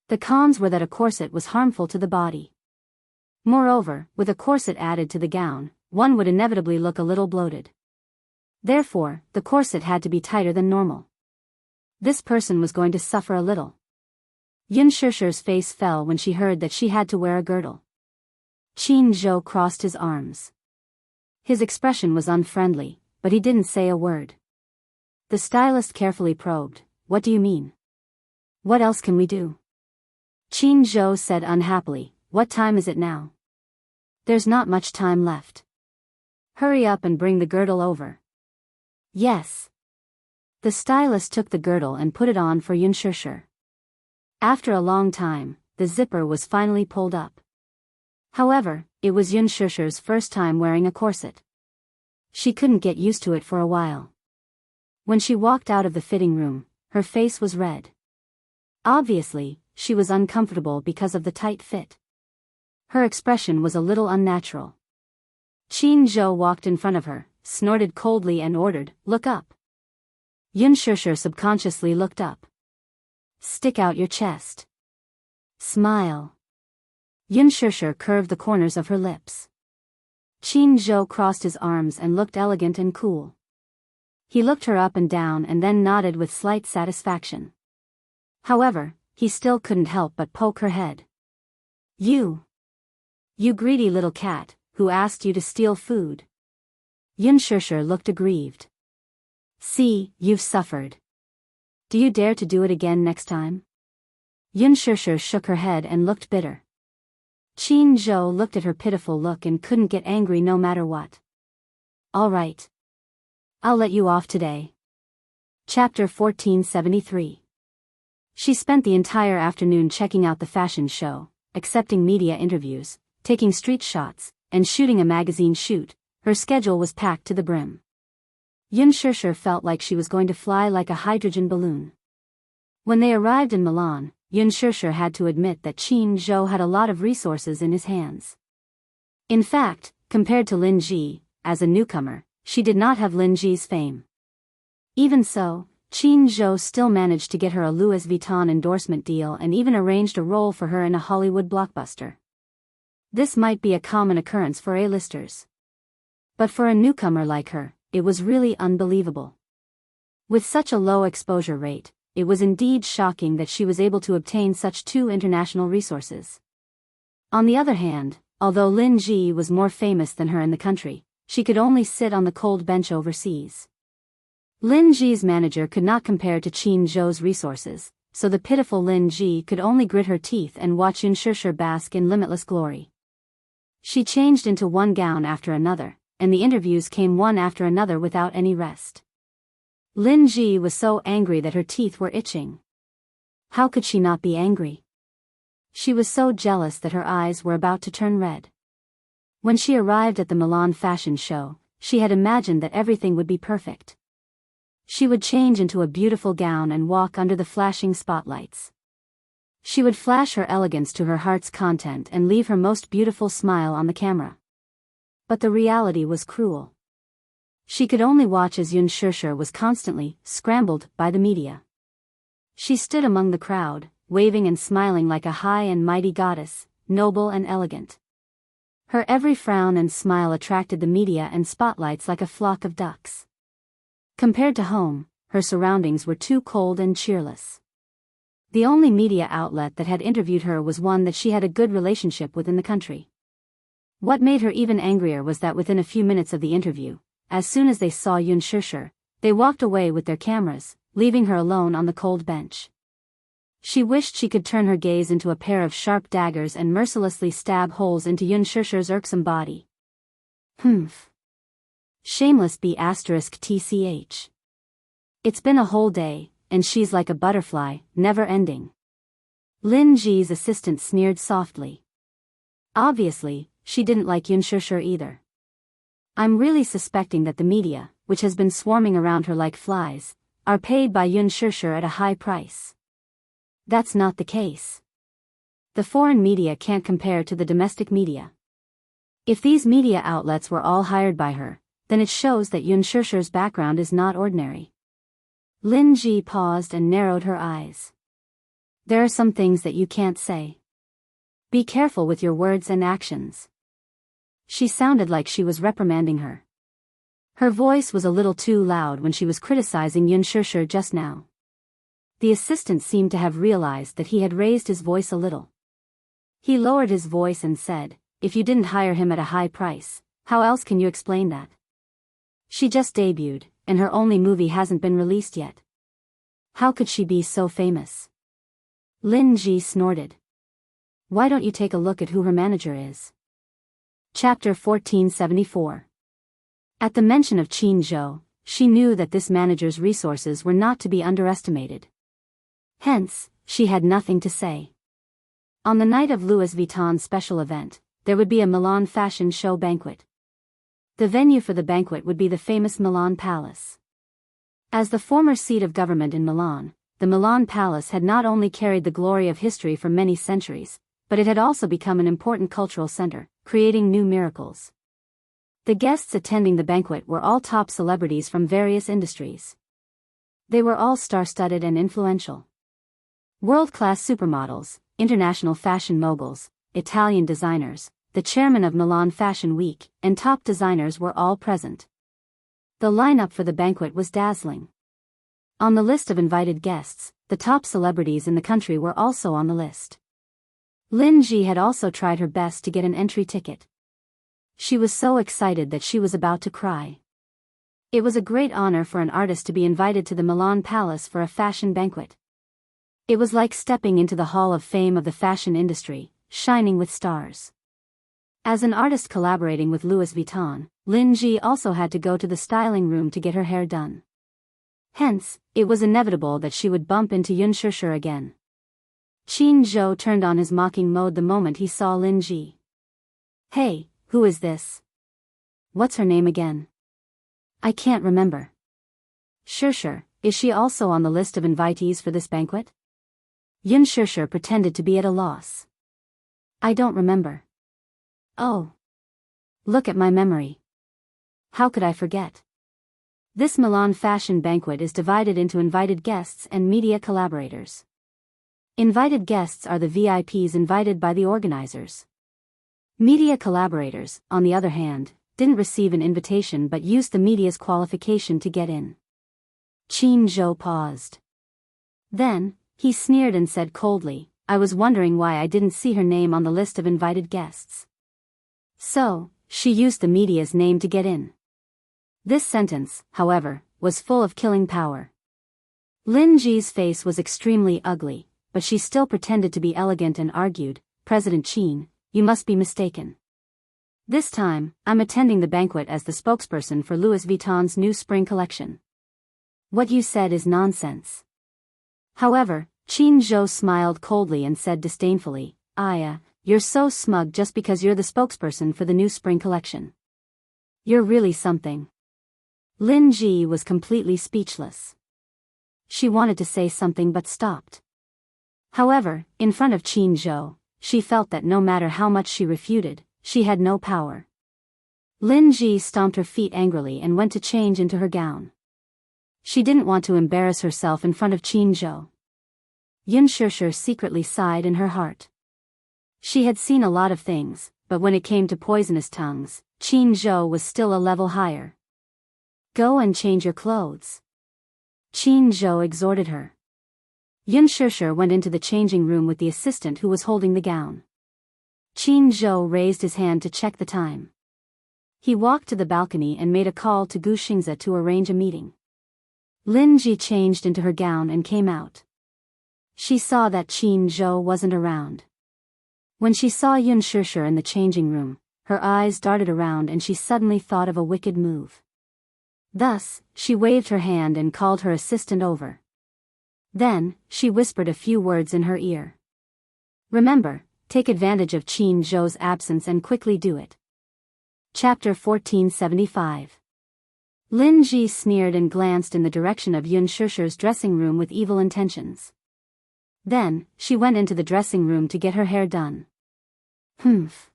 S1: The cons were that a corset was harmful to the body. Moreover, with a corset added to the gown, one would inevitably look a little bloated. Therefore, the corset had to be tighter than normal. This person was going to suffer a little. Yun Shishir's face fell when she heard that she had to wear a girdle. Qin Zhou crossed his arms. His expression was unfriendly, but he didn't say a word. The stylist carefully probed, what do you mean? What else can we do? Qin Zhou said unhappily, what time is it now? There's not much time left. Hurry up and bring the girdle over. Yes. The stylist took the girdle and put it on for Yun Shishir. After a long time, the zipper was finally pulled up. However, it was Yun Shishir's first time wearing a corset. She couldn't get used to it for a while. When she walked out of the fitting room, her face was red. Obviously, she was uncomfortable because of the tight fit. Her expression was a little unnatural. Qin Zhou walked in front of her, snorted coldly and ordered, look up. Yun Shishir subconsciously looked up. Stick out your chest. Smile. Yun Shishir curved the corners of her lips. Qin Zhou crossed his arms and looked elegant and cool. He looked her up and down and then nodded with slight satisfaction. However, he still couldn't help but poke her head. You greedy little cat, who asked you to steal food? Yun Shishir looked aggrieved. See, you've suffered. Do you dare to do it again next time? Yun Shishir shook her head and looked bitter. Qin Zhou looked at her pitiful look and couldn't get angry no matter what. All right. I'll let you off today. Chapter 1473. She spent the entire afternoon checking out the fashion show, accepting media interviews, taking street shots, and shooting a magazine shoot. Her schedule was packed to the brim. Yun Shishir felt like she was going to fly like a hydrogen balloon. When they arrived in Milan, Yun Shishir had to admit that Qin Zhou had a lot of resources in his hands. In fact, compared to Lin Ji, as a newcomer, she did not have Lin Ji's fame. Even so, Qin Zhou still managed to get her a Louis Vuitton endorsement deal and even arranged a role for her in a Hollywood blockbuster. This might be a common occurrence for A-listers. But for a newcomer like her, it was really unbelievable. With such a low exposure rate, it was indeed shocking that she was able to obtain such two international resources. On the other hand, although Lin Ji was more famous than her in the country, she could only sit on the cold bench overseas. Lin Ji's manager could not compare to Qin Zhou's resources, so the pitiful Lin Ji could only grit her teeth and watch Yun Shishir bask in limitless glory. She changed into one gown after another, and the interviews came one after another without any rest. Lin Ji was so angry that her teeth were itching. How could she not be angry? She was so jealous that her eyes were about to turn red. When she arrived at the Milan fashion show, she had imagined that everything would be perfect. She would change into a beautiful gown and walk under the flashing spotlights. She would flash her elegance to her heart's content and leave her most beautiful smile on the camera. But the reality was cruel. She could only watch as Yun Shishir was constantly scrambled by the media. She stood among the crowd, waving and smiling like a high and mighty goddess, noble and elegant. Her every frown and smile attracted the media and spotlights like a flock of ducks. Compared to home, her surroundings were too cold and cheerless. The only media outlet that had interviewed her was one that she had a good relationship with in the country. What made her even angrier was that within a few minutes of the interview, as soon as they saw Yun Shishir, they walked away with their cameras, leaving her alone on the cold bench. She wished she could turn her gaze into a pair of sharp daggers and mercilessly stab holes into Yun Shishir's irksome body. Humph. Shameless B***tch. It's been a whole day, and she's like a butterfly, never ending. Lin Ji's assistant sneered softly. Obviously, she didn't like Yun Shishir either. I'm really suspecting that the media, which has been swarming around her like flies, are paid by Yun Shishir at a high price. That's not the case. The foreign media can't compare to the domestic media. If these media outlets were all hired by her, then it shows that Yun Shishir's background is not ordinary. Lin Ji paused and narrowed her eyes. There are some things that you can't say. Be careful with your words and actions. She sounded like she was reprimanding her. Her voice was a little too loud when she was criticizing Yun Shishir just now. The assistant seemed to have realized that he had raised his voice a little. He lowered his voice and said, "If you didn't hire him at a high price, how else can you explain that? She just debuted, and her only movie hasn't been released yet. How could she be so famous?" Lin Ji snorted. Why don't you take a look at who her manager is? Chapter 1474. At the mention of Qin Zhou, she knew that this manager's resources were not to be underestimated. Hence, she had nothing to say. On the night of Louis Vuitton's special event, there would be a Milan fashion show banquet. The venue for the banquet would be the famous Milan Palace. As the former seat of government in Milan, the Milan Palace had not only carried the glory of history for many centuries, but it had also become an important cultural center, creating new miracles. The guests attending the banquet were all top celebrities from various industries. They were all star-studded and influential. World-class supermodels, international fashion moguls, Italian designers, the chairman of Milan Fashion Week, and top designers were all present. The lineup for the banquet was dazzling. On the list of invited guests, the top celebrities in the country were also on the list. Lin Ji had also tried her best to get an entry ticket. She was so excited that she was about to cry. It was a great honor for an artist to be invited to the Milan Palace for a fashion banquet. It was like stepping into the Hall of Fame of the fashion industry, shining with stars. As an artist collaborating with Louis Vuitton, Lin Ji also had to go to the styling room to get her hair done. Hence, it was inevitable that she would bump into Yun Shishir again. Qin Zhou turned on his mocking mode the moment he saw Lin Ji. Hey, who is this? What's her name again? I can't remember. Shishir, is she also on the list of invitees for this banquet? Yun Shishir pretended to be at a loss. I don't remember. Oh. Look at my memory. How could I forget? This Milan fashion banquet is divided into invited guests and media collaborators. Invited guests are the VIPs invited by the organizers. Media collaborators, on the other hand, didn't receive an invitation but used the media's qualification to get in. Qin Zhou paused. Then, he sneered and said coldly, I was wondering why I didn't see her name on the list of invited guests. So, she used the media's name to get in. This sentence, however, was full of killing power. Lin Ji's face was extremely ugly, but she still pretended to be elegant and argued, President Qin, you must be mistaken. This time, I'm attending the banquet as the spokesperson for Louis Vuitton's new spring collection. What you said is nonsense. However, Qin Zhou smiled coldly and said disdainfully, you're so smug just because you're the spokesperson for the new spring collection. You're really something. Lin Ji was completely speechless. She wanted to say something but stopped. However, in front of Qin Zhou, she felt that no matter how much she refuted, she had no power. Lin Ji stomped her feet angrily and went to change into her gown. She didn't want to embarrass herself in front of Qin Zhou. Yun Shishir secretly sighed in her heart. She had seen a lot of things, but when it came to poisonous tongues, Qin Zhou was still a level higher. Go and change your clothes. Qin Zhou exhorted her. Yun Shishir went into the changing room with the assistant who was holding the gown. Qin Zhou raised his hand to check the time. He walked to the balcony and made a call to Gu Xingze to arrange a meeting. Lin Ji changed into her gown and came out. She saw that Qin Zhou wasn't around. When she saw Yun Shishir in the changing room, her eyes darted around and she suddenly thought of a wicked move. Thus, she waved her hand and called her assistant over. Then, she whispered a few words in her ear. Remember, take advantage of Qin Zhou's absence and quickly do it. Chapter 1475. Lin Ji sneered and glanced in the direction of Yun Shishir's dressing room with evil intentions. Then, she went into the dressing room to get her hair done. Humph.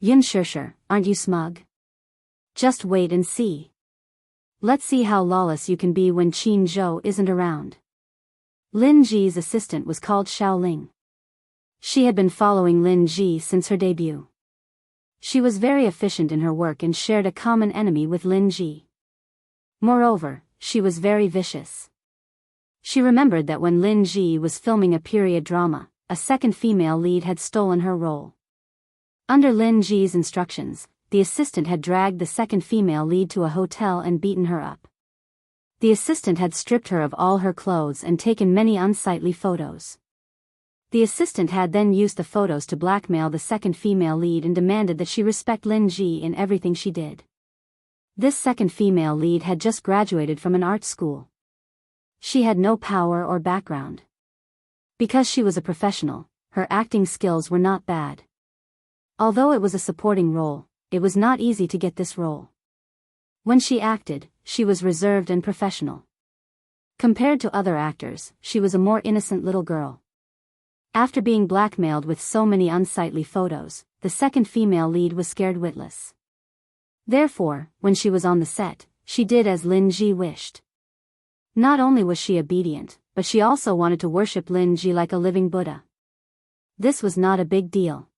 S1: Yun Shishir, aren't you smug? Just wait and see. Let's see how lawless you can be when Qin Zhou isn't around. Lin Ji's assistant was called Xiaoling. She had been following Lin Ji since her debut. She was very efficient in her work and shared a common enemy with Lin Ji. Moreover, she was very vicious. She remembered that when Lin Ji was filming a period drama, a second female lead had stolen her role. Under Lin Ji's instructions, the assistant had dragged the second female lead to a hotel and beaten her up. The assistant had stripped her of all her clothes and taken many unsightly photos. The assistant had then used the photos to blackmail the second female lead and demanded that she respect Lin Ji in everything she did. This second female lead had just graduated from an art school. She had no power or background. Because she was a professional, her acting skills were not bad. Although it was a supporting role, it was not easy to get this role. When she acted, she was reserved and professional. Compared to other actors, she was a more innocent little girl. After being blackmailed with so many unsightly photos, the second female lead was scared witless. Therefore, when she was on the set, she did as Lin Ji wished. Not only was she obedient, but she also wanted to worship Lin Ji like a living Buddha. This was not a big deal.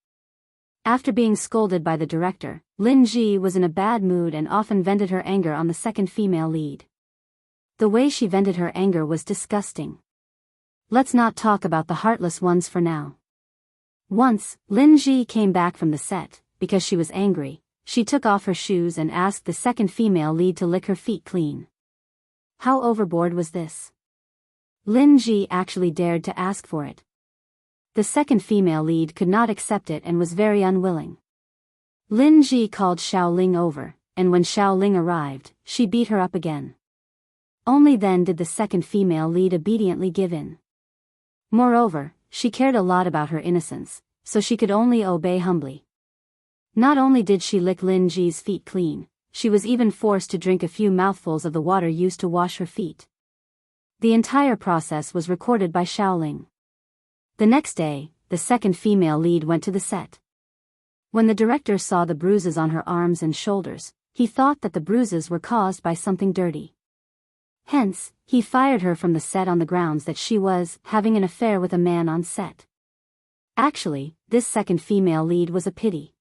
S1: After being scolded by the director, Lin Ji was in a bad mood and often vented her anger on the second female lead. The way she vented her anger was disgusting. Let's not talk about the heartless ones for now. Once, Lin Ji came back from the set. Because she was angry, she took off her shoes and asked the second female lead to lick her feet clean. How overboard was this? Lin Ji actually dared to ask for it. The second female lead could not accept it and was very unwilling. Lin Ji called Xiaoling over, and when Xiaoling arrived, she beat her up again. Only then did the second female lead obediently give in. Moreover, she cared a lot about her innocence, so she could only obey humbly. Not only did she lick Lin Ji's feet clean, she was even forced to drink a few mouthfuls of the water used to wash her feet. The entire process was recorded by Xiaoling. The next day, the second female lead went to the set. When the director saw the bruises on her arms and shoulders, he thought that the bruises were caused by something dirty. Hence, he fired her from the set on the grounds that she was having an affair with a man on set. Actually, this second female lead was a pity.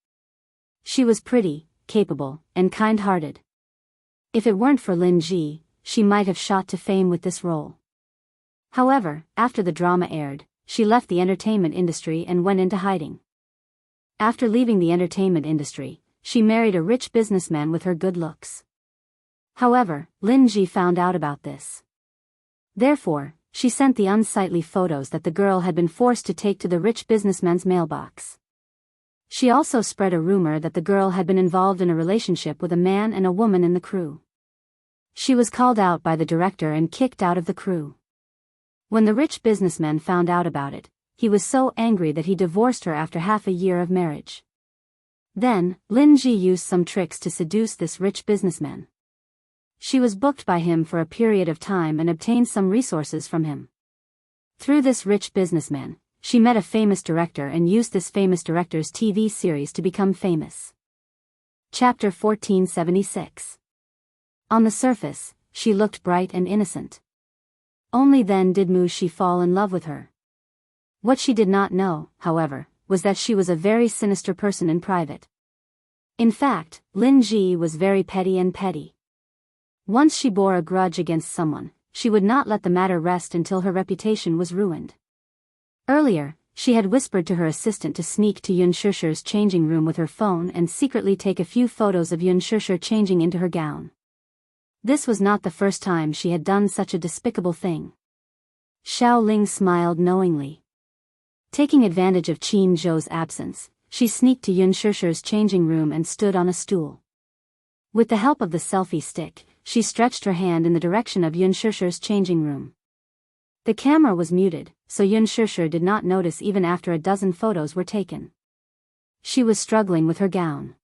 S1: She was pretty, capable, and kind-hearted. If it weren't for Lin Ji, she might have shot to fame with this role. However, after the drama aired, she left the entertainment industry and went into hiding. After leaving the entertainment industry, she married a rich businessman with her good looks. However, Lin Ji found out about this. Therefore, she sent the unsightly photos that the girl had been forced to take to the rich businessman's mailbox. She also spread a rumor that the girl had been involved in a relationship with a man and a woman in the crew. She was called out by the director and kicked out of the crew. When the rich businessman found out about it, he was so angry that he divorced her after half a year of marriage. Then, Lin Ji used some tricks to seduce this rich businessman. She was booked by him for a period of time and obtained some resources from him. Through this rich businessman, she met a famous director and used this famous director's TV series to become famous. Chapter 1476. On the surface, she looked bright and innocent. Only then did Mu-Shi fall in love with her. What she did not know, however, was that she was a very sinister person in private. In fact, Lin Ji was very petty and petty. Once she bore a grudge against someone, she would not let the matter rest until her reputation was ruined. Earlier, she had whispered to her assistant to sneak to Yun Shusher's changing room with her phone and secretly take a few photos of Yun Shusher changing into her gown. This was not the first time she had done such a despicable thing. Xiao Ling smiled knowingly. Taking advantage of Qin Zhou's absence, she sneaked to Yun Shusher's changing room and stood on a stool. With the help of the selfie stick, she stretched her hand in the direction of Yun Shusher's changing room. The camera was muted, so Yun Shusher did not notice even after a dozen photos were taken. She was struggling with her gown.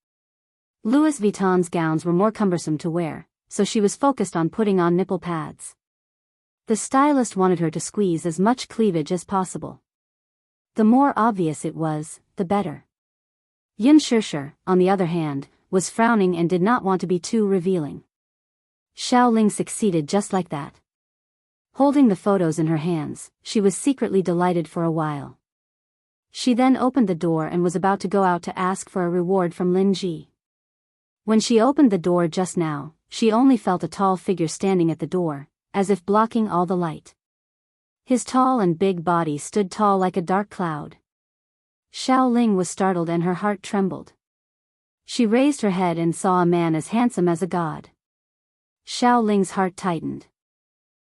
S1: Louis Vuitton's gowns were more cumbersome to wear, so she was focused on putting on nipple pads. The stylist wanted her to squeeze as much cleavage as possible. The more obvious it was, the better. Yun Shusher, on the other hand, was frowning and did not want to be too revealing. Xiao Ling succeeded just like that. Holding the photos in her hands, she was secretly delighted for a while. She then opened the door and was about to go out to ask for a reward from Lin Ji. When she opened the door just now, she only felt a tall figure standing at the door, as if blocking all the light. His tall and big body stood tall like a dark cloud. Xiao Ling was startled and her heart trembled. She raised her head and saw a man as handsome as a god. Xiao Ling's heart tightened.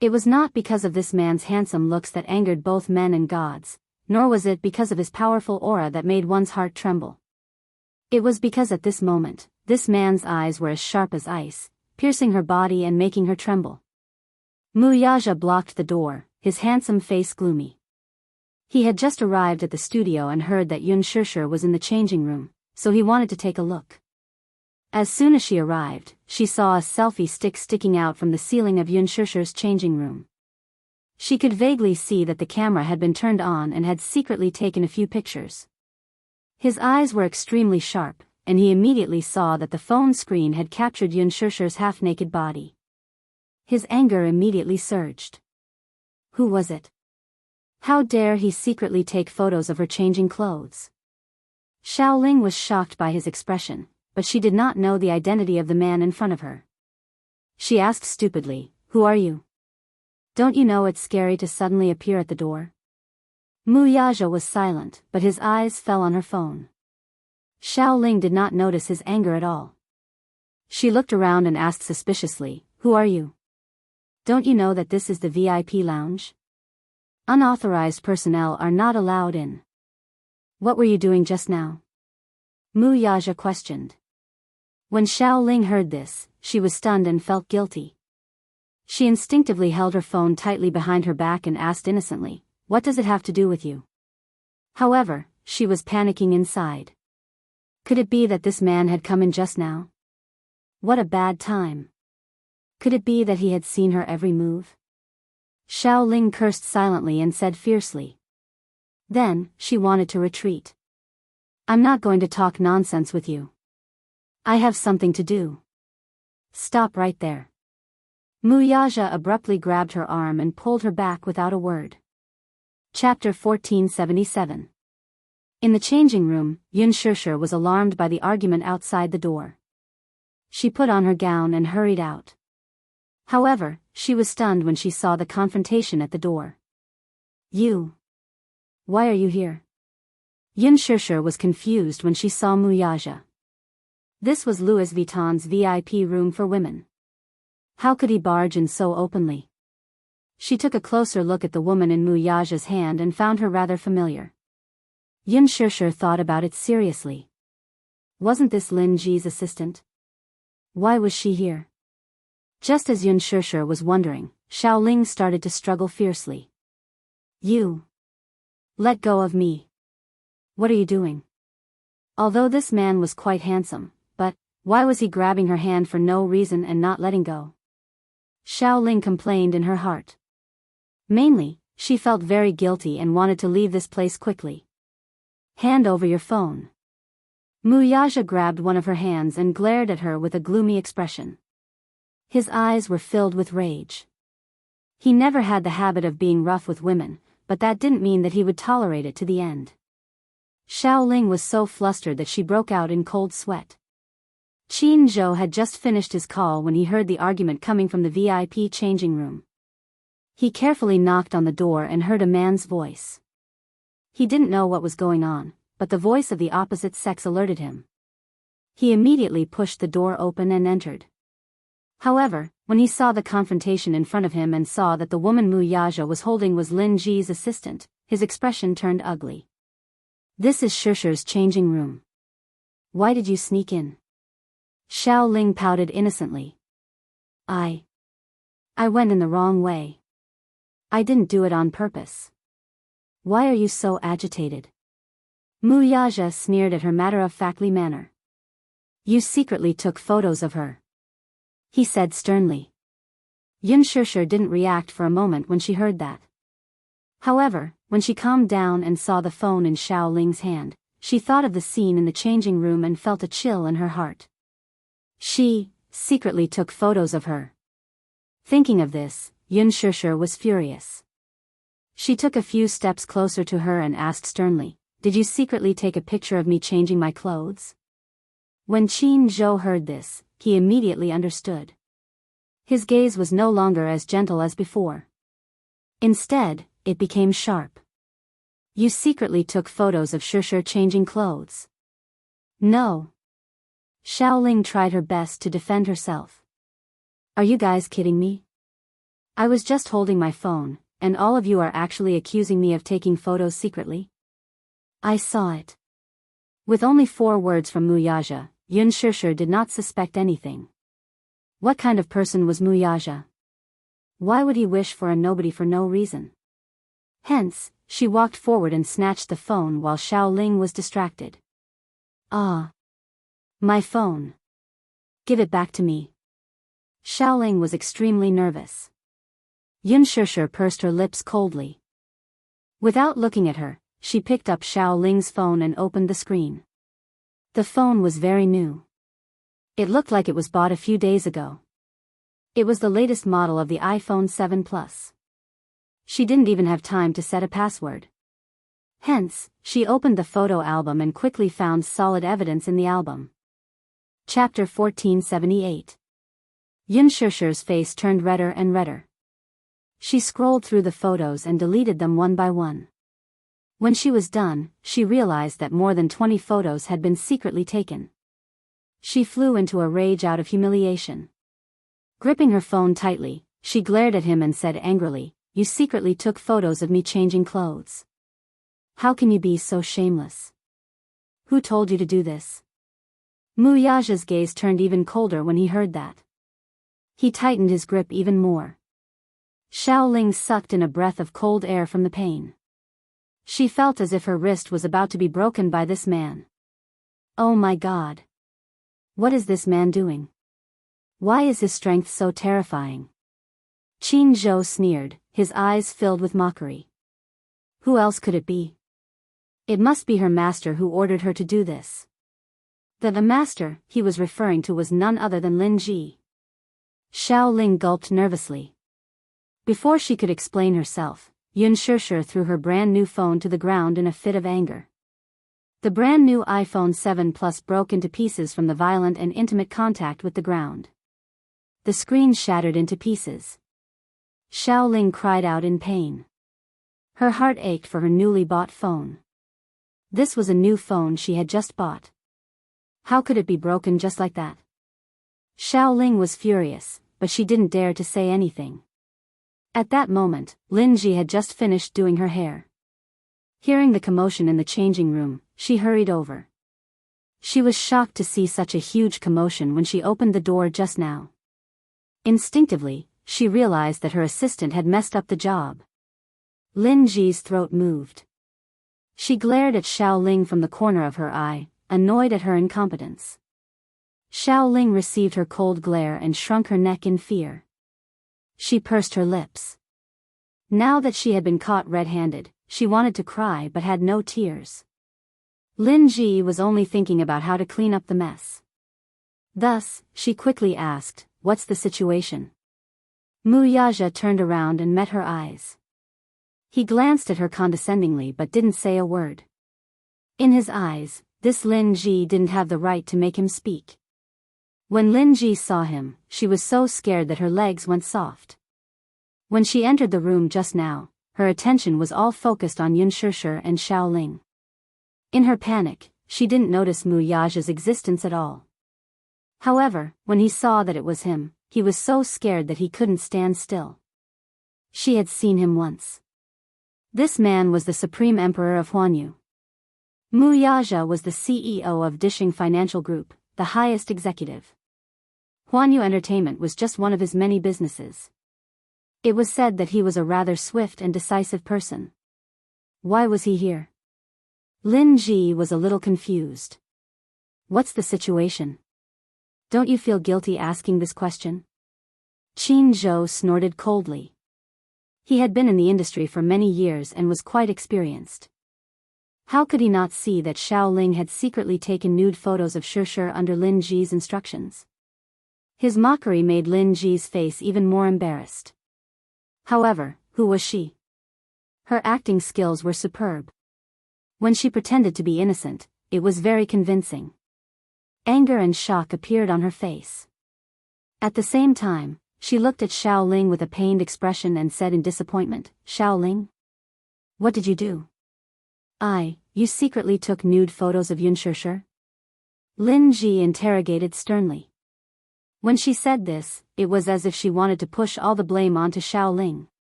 S1: It was not because of this man's handsome looks that angered both men and gods, nor was it because of his powerful aura that made one's heart tremble. It was because at this moment, this man's eyes were as sharp as ice, piercing her body and making her tremble. Mu Yaja blocked the door, his handsome face gloomy. He had just arrived at the studio and heard that Yun Shusher was in the changing room, so he wanted to take a look. As soon as she arrived, she saw a selfie stick sticking out from the ceiling of Yun Shusher's changing room. She could vaguely see that the camera had been turned on and had secretly taken a few pictures. His eyes were extremely sharp, and he immediately saw that the phone screen had captured Yun Shusher's half-naked body. His anger immediately surged. Who was it? How dare he secretly take photos of her changing clothes? Xiao Ling was shocked by his expression, but she did not know the identity of the man in front of her. She asked stupidly, "Who are you? Don't you know it's scary to suddenly appear at the door?" Mu Yaja was silent, but his eyes fell on her phone. Xiao Ling did not notice his anger at all. She looked around and asked suspiciously, "Who are you? Don't you know that this is the VIP lounge? Unauthorized personnel are not allowed in." "What were you doing just now?" Mu Yaja questioned. When Xiao Ling heard this, she was stunned and felt guilty. She instinctively held her phone tightly behind her back and asked innocently, "What does it have to do with you?" However, she was panicking inside. Could it be that this man had come in just now? What a bad time. Could it be that he had seen her every move? Xiao Ling cursed silently and said fiercely. Then, she wanted to retreat. "I'm not going to talk nonsense with you. I have something to do. Stop right there." Mu Yaja abruptly grabbed her arm and pulled her back without a word. Chapter 1477. In the changing room, Yun Shusher was alarmed by the argument outside the door. She put on her gown and hurried out. However, she was stunned when she saw the confrontation at the door. "You. Why are you here?" Yun Shusher was confused when she saw Mu Yaja. This was Louis Vuitton's VIP room for women. How could he barge in so openly? She took a closer look at the woman in Mu Yaja's hand and found her rather familiar. Yun Shusher thought about it seriously. Wasn't this Lin Ji's assistant? Why was she here? Just as Yun Shusher was wondering, Xiao Ling started to struggle fiercely. "You. Let go of me. What are you doing?" Although this man was quite handsome, but why was he grabbing her hand for no reason and not letting go? Xiaoling complained in her heart. Mainly, she felt very guilty and wanted to leave this place quickly. Hand over your phone. Muyaja grabbed one of her hands and glared at her with a gloomy expression. His eyes were filled with rage. He never had the habit of being rough with women, but that didn't mean that he would tolerate it to the end. Xiaoling was so flustered that she broke out in cold sweat. Qin Zhou had just finished his call when he heard the argument coming from the VIP changing room. He carefully knocked on the door and heard a man's voice. He didn't know what was going on, but the voice of the opposite sex alerted him. He immediately pushed the door open and entered. However, when he saw the confrontation in front of him and saw that the woman Muyaja was holding was Lin Ji's assistant, his expression turned ugly. This is Shishi's changing room. Why did you sneak in? Xiaoling pouted innocently. I went in the wrong way. I didn't do it on purpose. Why are you so agitated? Muyaja sneered at her matter-of-factly manner. You secretly took photos of her, he said sternly. Yun Shishi didn't react for a moment when she heard that. However, when she calmed down and saw the phone in Xiaoling's hand, she thought of the scene in the changing room and felt a chill in her heart. She secretly took photos of her. Thinking of this, Yun Shishi was furious. She took a few steps closer to her and asked sternly, did you secretly take a picture of me changing my clothes? When Qin Zhou heard this, he immediately understood. His gaze was no longer as gentle as before. Instead, it became sharp. You secretly took photos of Shishi changing clothes. No. Xiaoling tried her best to defend herself. Are you guys kidding me? I was just holding my phone, and all of you are actually accusing me of taking photos secretly? I saw it. With only 4 words from Muyaja, Yun Shishi did not suspect anything. What kind of person was Muyaja? Why would he wish for a nobody for no reason? Hence, she walked forward and snatched the phone while Xiaoling was distracted. Ah. My phone. Give it back to me. Xiaoling was extremely nervous. Yun Shishi pursed her lips coldly. Without looking at her, she picked up Xiaoling's phone and opened the screen. The phone was very new. It looked like it was bought a few days ago. It was the latest model of the iPhone 7 Plus. She didn't even have time to set a password. Hence, she opened the photo album and quickly found solid evidence in the album. Chapter 1478. Yun Shishi's face turned redder and redder. She scrolled through the photos and deleted them one by one. When she was done, she realized that more than 20 photos had been secretly taken. She flew into a rage out of humiliation. Gripping her phone tightly, she glared at him and said angrily, you secretly took photos of me changing clothes. How can you be so shameless? Who told you to do this? Muyaja's gaze turned even colder when he heard that. He tightened his grip even more. Xiaoling sucked in a breath of cold air from the pain. She felt as if her wrist was about to be broken by this man. Oh my God. What is this man doing? Why is his strength so terrifying? Qin Zhou sneered, his eyes filled with mockery. Who else could it be? It must be her master who ordered her to do this. The master he was referring to was none other than Lin Ji. Xiaoling gulped nervously. Before she could explain herself, Yun Shishi threw her brand new phone to the ground in a fit of anger. The brand new iPhone 7 Plus broke into pieces from the violent and intimate contact with the ground. The screen shattered into pieces. Xiaoling cried out in pain. Her heart ached for her newly bought phone. This was a new phone she had just bought. How could it be broken just like that? Xiaoling was furious, but she didn't dare to say anything. At that moment, Lin Ji had just finished doing her hair. Hearing the commotion in the changing room, she hurried over. She was shocked to see such a huge commotion when she opened the door just now. Instinctively, she realized that her assistant had messed up the job. Lin Ji's throat moved. She glared at Xiaoling from the corner of her eye, annoyed at her incompetence. Xiaoling received her cold glare and shrunk her neck in fear. She pursed her lips. Now that she had been caught red-handed, she wanted to cry but had no tears. Lin Ji was only thinking about how to clean up the mess. Thus, she quickly asked, "What's the situation?" Mu Yaja turned around and met her eyes. He glanced at her condescendingly but didn't say a word. In his eyes, this Lin Ji didn't have the right to make him speak. When Lin Ji saw him, she was so scared that her legs went soft. When she entered the room just now, her attention was all focused on Yun Shishir and Xiao Ling. In her panic, she didn't notice Mu Yaja's existence at all. However, when he saw that it was him, he was so scared that he couldn't stand still. She had seen him once. This man was the Supreme Emperor of Huanyu. Mu Yaja was the CEO of Dishing Financial Group, the highest executive. Huanyu Entertainment was just one of his many businesses. It was said that he was a rather swift and decisive person. Why was he here? Lin Ji was a little confused. What's the situation? Don't you feel guilty asking this question? Qin Zhou snorted coldly. He had been in the industry for many years and was quite experienced. How could he not see that Xiao Ling had secretly taken nude photos of Shishir under Lin Ji's instructions? His mockery made Lin Ji's face even more embarrassed. However, who was she? Her acting skills were superb. When she pretended to be innocent, it was very convincing. Anger and shock appeared on her face. At the same time, she looked at Xiao Ling with a pained expression and said in disappointment, "Xiao Ling? What did you do?" You secretly took nude photos of Yun Shishir?" Lin Ji interrogated sternly. When she said this, it was as if she wanted to push all the blame onto Xiao Ling.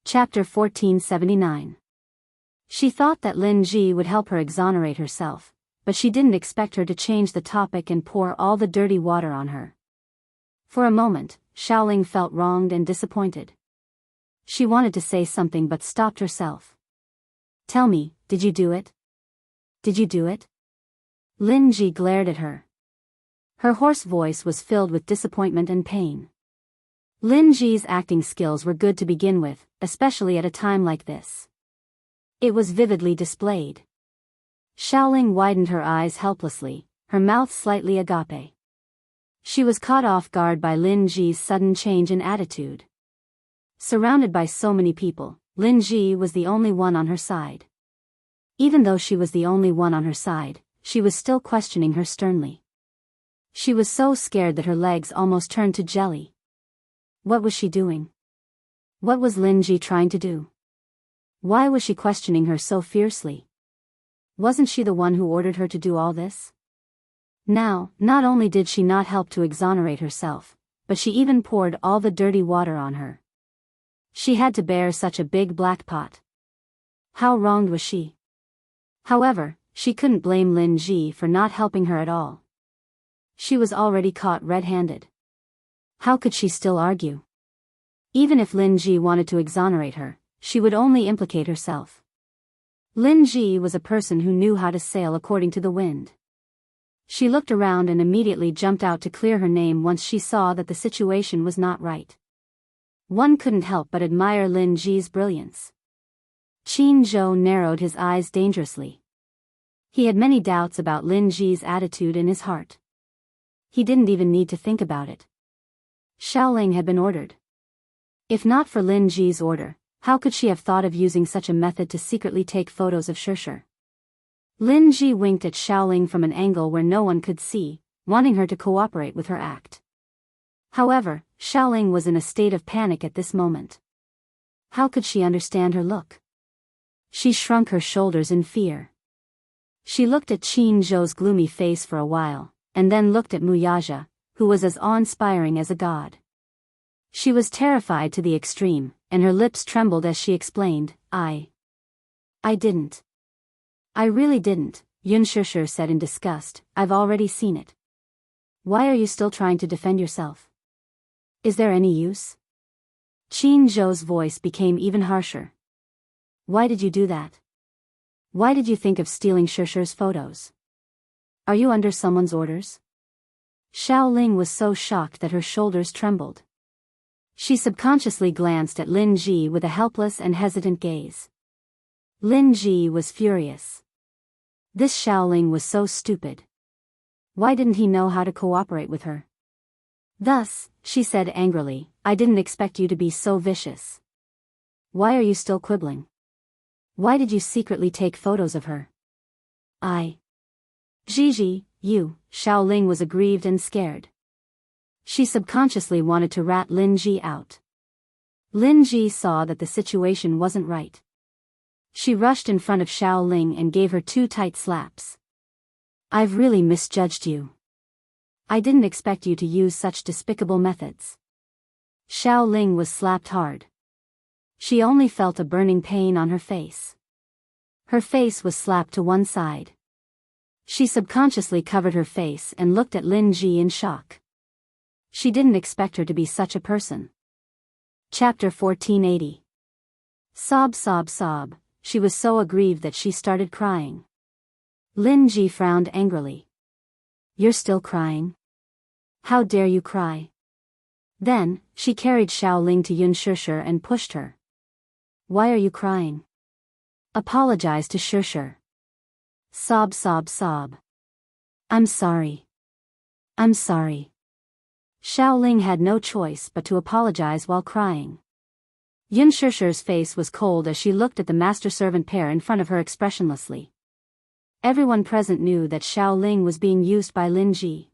S1: Chapter 1479. She thought that Lin Ji would help her exonerate herself, but she didn't expect her to change the topic and pour all the dirty water on her. For a moment, Xiao Ling felt wronged and disappointed. She wanted to say something but stopped herself. "Tell me, did you do it? Did you do it?" Lin Ji glared at her. Her hoarse voice was filled with disappointment and pain. Lin Ji's acting skills were good to begin with, especially at a time like this. It was vividly displayed. Xiao Ling widened her eyes helplessly, her mouth slightly agape. She was caught off guard by Lin Ji's sudden change in attitude. Surrounded by so many people, Lin Ji was the only one on her side. Even though she was the only one on her side, she was still questioning her sternly. She was so scared that her legs almost turned to jelly. What was she doing? What was Lin Ji trying to do? Why was she questioning her so fiercely? Wasn't she the one who ordered her to do all this? Now, not only did she not help to exonerate herself, but she even poured all the dirty water on her. She had to bear such a big black pot. How wronged was she? However, she couldn't blame Lin Ji for not helping her at all. She was already caught red-handed. How could she still argue? Even if Lin Ji wanted to exonerate her, she would only implicate herself. Lin Ji was a person who knew how to sail according to the wind. She looked around and immediately jumped out to clear her name once she saw that the situation was not right. One couldn't help but admire Lin Ji's brilliance. Qin Zhou narrowed his eyes dangerously. He had many doubts about Lin Ji's attitude in his heart. He didn't even need to think about it. Xiao Ling had been ordered. If not for Lin Ji's order, how could she have thought of using such a method to secretly take photos of Shishir? Lin Ji winked at Xiao Ling from an angle where no one could see, wanting her to cooperate with her act. However, Xiao Ling was in a state of panic at this moment. How could she understand her look? She shrunk her shoulders in fear. She looked at Qin Zhou's gloomy face for a while, and then looked at Mu Yaja, who was as awe-inspiring as a god. She was terrified to the extreme, and her lips trembled as she explained, I didn't. I really didn't, Yun Shishir said in disgust, I've already seen it. Why are you still trying to defend yourself? Is there any use? Qin Zhou's voice became even harsher. Why did you do that? Why did you think of stealing Shishir's photos? Are you under someone's orders? Xiao Ling was so shocked that her shoulders trembled. She subconsciously glanced at Lin Ji with a helpless and hesitant gaze. Lin Ji was furious. This Xiaoling was so stupid. Why didn't he know how to cooperate with her? Thus, she said angrily, I didn't expect you to be so vicious. Why are you still quibbling? Why did you secretly take photos of her? Gigi, you, Xiaoling was aggrieved and scared. She subconsciously wanted to rat Lin Ji out. Lin Ji saw that the situation wasn't right. She rushed in front of Xiaoling and gave her 2 tight slaps. I've really misjudged you. I didn't expect you to use such despicable methods. Xiaoling was slapped hard. She only felt a burning pain on her face. Her face was slapped to one side. She subconsciously covered her face and looked at Lin Ji in shock. She didn't expect her to be such a person. Chapter 1480. Sob, sob, sob. She was so aggrieved that she started crying. Lin Ji frowned angrily. You're still crying? How dare you cry? Then, she carried Xiaoling to Yun Shishir and pushed her. Why are you crying? Apologize to Shishir. Sob, sob, sob. I'm sorry. I'm sorry. Xiaoling had no choice but to apologize while crying. Yun Shishir's face was cold as she looked at the master-servant pair in front of her expressionlessly. Everyone present knew that Xiaoling was being used by Lin Ji.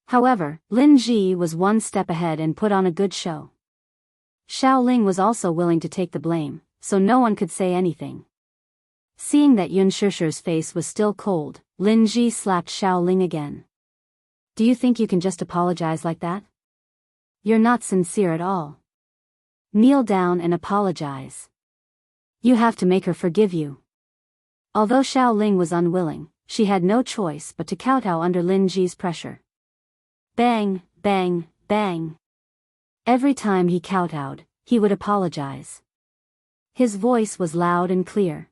S1: However, Lin Ji was one step ahead and put on a good show. Xiaoling was also willing to take the blame, so no one could say anything. Seeing that Yun Shishir's face was still cold, Lin Ji slapped Xiaoling again. Do you think you can just apologize like that? You're not sincere at all. Kneel down and apologize. You have to make her forgive you. Although Xiaoling was unwilling, she had no choice but to kowtow under Lin Ji's pressure. Bang, bang, bang. Every time he kowtowed, he would apologize. His voice was loud and clear.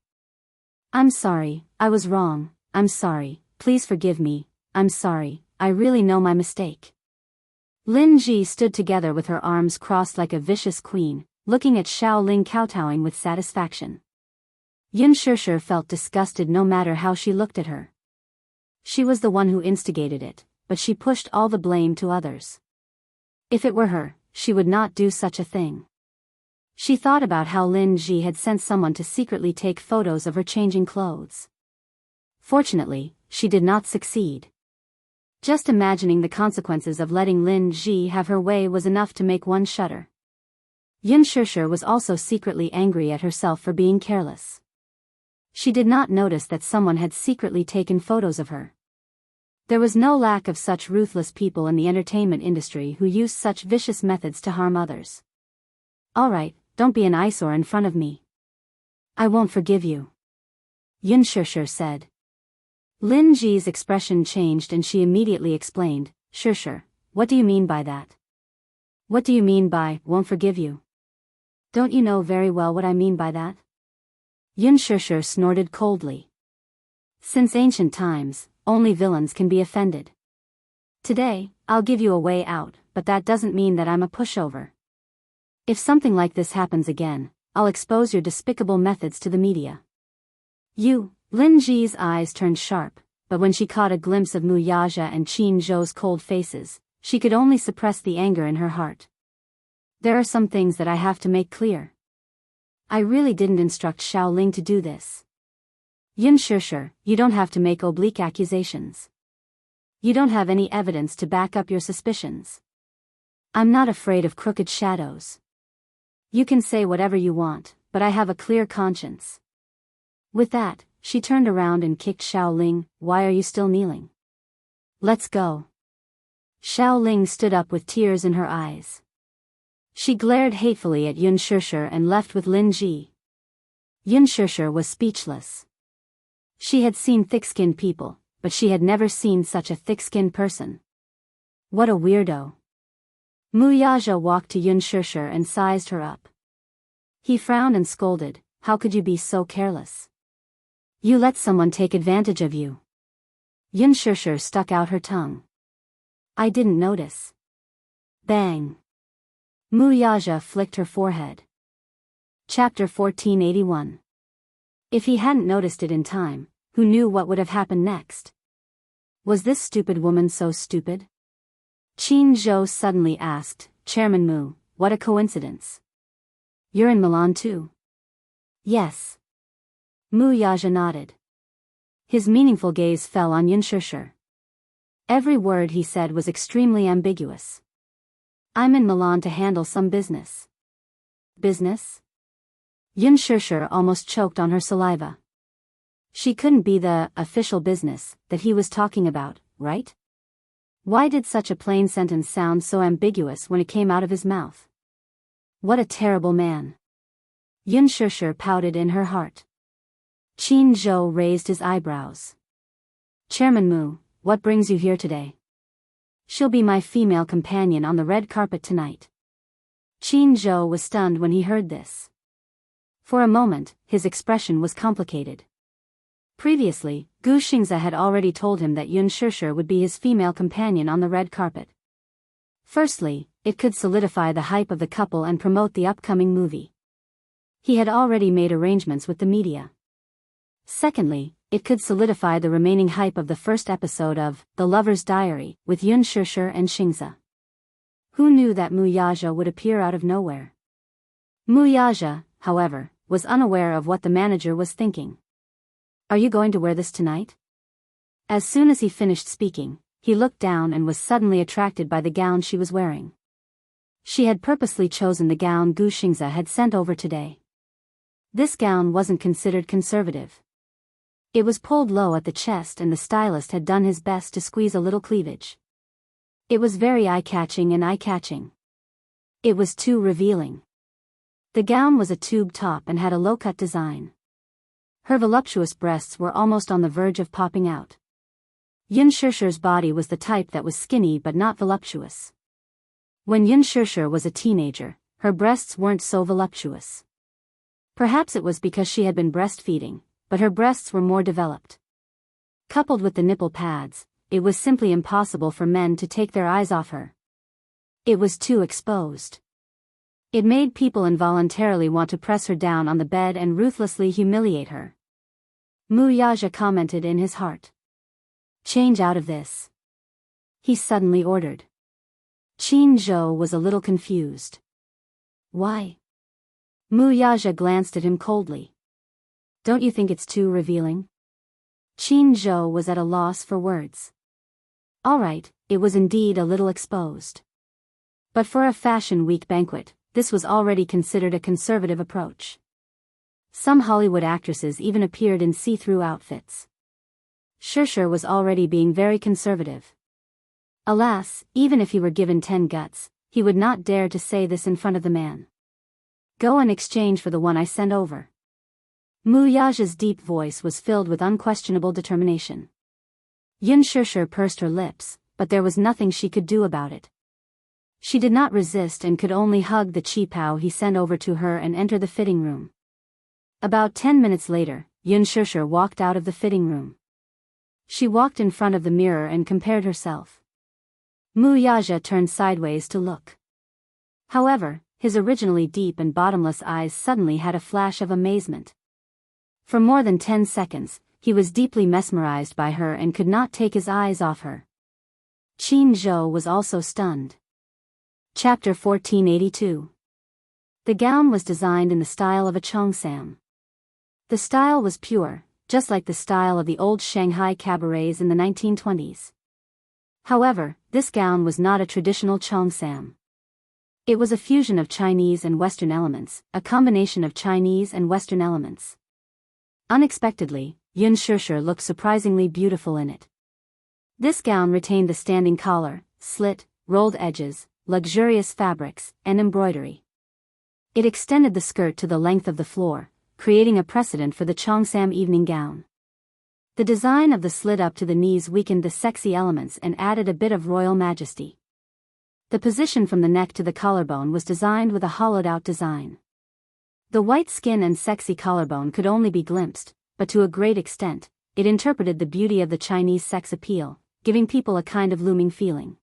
S1: I'm sorry, I was wrong, I'm sorry, please forgive me, I'm sorry, I really know my mistake. Lin Ji stood together with her arms crossed like a vicious queen, looking at Xiaoling kowtowing with satisfaction. Yun Shishir felt disgusted no matter how she looked at her. She was the one who instigated it, but she pushed all the blame to others. If it were her, she would not do such a thing. She thought about how Lin Ji had sent someone to secretly take photos of her changing clothes. Fortunately, she did not succeed. Just imagining the consequences of letting Lin Ji have her way was enough to make one shudder. Yun Shishir was also secretly angry at herself for being careless. She did not notice that someone had secretly taken photos of her. There was no lack of such ruthless people in the entertainment industry who used such vicious methods to harm others. Alright, don't be an eyesore in front of me. I won't forgive you. Yun Shishir said. Lin Ji's expression changed and she immediately explained, Shishir, what do you mean by that? What do you mean by, won't forgive you? Don't you know very well what I mean by that? Yun Shishir snorted coldly. Since ancient times, only villains can be offended. Today, I'll give you a way out, but that doesn't mean that I'm a pushover. If something like this happens again, I'll expose your despicable methods to the media. Lin Ji's eyes turned sharp, but when she caught a glimpse of Mu Yaja and Qin Zhou's cold faces, she could only suppress the anger in her heart. There are some things that I have to make clear. I really didn't instruct Xiaoling to do this. Yun Shishir, you don't have to make oblique accusations. You don't have any evidence to back up your suspicions. I'm not afraid of crooked shadows. You can say whatever you want, but I have a clear conscience. With that, she turned around and kicked Xiaoling. Why are you still kneeling? Let's go. Xiaoling stood up with tears in her eyes. She glared hatefully at Yun Shishir and left with Lin Ji. Yun Shishir was speechless. She had seen thick-skinned people, but she had never seen such a thick-skinned person. What a weirdo. Mu Yaja walked to Yun Shishir and sized her up. He frowned and scolded, how could you be so careless? You let someone take advantage of you. Yun Shishir stuck out her tongue. I didn't notice. Bang. Muyaja flicked her forehead. Chapter 1481. If he hadn't noticed it in time, who knew what would have happened next? Was this stupid woman so stupid? Qin Zhou suddenly asked, Chairman Mu, what a coincidence. You're in Milan too? Yes. Muyaja nodded. His meaningful gaze fell on Yunshusher. Every word he said was extremely ambiguous. I'm in Milan to handle some business. Business? Yunshusher almost choked on her saliva. She couldn't be the official business that he was talking about, right? Why did such a plain sentence sound so ambiguous when it came out of his mouth? What a terrible man. Yunshusher pouted in her heart. Qin Zhou raised his eyebrows. Chairman Mu, what brings you here today? She'll be my female companion on the red carpet tonight. Qin Zhou was stunned when he heard this. For a moment, his expression was complicated. Previously, Gu Xingze had already told him that Yunshusher would be his female companion on the red carpet. Firstly, it could solidify the hype of the couple and promote the upcoming movie. He had already made arrangements with the media. Secondly, it could solidify the remaining hype of the first episode of The Lover's Diary with Yunshusher and Xingze. Who knew that Muyaja would appear out of nowhere? Muyaja, however, was unaware of what the manager was thinking. Are you going to wear this tonight? As soon as he finished speaking, he looked down and was suddenly attracted by the gown she was wearing. She had purposely chosen the gown Gu Xingze had sent over today. This gown wasn't considered conservative. It was pulled low at the chest and the stylist had done his best to squeeze a little cleavage. It was very eye-catching and eye-catching. It was too revealing. The gown was a tube top and had a low-cut design. Her voluptuous breasts were almost on the verge of popping out. Yunshusher's body was the type that was skinny but not voluptuous. When Yunshusher was a teenager, her breasts weren't so voluptuous. Perhaps it was because she had been breastfeeding, but her breasts were more developed. Coupled with the nipple pads, it was simply impossible for men to take their eyes off her. It was too exposed. It made people involuntarily want to press her down on the bed and ruthlessly humiliate her. Muyaja commented in his heart. Change out of this. He suddenly ordered. Qin Zhou was a little confused. Why? Muyaja glanced at him coldly. Don't you think it's too revealing? Qin Zhou was at a loss for words. All right, it was indeed a little exposed. But for a Fashion Week banquet, this was already considered a conservative approach. Some Hollywood actresses even appeared in see-through outfits. Shusher was already being very conservative. Alas, even if he were given 10 guts, he would not dare to say this in front of the man. Go in exchange for the one I sent over. Muyaja's deep voice was filled with unquestionable determination. Yunshusher pursed her lips, but there was nothing she could do about it. She did not resist and could only hug the qipao he sent over to her and enter the fitting room. About 10 minutes later, Yunshusher walked out of the fitting room. She walked in front of the mirror and compared herself. Muyaja turned sideways to look. However, his originally deep and bottomless eyes suddenly had a flash of amazement. For more than 10 seconds, he was deeply mesmerized by her and could not take his eyes off her. Qin Zhou was also stunned. Chapter 1482. The gown was designed in the style of a cheongsam. The style was pure, just like the style of the old Shanghai cabarets in the 1920s. However, this gown was not a traditional cheongsam. It was a fusion of Chinese and Western elements, a combination of Chinese and Western elements. Unexpectedly, Yunshusher looked surprisingly beautiful in it. This gown retained the standing collar, slit, rolled edges, luxurious fabrics, and embroidery. It extended the skirt to the length of the floor, creating a precedent for the cheongsam evening gown. The design of the slit up to the knees weakened the sexy elements and added a bit of royal majesty. The position from the neck to the collarbone was designed with a hollowed-out design. The white skin and sexy collarbone could only be glimpsed, but to a great extent, it interpreted the beauty of the Chinese sex appeal, giving people a kind of looming feeling.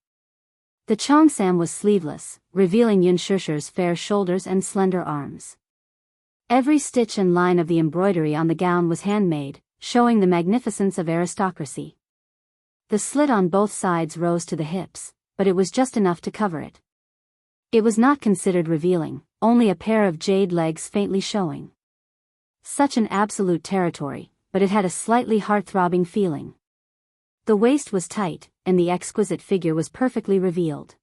S1: The cheongsam was sleeveless, revealing Yun Shusher's fair shoulders and slender arms. Every stitch and line of the embroidery on the gown was handmade, showing the magnificence of aristocracy. The slit on both sides rose to the hips, but it was just enough to cover it. It was not considered revealing, only a pair of jade legs faintly showing. Such an absolute territory, but it had a slightly heart-throbbing feeling. The waist was tight, and the exquisite figure was perfectly revealed.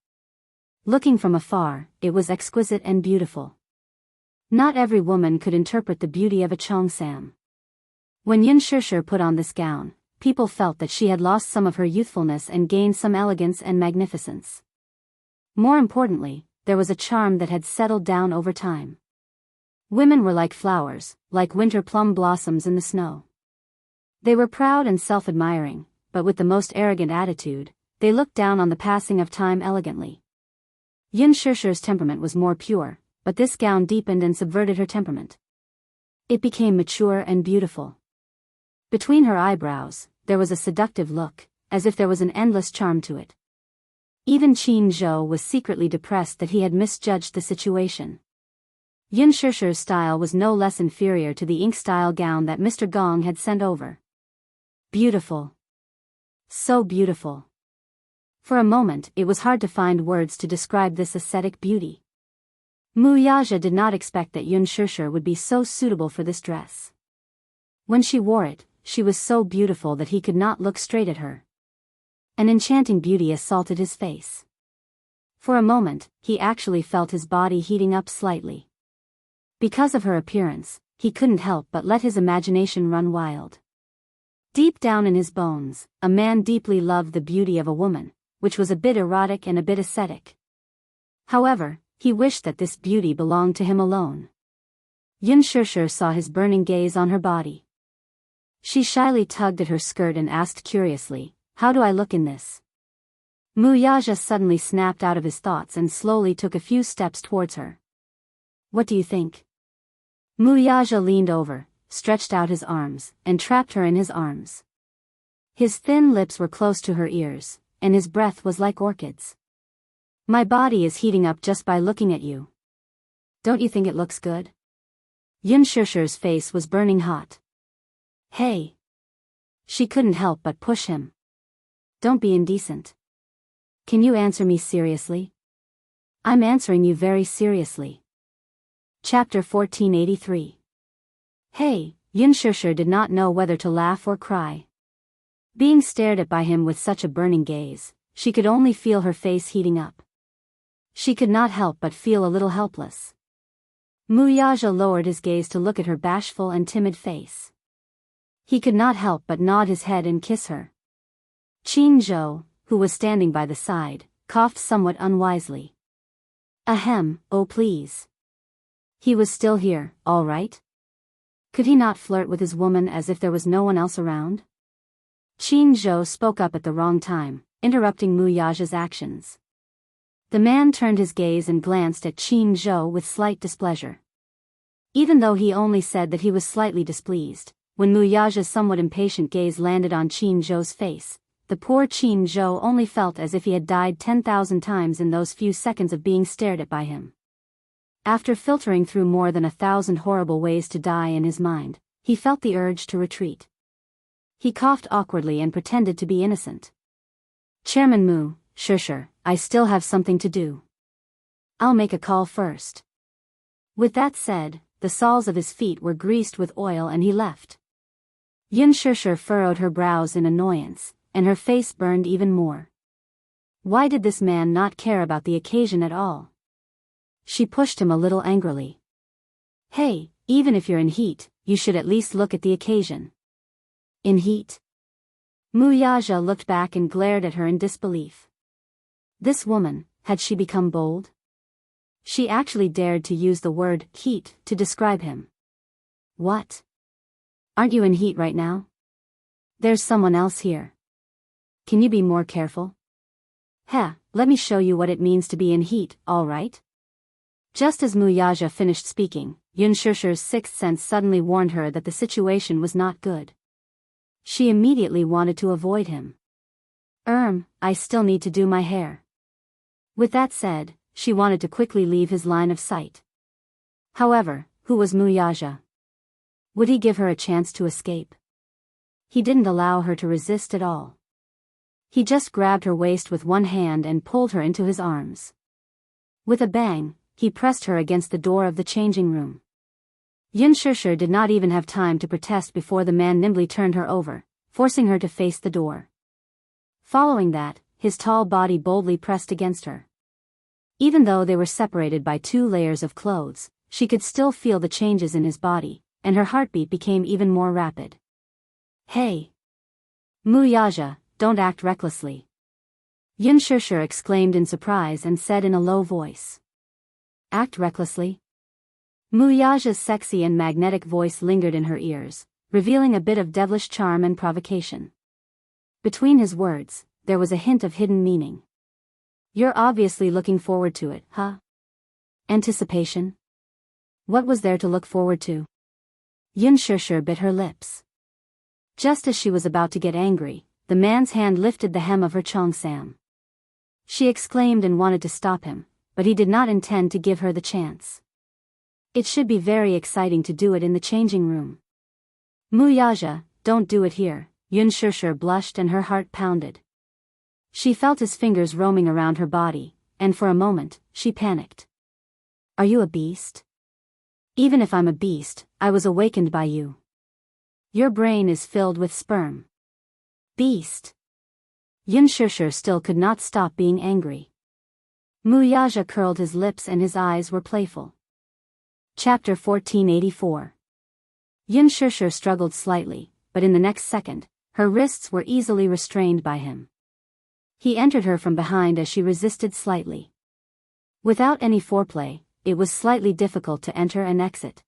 S1: Looking from afar, it was exquisite and beautiful. Not every woman could interpret the beauty of a cheongsam. When Yun Shusher put on this gown, people felt that she had lost some of her youthfulness and gained some elegance and magnificence. More importantly, there was a charm that had settled down over time. Women were like flowers, like winter plum blossoms in the snow. They were proud and self-admiring, but with the most arrogant attitude, they looked down on the passing of time elegantly. Yun Shusher's temperament was more pure, but this gown deepened and subverted her temperament. It became mature and beautiful. Between her eyebrows, there was a seductive look, as if there was an endless charm to it. Even Qin Zhou was secretly depressed that he had misjudged the situation. Yun Shusher's style was no less inferior to the ink-style gown that Mr. Gong had sent over. Beautiful. So beautiful. For a moment it was hard to find words to describe this ascetic beauty. Mu Yaja did not expect that Yun Shusher would be so suitable for this dress. When she wore it, she was so beautiful that he could not look straight at her. An enchanting beauty assaulted his face. For a moment, he actually felt his body heating up slightly. Because of her appearance, he couldn't help but let his imagination run wild. Deep down in his bones, a man deeply loved the beauty of a woman, which was a bit erotic and a bit ascetic. However, he wished that this beauty belonged to him alone. Yun Shusher saw his burning gaze on her body. She shyly tugged at her skirt and asked curiously, "How do I look in this?" Mu Yaja suddenly snapped out of his thoughts and slowly took a few steps towards her. "What do you think?" Mu Yaja leaned over, stretched out his arms, and trapped her in his arms. His thin lips were close to her ears, and his breath was like orchids. "My body is heating up just by looking at you. Don't you think it looks good?" Yun Shusher's face was burning hot. "Hey!" She couldn't help but push him. "Don't be indecent. Can you answer me seriously?" "I'm answering you very seriously." Chapter 1483. Hey, Yun Shusher did not know whether to laugh or cry. Being stared at by him with such a burning gaze, she could only feel her face heating up. She could not help but feel a little helpless. Mu Yaja lowered his gaze to look at her bashful and timid face. He could not help but nod his head and kiss her. Qin Zhou, who was standing by the side, coughed somewhat unwisely. "Ahem, oh please." He was still here, all right? Could he not flirt with his woman as if there was no one else around? Qin Zhou spoke up at the wrong time, interrupting Mu Yaja's actions. The man turned his gaze and glanced at Qin Zhou with slight displeasure. Even though he only said that he was slightly displeased, when Mu Yaja's somewhat impatient gaze landed on Qin Zhou's face, the poor Qin Zhou only felt as if he had died 10,000 times in those few seconds of being stared at by him. After filtering through more than 1,000 horrible ways to die in his mind, he felt the urge to retreat. He coughed awkwardly and pretended to be innocent. "Chairman Mu Shusher, I still have something to do. I'll make a call first." With that said, the soles of his feet were greased with oil and he left. Yun Shusher furrowed her brows in annoyance, and her face burned even more. Why did this man not care about the occasion at all? She pushed him a little angrily. "Hey, even if you're in heat, you should at least look at the occasion." "In heat?" Mu Yaja looked back and glared at her in disbelief. This woman, had she become bold? She actually dared to use the word heat to describe him. "What? Aren't you in heat right now? There's someone else here. Can you be more careful? Heh, let me show you what it means to be in heat, all right?" Just as Mu Yaja finished speaking, Yun Shusher's sixth sense suddenly warned her that the situation was not good. She immediately wanted to avoid him. I still need to do my hair." With that said, she wanted to quickly leave his line of sight. However, who was Muyaja? Would he give her a chance to escape? He didn't allow her to resist at all. He just grabbed her waist with one hand and pulled her into his arms. With a bang, he pressed her against the door of the changing room. Yun Shishir did not even have time to protest before the man nimbly turned her over, forcing her to face the door. Following that, his tall body boldly pressed against her. Even though they were separated by 2 layers of clothes, she could still feel the changes in his body, and her heartbeat became even more rapid. Hey! Muyaja, don't act recklessly. Yun Shishir exclaimed in surprise and said in a low voice. Act recklessly? Muyaja's sexy and magnetic voice lingered in her ears, revealing a bit of devilish charm and provocation. Between his words, there was a hint of hidden meaning. You're obviously looking forward to it, huh? Anticipation? What was there to look forward to? Yun Shishir bit her lips. Just as she was about to get angry, the man's hand lifted the hem of her cheongsam. She exclaimed and wanted to stop him, but he did not intend to give her the chance. It should be very exciting to do it in the changing room. Muyaja, don't do it here, Yun Shishir blushed and her heart pounded. She felt his fingers roaming around her body, and for a moment, she panicked. Are you a beast? Even if I'm a beast, I was awakened by you. Your brain is filled with sperm. Beast. Yun Shishir still could not stop being angry. Muyaja curled his lips and his eyes were playful. Chapter 1484. Yun Shishir struggled slightly, but in the next second, her wrists were easily restrained by him. He entered her from behind as she resisted slightly. Without any foreplay, it was slightly difficult to enter and exit.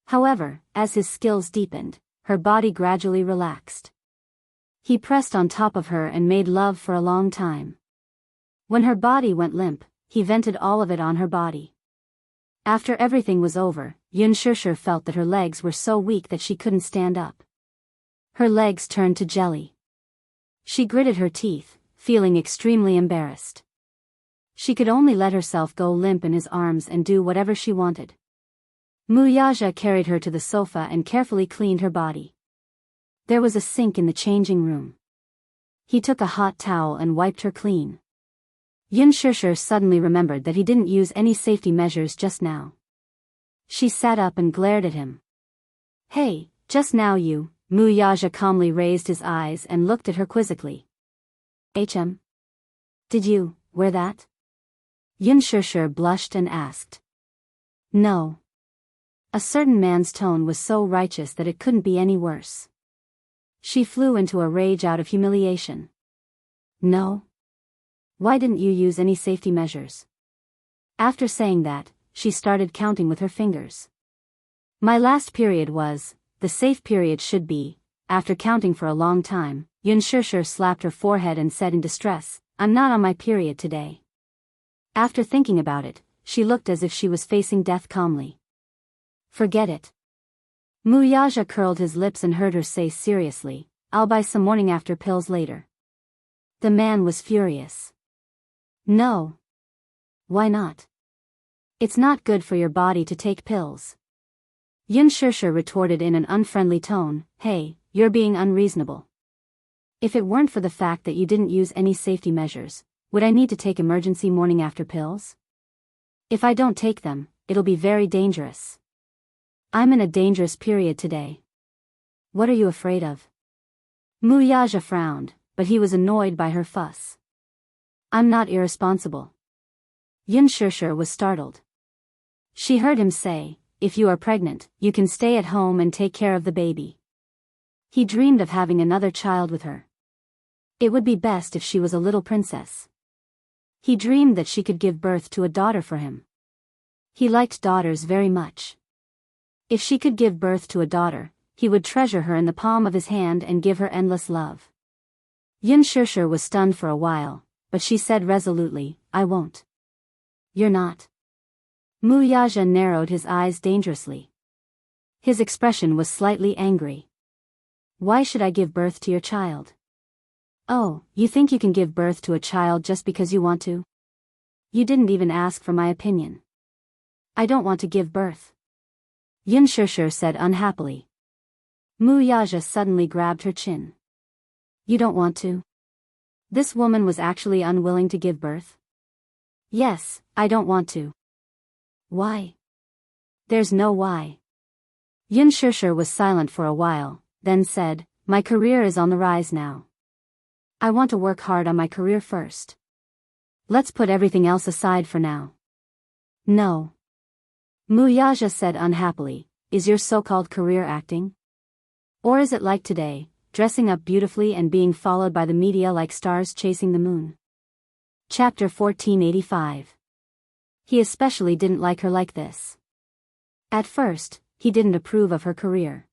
S1: However, as his skills deepened, her body gradually relaxed. He pressed on top of her and made love for a long time. When her body went limp, he vented all of it on her body. After everything was over, Yun Shishir felt that her legs were so weak that she couldn't stand up. Her legs turned to jelly. She gritted her teeth, feeling extremely embarrassed. She could only let herself go limp in his arms and do whatever she wanted. Muyaja carried her to the sofa and carefully cleaned her body. There was a sink in the changing room. He took a hot towel and wiped her clean. Yun Shishir suddenly remembered that he didn't use any safety measures just now. She sat up and glared at him. Hey, just now you, Muyaja calmly raised his eyes and looked at her quizzically. Did you wear that? Yun Shishir blushed and asked. No. A certain man's tone was so righteous that it couldn't be any worse. She flew into a rage out of humiliation. No? Why didn't you use any safety measures? After saying that, she started counting with her fingers. My last period was, the safe period should be, after counting for a long time, Yun Shishir slapped her forehead and said in distress, I'm not on my period today. After thinking about it, she looked as if she was facing death calmly. Forget it. Muyaja curled his lips and heard her say seriously, I'll buy some morning after pills later. The man was furious. No. Why not? It's not good for your body to take pills. Yun Shishir retorted in an unfriendly tone, hey, you're being unreasonable. If it weren't for the fact that you didn't use any safety measures, would I need to take emergency morning after pills? If I don't take them, it'll be very dangerous. I'm in a dangerous period today. What are you afraid of? Muyaja frowned, but he was annoyed by her fuss. I'm not irresponsible. Yun Shishir was startled. She heard him say, if you are pregnant, you can stay at home and take care of the baby. He dreamed of having another child with her. It would be best if she was a little princess. He dreamed that she could give birth to a daughter for him. He liked daughters very much. If she could give birth to a daughter, he would treasure her in the palm of his hand and give her endless love. Yun Shishir was stunned for a while, but she said resolutely, I won't. You're not. Muyaja narrowed his eyes dangerously. His expression was slightly angry. Why should I give birth to your child? Oh, you think you can give birth to a child just because you want to? You didn't even ask for my opinion. I don't want to give birth. Yun Shishir said unhappily. Mu Yaja suddenly grabbed her chin. You don't want to? This woman was actually unwilling to give birth? Yes, I don't want to. Why? There's no why. Yun Shishir was silent for a while, then said, my career is on the rise now. I want to work hard on my career first. Let's put everything else aside for now. No. Mu Yaja said unhappily, is your so-called career acting? Or is it like today, dressing up beautifully and being followed by the media like stars chasing the moon? Chapter 1485. He especially didn't like her like this. At first, he didn't approve of her career.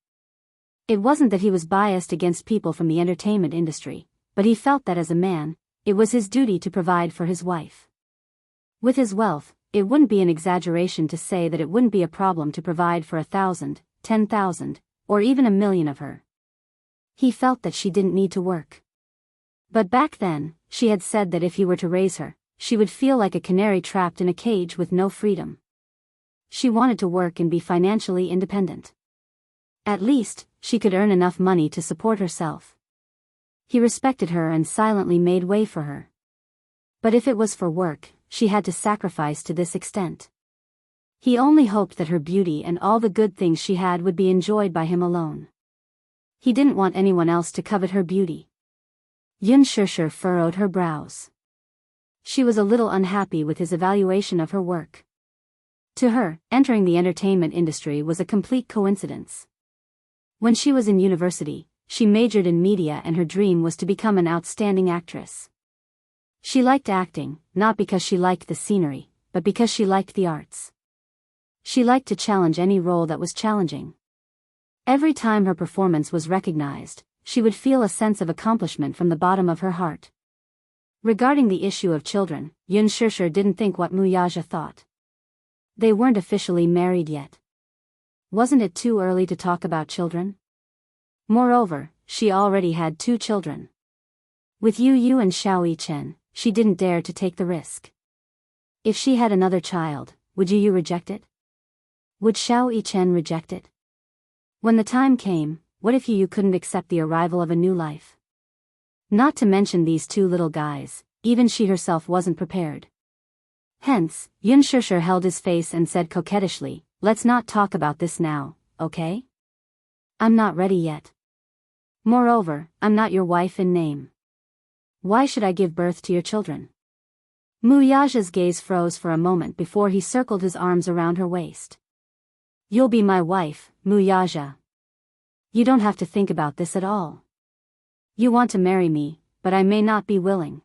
S1: It wasn't that he was biased against people from the entertainment industry, but he felt that as a man, it was his duty to provide for his wife. With his wealth, it wouldn't be an exaggeration to say that it wouldn't be a problem to provide for 1,000, 10,000, or even 1,000,000 of her. He felt that she didn't need to work. But back then, she had said that if he were to raise her, she would feel like a canary trapped in a cage with no freedom. She wanted to work and be financially independent. At least, she could earn enough money to support herself. He respected her and silently made way for her. But if it was for work, she had to sacrifice to this extent. He only hoped that her beauty and all the good things she had would be enjoyed by him alone. He didn't want anyone else to covet her beauty. Yun Shishir furrowed her brows. She was a little unhappy with his evaluation of her work. To her, entering the entertainment industry was a complete coincidence. When she was in university, she majored in media and her dream was to become an outstanding actress. She liked acting, not because she liked the scenery, but because she liked the arts. She liked to challenge any role that was challenging. Every time her performance was recognized, she would feel a sense of accomplishment from the bottom of her heart. Regarding the issue of children, Yun Shishir didn't think what Mu Yaja thought. They weren't officially married yet. Wasn't it too early to talk about children? Moreover, she already had 2 children. With Yu and Xiao Chen, she didn't dare to take the risk. If she had another child, would Yu reject it? Would Xiao Chen reject it? When the time came, what if Yu couldn't accept the arrival of a new life? Not to mention these 2 little guys, even she herself wasn't prepared. Hence, Yun Shishir held his face and said coquettishly, let's not talk about this now, okay? I'm not ready yet. Moreover, I'm not your wife in name. Why should I give birth to your children? Mu Yaja's gaze froze for a moment before he circled his arms around her waist. You'll be my wife, Mu Yaja. You don't have to think about this at all. You want to marry me, but I may not be willing.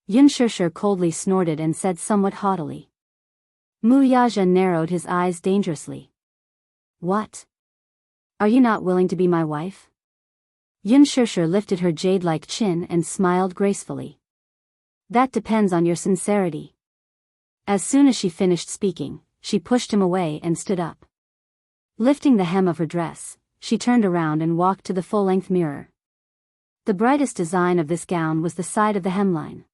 S1: Yun Shishir coldly snorted and said somewhat haughtily. Mu Yaja narrowed his eyes dangerously. What? Are you not willing to be my wife? Yun Shishir lifted her jade-like chin and smiled gracefully. That depends on your sincerity. As soon as she finished speaking, she pushed him away and stood up. Lifting the hem of her dress, she turned around and walked to the full-length mirror. The brightest design of this gown was the side of the hemline.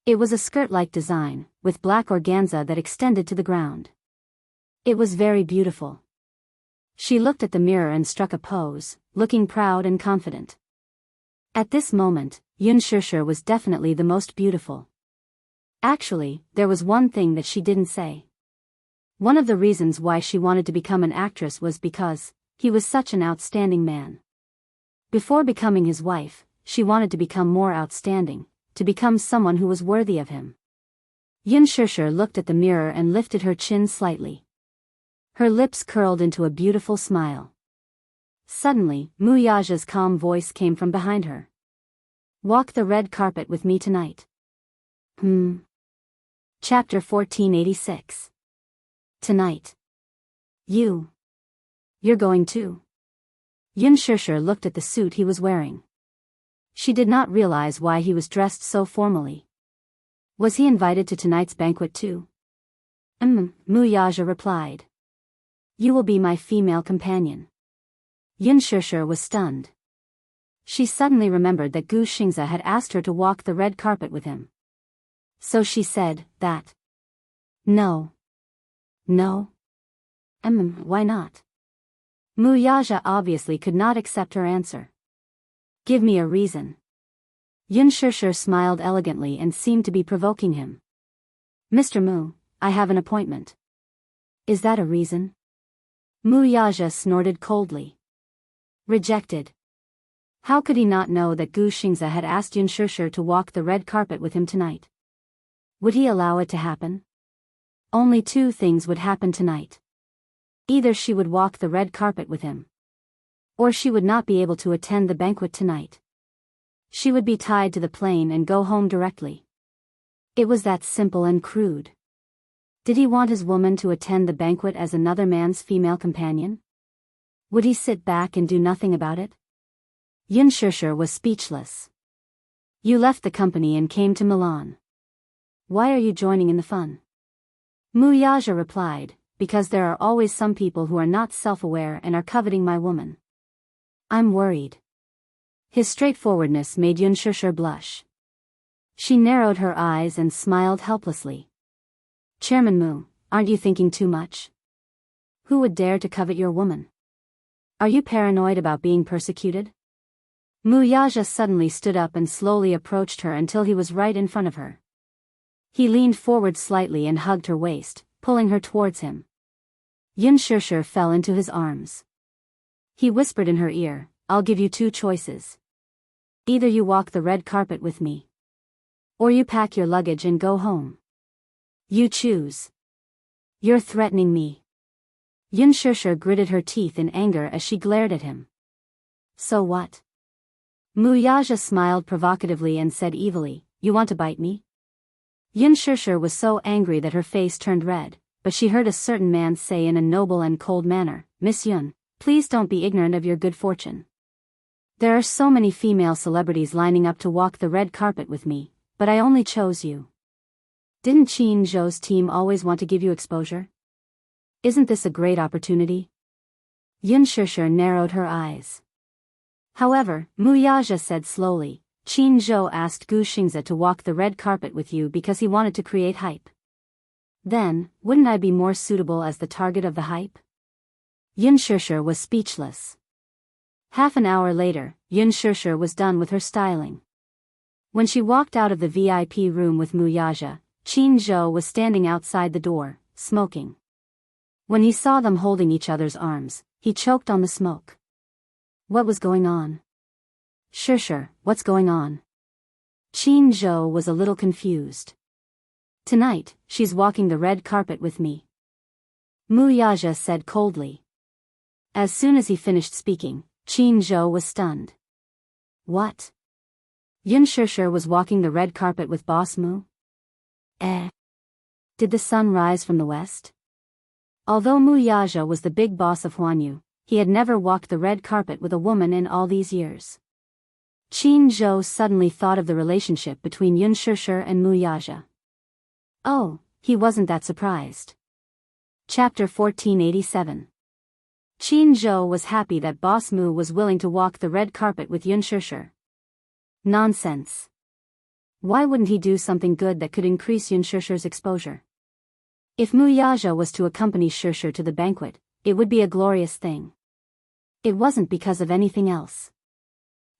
S1: It was a skirt-like design, with black organza that extended to the ground. It was very beautiful. She looked at the mirror and struck a pose, looking proud and confident. At this moment, Yun Shishir was definitely the most beautiful. Actually, there was one thing that she didn't say. One of the reasons why she wanted to become an actress was because he was such an outstanding man. Before becoming his wife, she wanted to become more outstanding, to become someone who was worthy of him. Yun Shishir looked at the mirror and lifted her chin slightly. Her lips curled into a beautiful smile. Suddenly, Mu Yaja's calm voice came from behind her. Walk the red carpet with me tonight. Chapter 1486. Tonight. You're going too? Yun Shishir looked at the suit he was wearing. She did not realize why he was dressed so formally. Was he invited to tonight's banquet too? Mu Yaja replied. You will be my female companion. Yun Shishir was stunned. She suddenly remembered that Gu Xingze had asked her to walk the red carpet with him. So she said, that. No. No? Why not? Muyaja obviously could not accept her answer. Give me a reason. Yun Shishir smiled elegantly and seemed to be provoking him. Mr. Mu, I have an appointment. Is that a reason? Muyaja snorted coldly. Rejected. How could he not know that Gu Xingze had asked Yun Shishir to walk the red carpet with him tonight? Would he allow it to happen? Only two things would happen tonight. Either she would walk the red carpet with him, or she would not be able to attend the banquet tonight. She would be tied to the plane and go home directly. It was that simple and crude. Did he want his woman to attend the banquet as another man's female companion? Would he sit back and do nothing about it? Yun Shishir was speechless. You left the company and came to Milan. Why are you joining in the fun? Muyaja replied, because there are always some people who are not self-aware and are coveting my woman. I'm worried. His straightforwardness made Yun Shishir blush. She narrowed her eyes and smiled helplessly. Chairman Mu, aren't you thinking too much? Who would dare to covet your woman? Are you paranoid about being persecuted? Muyaja suddenly stood up and slowly approached her until he was right in front of her. He leaned forward slightly and hugged her waist, pulling her towards him. Yun Shishir fell into his arms. He whispered in her ear, I'll give you two choices. Either you walk the red carpet with me, or you pack your luggage and go home. You choose. You're threatening me. Yun Shishir gritted her teeth in anger as she glared at him. So what? Muyaja smiled provocatively and said evilly, you want to bite me? Yun Shishir was so angry that her face turned red, but she heard a certain man say in a noble and cold manner, Miss Yun, please don't be ignorant of your good fortune. There are so many female celebrities lining up to walk the red carpet with me, but I only chose you. Didn't Qin Zhou's team always want to give you exposure? Isn't this a great opportunity? Yun Shishir narrowed her eyes. However, Muyaja said slowly, Qin Zhou asked Gu Xingze to walk the red carpet with you because he wanted to create hype. Then, wouldn't I be more suitable as the target of the hype? Yun Shishir was speechless. Half an hour later, Yun Shishir was done with her styling. When she walked out of the VIP room with Muyaja, Qin Zhou was standing outside the door, smoking. When he saw them holding each other's arms, he choked on the smoke. What was going on? Shishir, what's going on? Qin Zhou was a little confused. Tonight, she's walking the red carpet with me. Muyaja said coldly. As soon as he finished speaking, Qin Zhou was stunned. What? Yun Shishir was walking the red carpet with Boss Mu? Did the sun rise from the west? Although Muyaja was the big boss of Huanyu, he had never walked the red carpet with a woman in all these years. Qin Zhou suddenly thought of the relationship between Yun Shishir and Muyaja. Oh, he wasn't that surprised. Chapter 1487. Qin Zhou was happy that Boss Mu was willing to walk the red carpet with Yun Shishir. Nonsense. Why wouldn't he do something good that could increase Yun Shishir's exposure? If Muyaja was to accompany Shishir to the banquet, it would be a glorious thing. It wasn't because of anything else.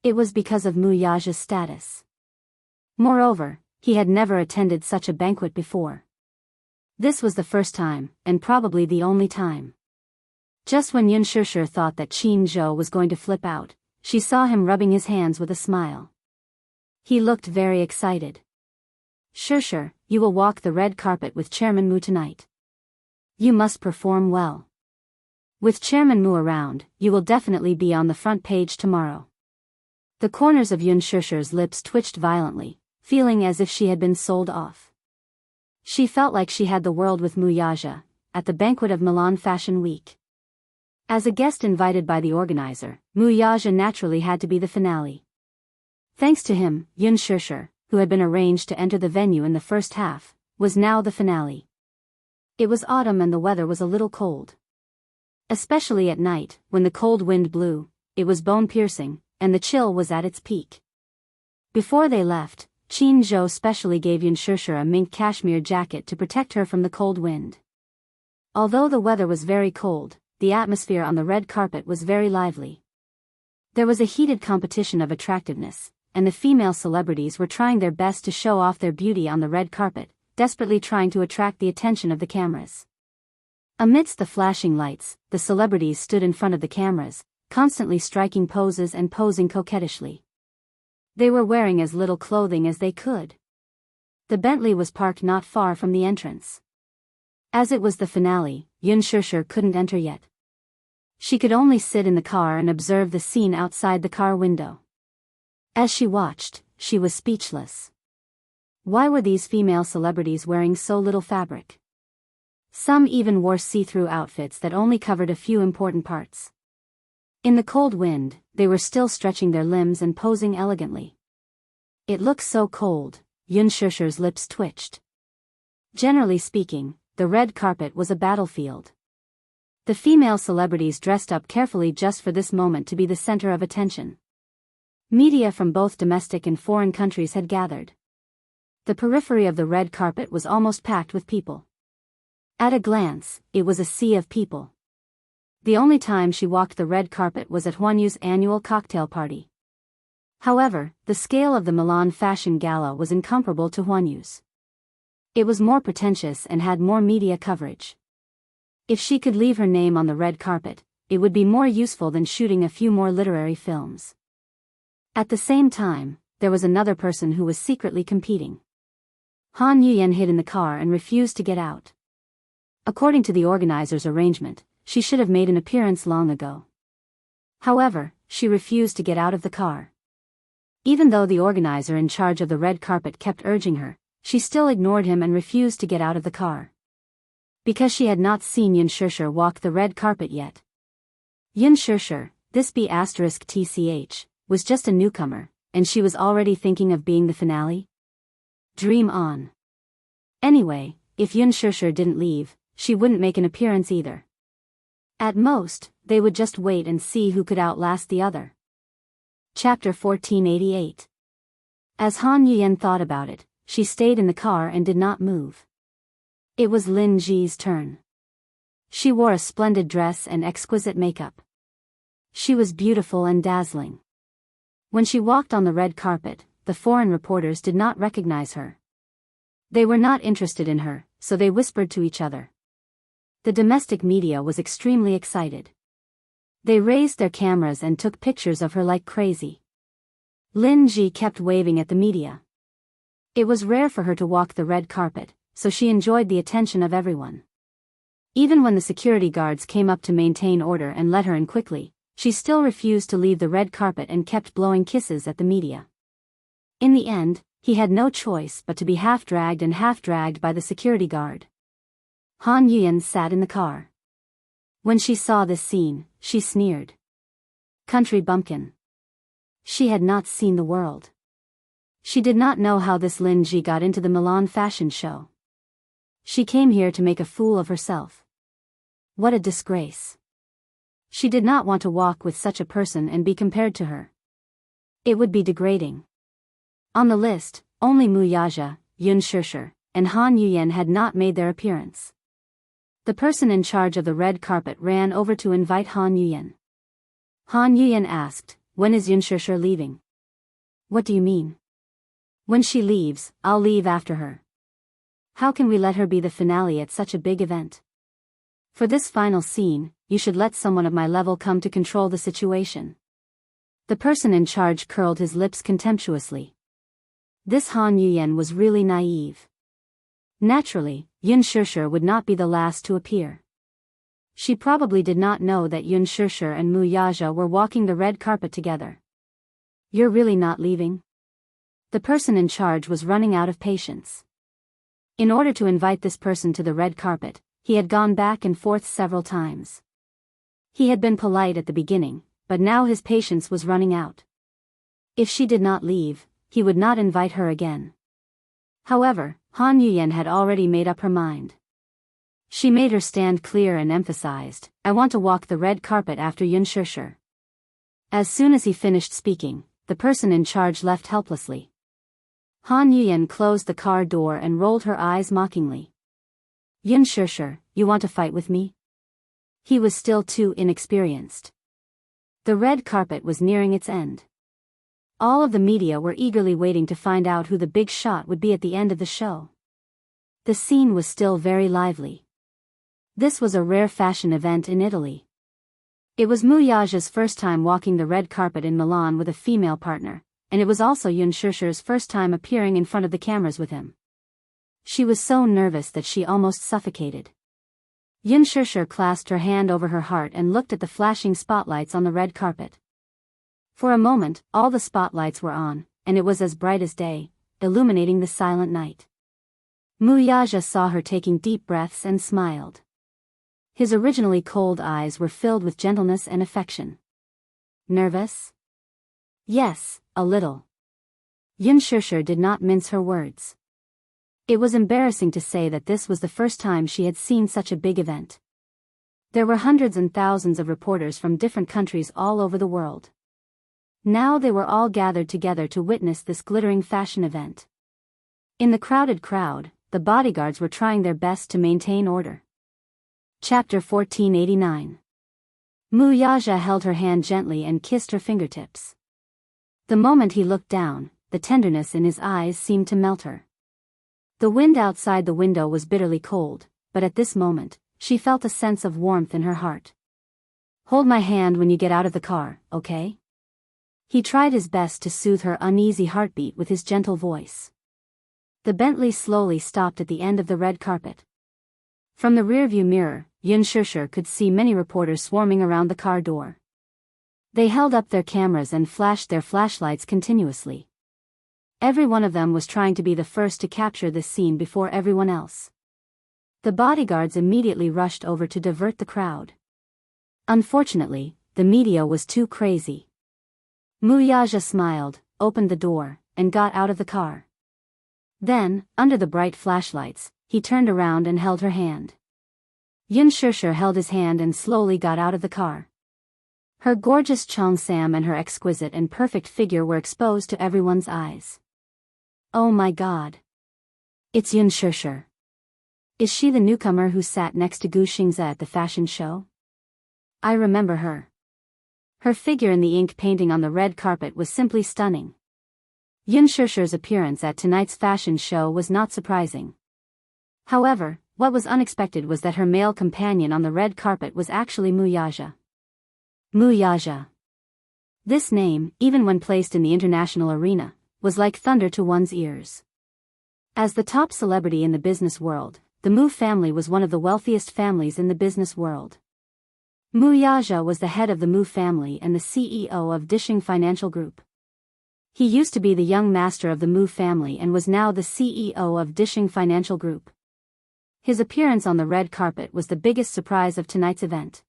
S1: It was because of Muyaja's status. Moreover, he had never attended such a banquet before. This was the first time, and probably the only time. Just when Yun Shishir thought that Qin Zhou was going to flip out, she saw him rubbing his hands with a smile. He looked very excited. Shishir, you will walk the red carpet with Chairman Mu tonight. You must perform well. With Chairman Mu around, you will definitely be on the front page tomorrow. The corners of Yun Shishir's lips twitched violently, feeling as if she had been sold off. She felt like she had the world with Muyaja, at the banquet of Milan Fashion Week. As a guest invited by the organizer, Muyaja naturally had to be the finale. Thanks to him, Yun Shishir, who had been arranged to enter the venue in the first half, was now the finale. It was autumn and the weather was a little cold. Especially at night, when the cold wind blew, it was bone-piercing, and the chill was at its peak. Before they left, Qin Zhou specially gave Yun Shishir a mink cashmere jacket to protect her from the cold wind. Although the weather was very cold, the atmosphere on the red carpet was very lively. There was a heated competition of attractiveness, and the female celebrities were trying their best to show off their beauty on the red carpet, desperately trying to attract the attention of the cameras. Amidst the flashing lights, the celebrities stood in front of the cameras, constantly striking poses and posing coquettishly. They were wearing as little clothing as they could. The Bentley was parked not far from the entrance. As it was the finale, Yun Shishir couldn't enter yet. She could only sit in the car and observe the scene outside the car window. As she watched, she was speechless. Why were these female celebrities wearing so little fabric? Some even wore see-through outfits that only covered a few important parts. In the cold wind, they were still stretching their limbs and posing elegantly. It looked so cold, Yun Shishir's lips twitched. Generally speaking, the red carpet was a battlefield. The female celebrities dressed up carefully just for this moment to be the center of attention. Media from both domestic and foreign countries had gathered. The periphery of the red carpet was almost packed with people. At a glance, it was a sea of people. The only time she walked the red carpet was at Huanyu's annual cocktail party. However, the scale of the Milan Fashion Gala was incomparable to Huanyu's. It was more pretentious and had more media coverage. If she could leave her name on the red carpet, it would be more useful than shooting a few more literary films. At the same time, there was another person who was secretly competing. Han Yuyan hid in the car and refused to get out. According to the organizer's arrangement, she should have made an appearance long ago. However, she refused to get out of the car. Even though the organizer in charge of the red carpet kept urging her, she still ignored him and refused to get out of the car. Because she had not seen Yun Shishir walk the red carpet yet. Yun Shishir, this B*TCH, was just a newcomer, and she was already thinking of being the finale? Dream on. Anyway, if Yun Shishir didn't leave, she wouldn't make an appearance either. At most, they would just wait and see who could outlast the other. Chapter 1488. As Han Yuyan thought about it, she stayed in the car and did not move. It was Lin Ji's turn. She wore a splendid dress and exquisite makeup. She was beautiful and dazzling. When she walked on the red carpet, the foreign reporters did not recognize her. They were not interested in her, so they whispered to each other. The domestic media was extremely excited. They raised their cameras and took pictures of her like crazy. Lin Ji kept waving at the media. It was rare for her to walk the red carpet, so she enjoyed the attention of everyone. Even when the security guards came up to maintain order and let her in quickly, she still refused to leave the red carpet and kept blowing kisses at the media. In the end, he had no choice but to be half dragged by the security guard. Han Yuyan sat in the car. When she saw this scene, she sneered. Country bumpkin. She had not seen the world. She did not know how this Lin Ji got into the Milan fashion show. She came here to make a fool of herself. What a disgrace. She did not want to walk with such a person and be compared to her. It would be degrading. On the list, only Mu Yaja, Yun Shishir, and Han Yuyan had not made their appearance. The person in charge of the red carpet ran over to invite Han Yuyan. Han Yuyan asked, "When is Yun Shishir leaving?" "What do you mean?" "When she leaves, I'll leave after her. How can we let her be the finale at such a big event? For this final scene, you should let someone of my level come to control the situation." The person in charge curled his lips contemptuously. This Han Yuyan was really naive. Naturally, Yun Shishir would not be the last to appear. She probably did not know that Yun Shishir and Mu Yaja were walking the red carpet together. "You're really not leaving?" The person in charge was running out of patience. In order to invite this person to the red carpet, he had gone back and forth several times. He had been polite at the beginning, but now his patience was running out. If she did not leave, he would not invite her again. However, Han Yuyan had already made up her mind. She made her stand clear and emphasized, "I want to walk the red carpet after Yun Shishir." As soon as he finished speaking, the person in charge left helplessly. Han Yuyan closed the car door and rolled her eyes mockingly. Yun Shishir, you want to fight with me? He was still too inexperienced. The red carpet was nearing its end. All of the media were eagerly waiting to find out who the big shot would be at the end of the show. The scene was still very lively. This was a rare fashion event in Italy. It was Muyaja's first time walking the red carpet in Milan with a female partner, and it was also Yun Shishir's first time appearing in front of the cameras with him. She was so nervous that she almost suffocated. Yun Shishir clasped her hand over her heart and looked at the flashing spotlights on the red carpet. For a moment, all the spotlights were on, and it was as bright as day, illuminating the silent night. Muyaja saw her taking deep breaths and smiled. His originally cold eyes were filled with gentleness and affection. Nervous? Yes, a little. Yun Shishir did not mince her words. It was embarrassing to say that this was the first time she had seen such a big event. There were hundreds and thousands of reporters from different countries all over the world. Now they were all gathered together to witness this glittering fashion event. In the crowded crowd, the bodyguards were trying their best to maintain order. Chapter 1489. Muyaja held her hand gently and kissed her fingertips. The moment he looked down, the tenderness in his eyes seemed to melt her. The wind outside the window was bitterly cold, but at this moment, she felt a sense of warmth in her heart. Hold my hand when you get out of the car, okay? He tried his best to soothe her uneasy heartbeat with his gentle voice. The Bentley slowly stopped at the end of the red carpet. From the rearview mirror, Yun Shishir could see many reporters swarming around the car door. They held up their cameras and flashed their flashlights continuously. Every one of them was trying to be the first to capture this scene before everyone else. The bodyguards immediately rushed over to divert the crowd. Unfortunately, the media was too crazy. Muyaja smiled, opened the door, and got out of the car. Then, under the bright flashlights, he turned around and held her hand. Yun Shishir held his hand and slowly got out of the car. Her gorgeous cheongsam and her exquisite and perfect figure were exposed to everyone's eyes. Oh my God! It's Yun Shishir. Is she the newcomer who sat next to Gu Xingze at the fashion show? I remember her. Her figure in the ink painting on the red carpet was simply stunning. Yun Shishir's appearance at tonight's fashion show was not surprising. However, what was unexpected was that her male companion on the red carpet was actually Muyaja. Muyaja. This name, even when placed in the international arena, was like thunder to one's ears. As the top celebrity in the business world, the Mu family was one of the wealthiest families in the business world. Muyaja was the head of the Mu family and the CEO of Dishing Financial Group. He used to be the young master of the Mu family and was now the CEO of Dishing Financial Group. His appearance on the red carpet was the biggest surprise of tonight's event.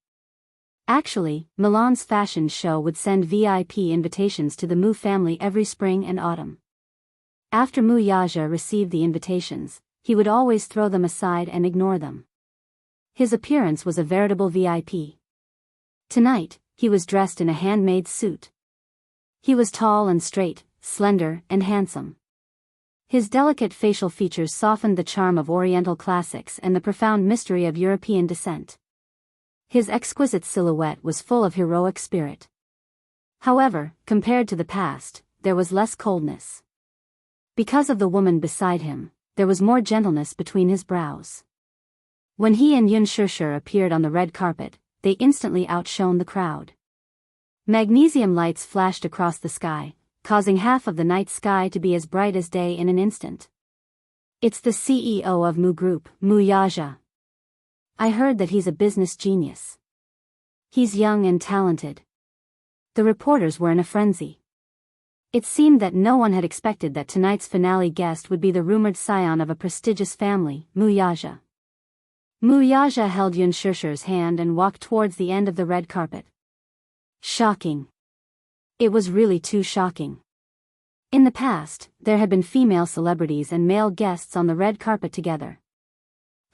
S1: Actually, Milan's fashion show would send VIP invitations to the Mu family every spring and autumn. After Muyaja received the invitations, he would always throw them aside and ignore them. His appearance was a veritable VIP. Tonight, he was dressed in a handmade suit. He was tall and straight, slender and handsome. His delicate facial features softened the charm of Oriental classics and the profound mystery of European descent. His exquisite silhouette was full of heroic spirit. However, compared to the past, there was less coldness. Because of the woman beside him, there was more gentleness between his brows. When he and Yun Shishir appeared on the red carpet, they instantly outshone the crowd. Magnesium lights flashed across the sky, causing half of the night sky to be as bright as day in an instant. It's the CEO of Mu Group, Muyaja. I heard that he's a business genius. He's young and talented. The reporters were in a frenzy. It seemed that no one had expected that tonight's finale guest would be the rumored scion of a prestigious family, Muyaja. Muyaja held Yun Shishir's hand and walked towards the end of the red carpet. Shocking. It was really too shocking. In the past, there had been female celebrities and male guests on the red carpet together.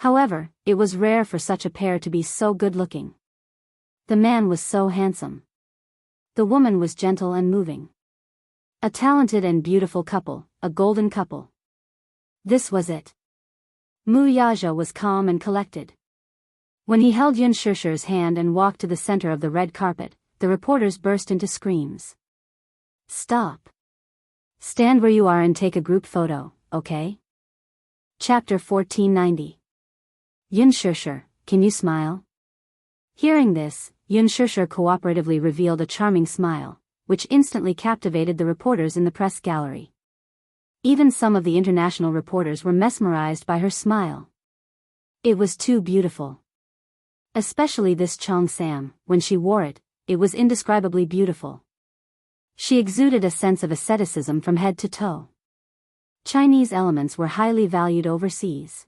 S1: However, it was rare for such a pair to be so good-looking. The man was so handsome. The woman was gentle and moving. A talented and beautiful couple, a golden couple. This was it. Mu Yaja was calm and collected. When he held Yun Shusher's hand and walked to the center of the red carpet, the reporters burst into screams. Stop. Stand where you are and take a group photo, okay? Chapter 1490. Yun Shusher, can you smile? Hearing this, Yun Shusher cooperatively revealed a charming smile, which instantly captivated the reporters in the press gallery. Even some of the international reporters were mesmerized by her smile. It was too beautiful. Especially this Chong Sam, when she wore it, it was indescribably beautiful. She exuded a sense of asceticism from head to toe. Chinese elements were highly valued overseas.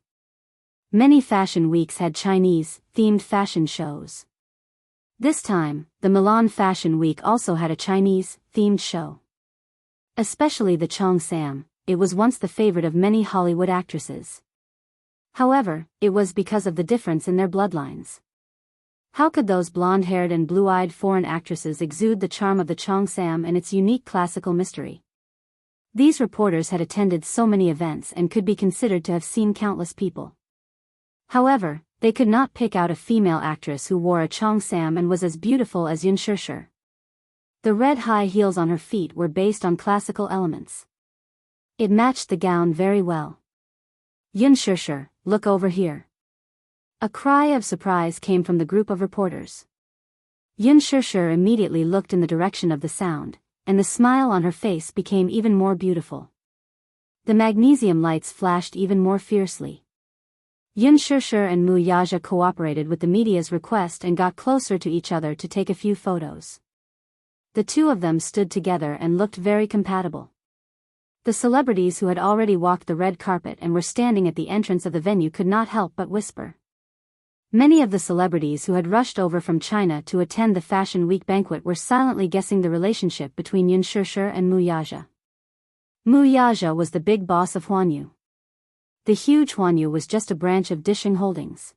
S1: Many fashion weeks had Chinese-themed fashion shows. This time, the Milan Fashion Week also had a Chinese-themed show. Especially the Chong Sam, it was once the favorite of many Hollywood actresses. However, it was because of the difference in their bloodlines. How could those blonde-haired and blue-eyed foreign actresses exude the charm of the Chong Sam and its unique classical mystery? These reporters had attended so many events and could be considered to have seen countless people. However, they could not pick out a female actress who wore a Chong Sam and was as beautiful as Yun Shusher. The red high heels on her feet were based on classical elements. It matched the gown very well. Yun Shusher, look over here. A cry of surprise came from the group of reporters. Yun Shusher immediately looked in the direction of the sound, and the smile on her face became even more beautiful. The magnesium lights flashed even more fiercely. Yun Shusher and Mu Yaja cooperated with the media's request and got closer to each other to take a few photos. The two of them stood together and looked very compatible. The celebrities who had already walked the red carpet and were standing at the entrance of the venue could not help but whisper. Many of the celebrities who had rushed over from China to attend the Fashion Week banquet were silently guessing the relationship between Yun Shusher and Mu Yaja. Mu Yaja was the big boss of Huanyu. The huge Huanyu was just a branch of Disheng Holdings.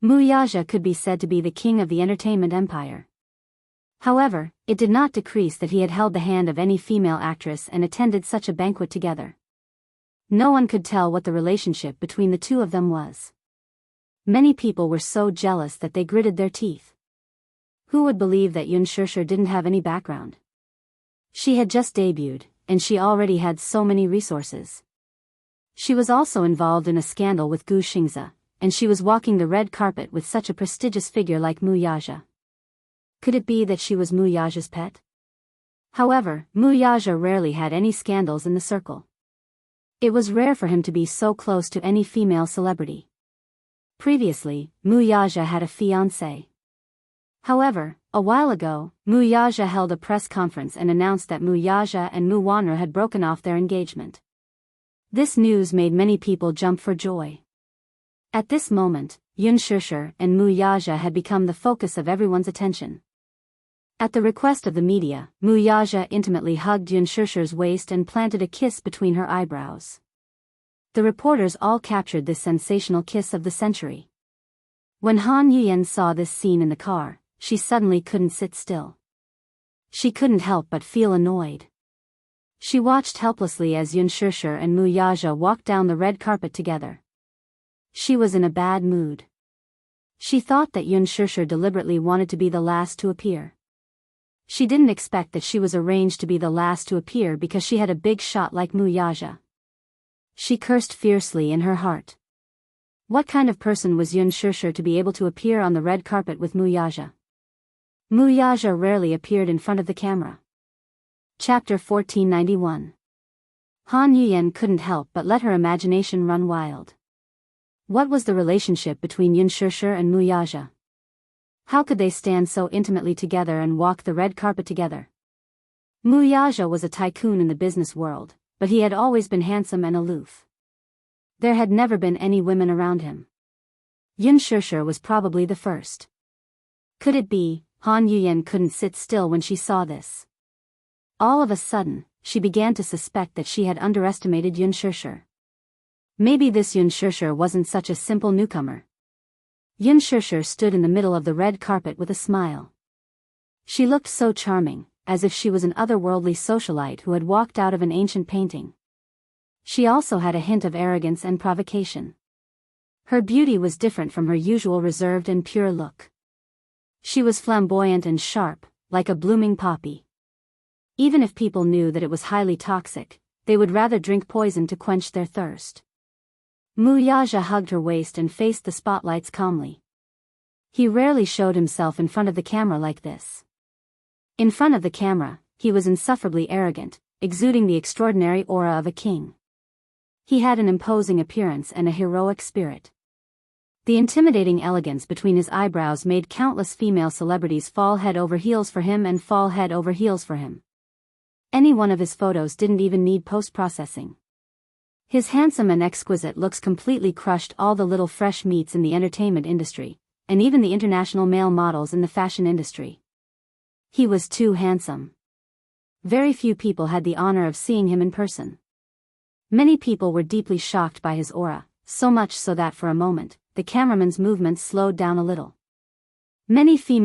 S1: Mu Yaja could be said to be the king of the entertainment empire. However, it did not decrease that he had held the hand of any female actress and attended such a banquet together. No one could tell what the relationship between the two of them was. Many people were so jealous that they gritted their teeth. Who would believe that Yun Shusher didn't have any background? She had just debuted, and she already had so many resources. She was also involved in a scandal with Gu Xingze, and she was walking the red carpet with such a prestigious figure like Mu Yaja. Could it be that she was Mu Yaja's pet? However, Mu Yaja rarely had any scandals in the circle. It was rare for him to be so close to any female celebrity. Previously, Mu Yaja had a fiancée. However, a while ago, Mu Yaja held a press conference and announced that Mu Yaja and Mu Wanru had broken off their engagement. This news made many people jump for joy. At this moment, Yun Shusher and Mu Yaja had become the focus of everyone's attention. At the request of the media, Mu Yaja intimately hugged Yun Shusher's waist and planted a kiss between her eyebrows. The reporters all captured this sensational kiss of the century. When Han Yuyen saw this scene in the car, she suddenly couldn't sit still. She couldn't help but feel annoyed. She watched helplessly as Yun Shusher and Mu Yaja walked down the red carpet together. She was in a bad mood. She thought that Yun Shusher deliberately wanted to be the last to appear. She didn't expect that she was arranged to be the last to appear because she had a big shot like Mu Yaja. She cursed fiercely in her heart. What kind of person was Yun Shusher to be able to appear on the red carpet with Mu Yaja? Mu Yaja rarely appeared in front of the camera. Chapter 1491. Han Yuyen couldn't help but let her imagination run wild. What was the relationship between Yun Shusher and Mu Yaja? How could they stand so intimately together and walk the red carpet together? Mu Yaja was a tycoon in the business world, but he had always been handsome and aloof. There had never been any women around him. Yun Shusher was probably the first. Could it be? Han Yuyen couldn't sit still when she saw this. All of a sudden, she began to suspect that she had underestimated Yun Shusher. Maybe this Yun Shusher wasn't such a simple newcomer. Yun Shusher stood in the middle of the red carpet with a smile. She looked so charming, as if she was an otherworldly socialite who had walked out of an ancient painting. She also had a hint of arrogance and provocation. Her beauty was different from her usual reserved and pure look. She was flamboyant and sharp, like a blooming poppy. Even if people knew that it was highly toxic, they would rather drink poison to quench their thirst. Muyaja hugged her waist and faced the spotlights calmly. He rarely showed himself in front of the camera like this. In front of the camera, he was insufferably arrogant, exuding the extraordinary aura of a king. He had an imposing appearance and a heroic spirit. The intimidating elegance between his eyebrows made countless female celebrities fall head over heels for him and fall head over heels for him. Any one of his photos didn't even need post-processing. His handsome and exquisite looks completely crushed all the little fresh meats in the entertainment industry, and even the international male models in the fashion industry. He was too handsome. Very few people had the honor of seeing him in person. Many people were deeply shocked by his aura, so much so that for a moment, the cameraman's movements slowed down a little. Many female